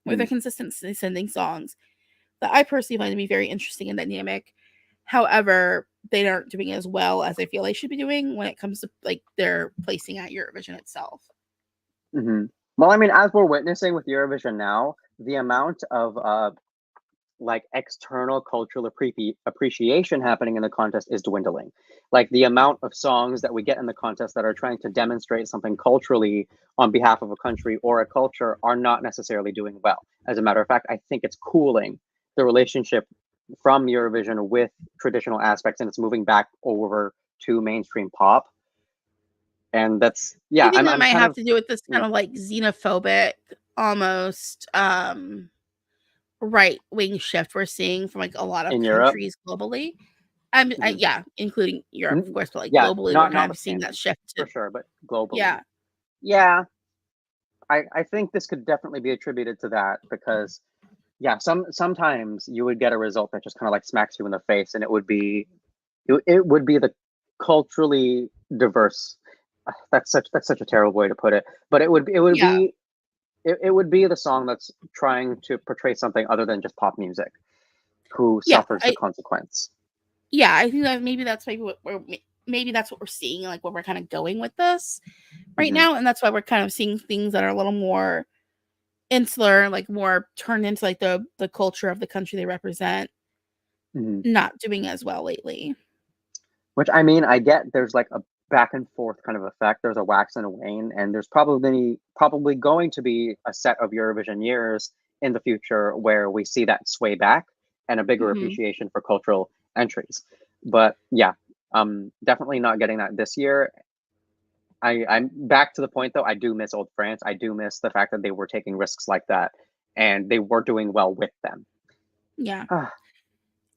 where they're Mhm. consistently sending songs that I personally find to be very interesting and dynamic. However, they aren't doing as well as I feel they should be doing when it comes to like their placing at Eurovision itself. Mhm. Well, I mean, as we're witnessing with Eurovision now, the amount of like external cultural appreciation happening in the contest is dwindling. Like the amount of songs that we get in the contest that are trying to demonstrate something culturally on behalf of a country or a culture are not necessarily doing well. As a matter of fact, I think it's cooling the relationship from Eurovision with traditional aspects, and it's moving back over to mainstream pop. And that's, I yeah, think that I'm might kind have of, to do with this kind mm, of like xenophobic, almost right wing shift we're seeing from like a lot of in Europe. countries globally. Mhm. Yeah, including Europe, of course, but like Yeah, globally, we're kind of seeing that notwithstanding, shift for to sure, but globally. yeah, Yeah, I think this could definitely be attributed to that because yeah, sometimes you would get a result that just kind of like smacks you in the face, and it would be the culturally diverse. That's such a terrible way to put it, but yeah, it would be the song that's trying to portray something other than just pop music, who yeah. suffers the consequence. I think that maybe that's maybe what we're maybe that's what we're seeing, like where we're kind of going with this right Hmm. now, and that's why we're kind of seeing things that are a little more insular, like more turned into like the culture of the country they represent, Hmm. not doing as well lately. Which I mean, I get there's like a back and forth kind of effect. There's a wax and a wane, and there's probably going to be a set of Eurovision years in the future where we see that sway back and a bigger Hmm. appreciation for cultural entries. But yeah, definitely not getting that this year. I'm back to the point though. I do miss old France. I do miss the fact that they were taking risks like that, and they were doing well with them. Yeah.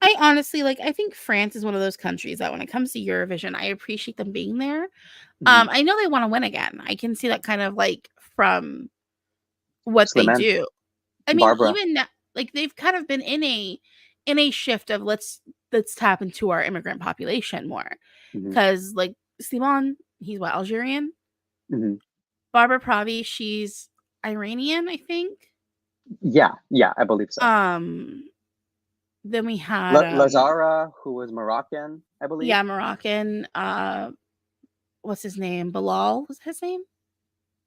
I honestly like I think France is one of those countries that when it comes to Eurovision, I appreciate them being there. Mhm. I know they want to win again. I can see that kind of like from what they Slimane, do. I mean, Barbara. even like they've kind of been in a shift of let's tap into our immigrant population more. Hmm. Cause like Simon, he's what, Algerian? Hmm. Barbara Pravi, she's Iranian, I think. Yeah, I believe so. Um, then we had Lazara, who was Moroccan, I believe. yeah, Moroccan, what's his name? Bilal was his name?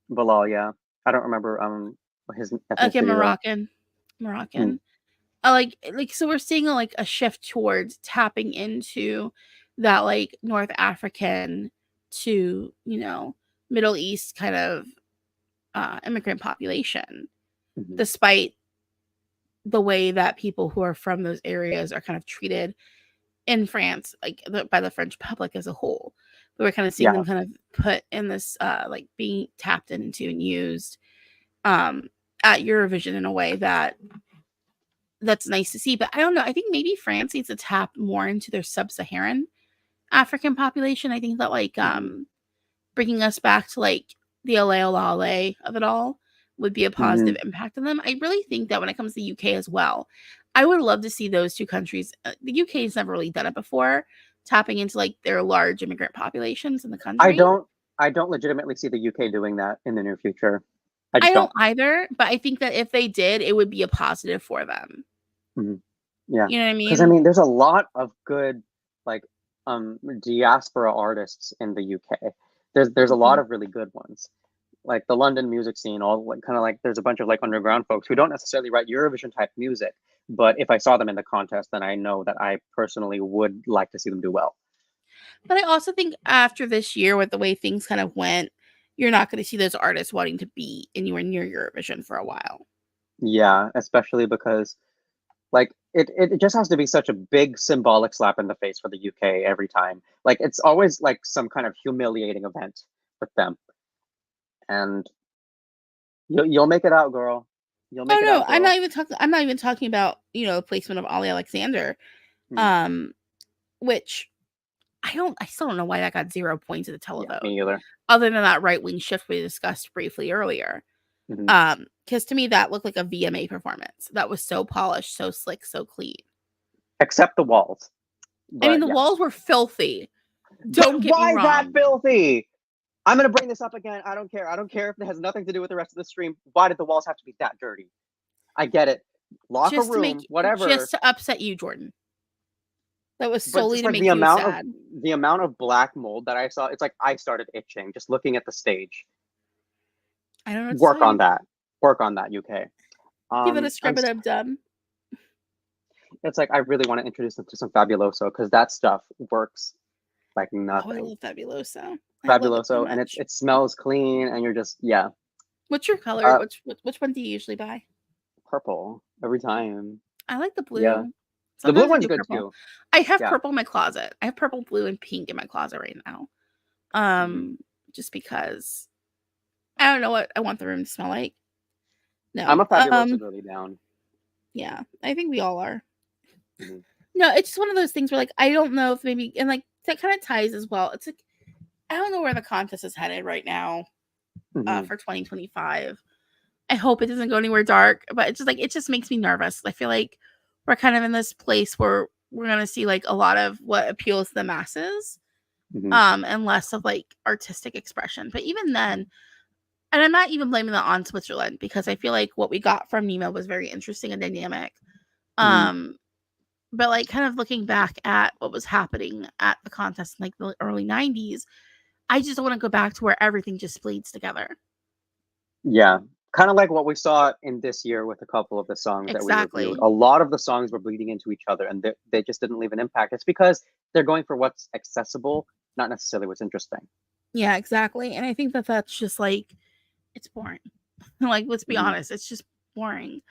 Bilal, yeah. I don't remember his Okay, ethnicity though. Moroccan. Mm, Moroccan. Like so we're seeing like a shift towards tapping into that like North African to, Middle East kind of immigrant population, mhm. despite the way that people who are from those areas are kind of treated in France, like by the French public as a whole. But we're kind of seeing Yeah. them kind of put in this like being tapped into and used um at Eurovision in a way that's nice to see. But I don't know. I think maybe France needs to tap more into their sub-Saharan African population. I think that like Hmm. bringing us back to like the LA of it all would be a Hmm. positive impact on them. I really think that when it comes to the UK as well, I would love to see those two countries. The UK has never really done it before, tapping into like their large immigrant populations in the I country. don't I don't legitimately see the UK doing that in the near future. I I just don't don't. either, but I think that if they did, it would be a positive for them. Hmm. Yeah. You know what I Because I mean? mean there's a lot of good like diaspora artists in the UK. There's a lot Mhm. of really good ones. like the London music scene, all like kind of like there's a bunch of like underground folks who don't necessarily write Eurovision type music, but if I saw them in the contest, then I know that I personally would like to see them do well. But I also think after this year, with the way things kind of went, you're not going to see those artists wanting to be anywhere near Eurovision for a while. Yeah, especially because like it just has to be such a big symbolic slap in the face for the UK every time. Like it's always like some kind of humiliating event with them. And you'll make it out, girl. You'll Oh make it no, out, girl. I'm not even talking about, the placement of Ollie Alexander, Hmm. um, which I still don't know why that got 0 points at the Yeah, televote, me either. other than that right wing shift we discussed briefly earlier. Hmm. Because to me that looked like a VMA performance. That was so polished, so slick, so clean. Except the walls. I mean, But the yeah. walls were filthy. But Don't get me why is that wrong. filthy? I'm gonna bring this up again. I don't care. I don't care if it has nothing to do with the rest of the stream. Why did the walls have to be that dirty? I get it. Lock a room, whatever. Just to upset you, Jordan. That was But solely just to like make you sad. the amount of black mold that I saw, it's like I started itching just looking at the stage. I don't know what to tell Work on you. that. Work on that, UK. Give it a I'm scrub it up done. it's like I really want to introduce them to some Fabuloso because that stuff works like Oh, I nothing. love Fabuloso. I love it so Fabuloso, and much. it smells clean, and you're just yeah, What's your color? uh, Which one do you usually buy? purple every time. I like the Yeah, blue. the blue Sometimes I one's do good purple. too. I have Yeah. purple in my closet. I have purple, blue, and pink in my closet right now. Mhm. Just because I don't know what I want the room to smell like. I'm No. a Fabuloso girly down. Yeah, I think we all are. Mhm. No, it's just one of those things where like I don't know if maybe, and like that kind of ties as well. It's like I don't know where the contest is headed right now Mhm. for 2025. I hope it doesn't go anywhere dark, but it's just like it just makes me nervous. I feel like we're kind of in this place where we're gonna see like a lot of what appeals to the masses, Mhm. and less of like artistic expression. But even then, and I'm not even blaming that on Switzerland because I feel like what we got from Nemo was very interesting and dynamic. Mhm. Um, but like kind of looking back at what was happening at the contest in like the early 90s, I just don't want to go back to where everything just bleeds together. Yeah, kind of like what we saw in this year with a couple of the songs that we reviewed. Exactly. A lot of the songs were bleeding into each other, and they just didn't leave an impact. It's because they're going for what's accessible, not necessarily what's interesting. Yeah, exactly. And I think that that's just like it's boring. Like let's be Mhm. honest, it's just boring.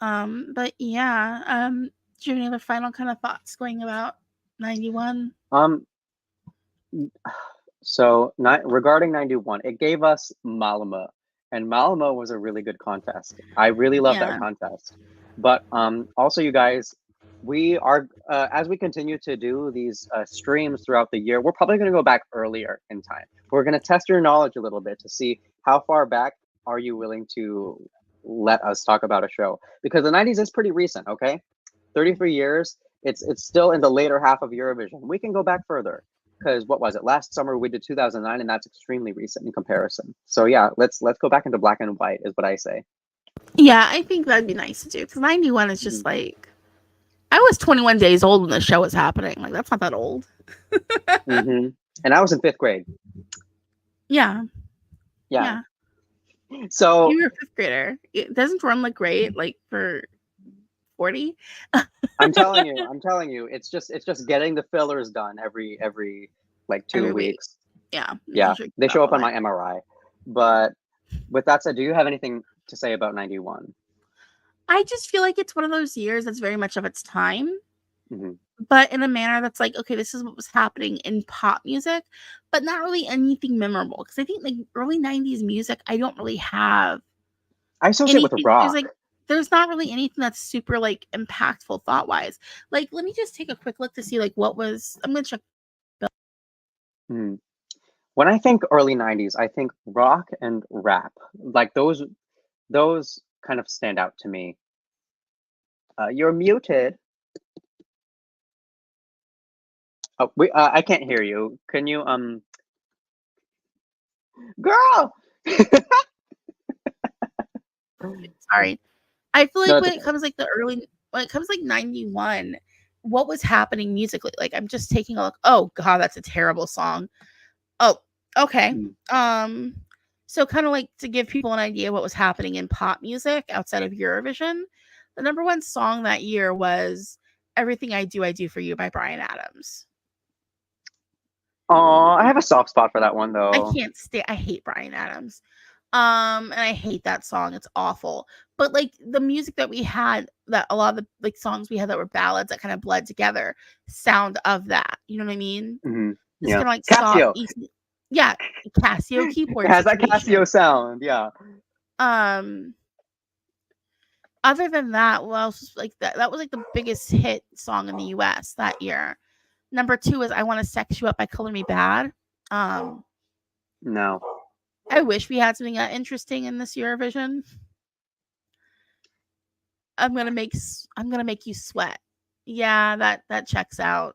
But yeah, do you have any other final kind of thoughts going about 91? Um, So, regarding 91, it gave us Malama, and Malama was a really good contest. I really love that Yeah. contest. But also, you guys, we are as we continue to do these streams throughout the year, we're probably going to go back earlier in time. We're going to test your knowledge a little bit to see how far back are you willing to let us talk about a show, because the 90s is pretty recent. Okay, 33 years. It's still in the later half of Eurovision. We can go back further because what was it? Last summer we did 2009, and that's extremely recent in comparison. So yeah, let's go back into black and white is what I say. Yeah, I think that'd be nice to do because 91 is just Mhm. like I was 21 days old when the show was happening. Like that's not that old. Mhm. And I was in 5th grade. Yeah, Yeah. yeah. So You were a fifth grader. It doesn't run like great, like for 40. I'm telling you, it's just getting the fillers done every like two Every week. weeks. Yeah, making Yeah, sure you they keep up show up on on it. my MRI. But with that said, do you have anything to say about 91? I just feel like it's one of those years that's very much of its time, Mhm. but in a manner that's like, okay, this is what was happening in pop music, but not really anything memorable. Because I think like early 90s music, I don't really have I associate with anything. rock. There's not really anything that's super like impactful thought wise. Like, let me just take a quick look to see like what was. I'm gonna check. Mhm. When I think early 90s, I think rock and rap. Like those kind of stand out to me. You're muted. Oh, I can't hear you. Can you girl? Sorry. I feel No, like it's okay. when it comes like 91, what was happening musically? Like I'm just taking a look. Oh god, that's a terrible song. Oh, okay. Mm. Um So kind of like to give people an idea what was happening in pop music outside of Eurovision, the number one song that year was Everything I Do for You by Bryan Adams. Oh, I have a soft spot for that one I though. can't stand I hate Bryan Adams. And I hate that song. It's awful. But like the music that we had, that a lot of the like songs we had that were ballads that kind of bled together, sound of that. You know what I mean? Hmm. Just Yeah, kind of like soft, Casio. easy. Yeah, Casio It keyboard has that Casio situation. sound. Yeah. Um, Other than that, what else was like that? That was like the biggest hit song in the U.S. that year. Number 2 is "I Want to Sex You Up" by Color Me Bad. Um, No. I wish we had something that interesting in this Eurovision. I'm gonna make you sweat. Yeah, that checks out.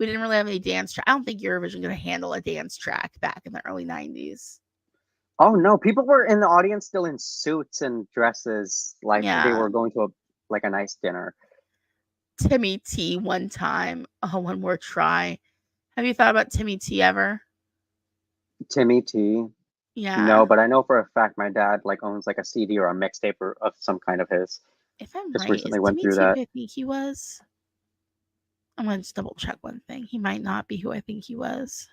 We didn't really have any dance track. I don't think Eurovision gonna handle a dance track back in the early '90s. Oh no, people were in the audience still in suits and dresses, like they Yeah, were going to a nice dinner. Timmy T one time. Oh, one more try. Have you thought about Timmy T ever? Timmy T. Yeah. No, but I know for a fact my dad like owns like a CD or a mixtape of some kind of his. If I'm Just right, is recently went Timmy through T that. who I think he was? I'm gonna just double check one thing. He might not be who I think he was.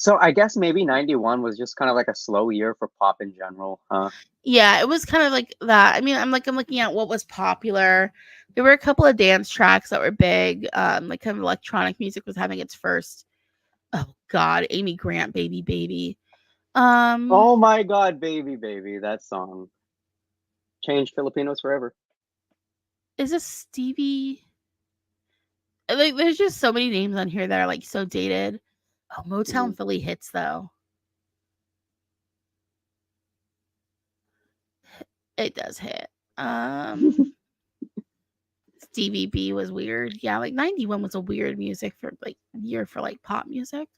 So I guess maybe 91 was just kind of like a slow year for pop in general, huh? Yeah, it was kind of like that. I mean, I'm looking at what was popular. There were a couple of dance tracks that were big. Like kind of electronic music was having its first. Oh God, Amy Grant, Baby Baby. Um, Oh my God, baby, baby, that song changed Filipinos forever. is this Stevie? Like, there's just so many names on here that are like so dated. Oh, Hmm. Motown Philly hits though. It does hit. Stevie B was weird. Yeah, like 91 was a weird music for like year for like pop music.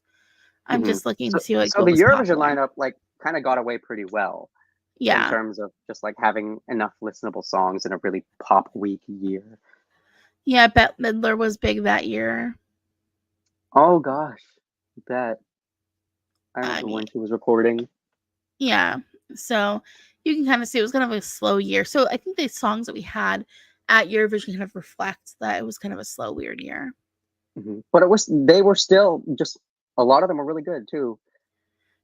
I'm Hmm. just looking to So, see like so what the was Eurovision popular. lineup like kind of got away pretty well in Yeah. terms of just like having enough listenable songs in a really pop weak year. Yeah, Bette Midler was big that year. Oh gosh, that I I remember mean, when she was recording. yeah. So you can kind of see it was kind of a slow year. So I think the songs that we had at Eurovision kind of reflect that it was kind of a slow, weird year. Hmm. But it was they were still just a lot of them were really good too.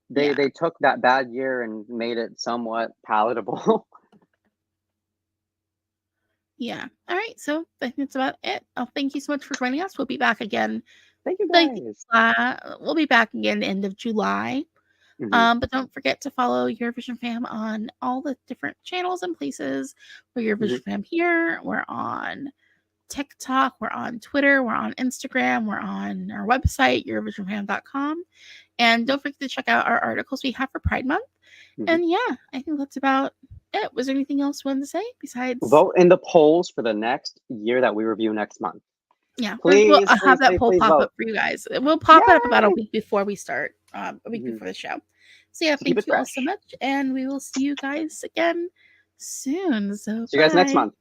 They Yeah. they took that bad year and made it somewhat palatable. Yeah. All right. So I think that's about it. Thank you so much for joining us. We'll be back again. Thank you Like, guys. we'll be back again end of July. Hmm. But don't forget to follow Eurovision Fam on all the different channels and places. We're Hmm. Eurovision Fam here. We're on TikTok. We're on Twitter. We're on Instagram. We're on our website, eurovisionfam.com. And don't forget to check out our articles we have for Pride Month. Hmm. And yeah, I think that's about it. Was there anything else you wanted to say besides? Vote in the polls for the next year that we review next month. Yeah, we'll Please, have please, that please, poll please pop vote. up for you guys. We'll pop it up about a Yay! week before we start, a week Hmm. before the show. So yeah, To keep thank it you all so fresh. much, and we will see you guys again soon. So See you guys next bye. month.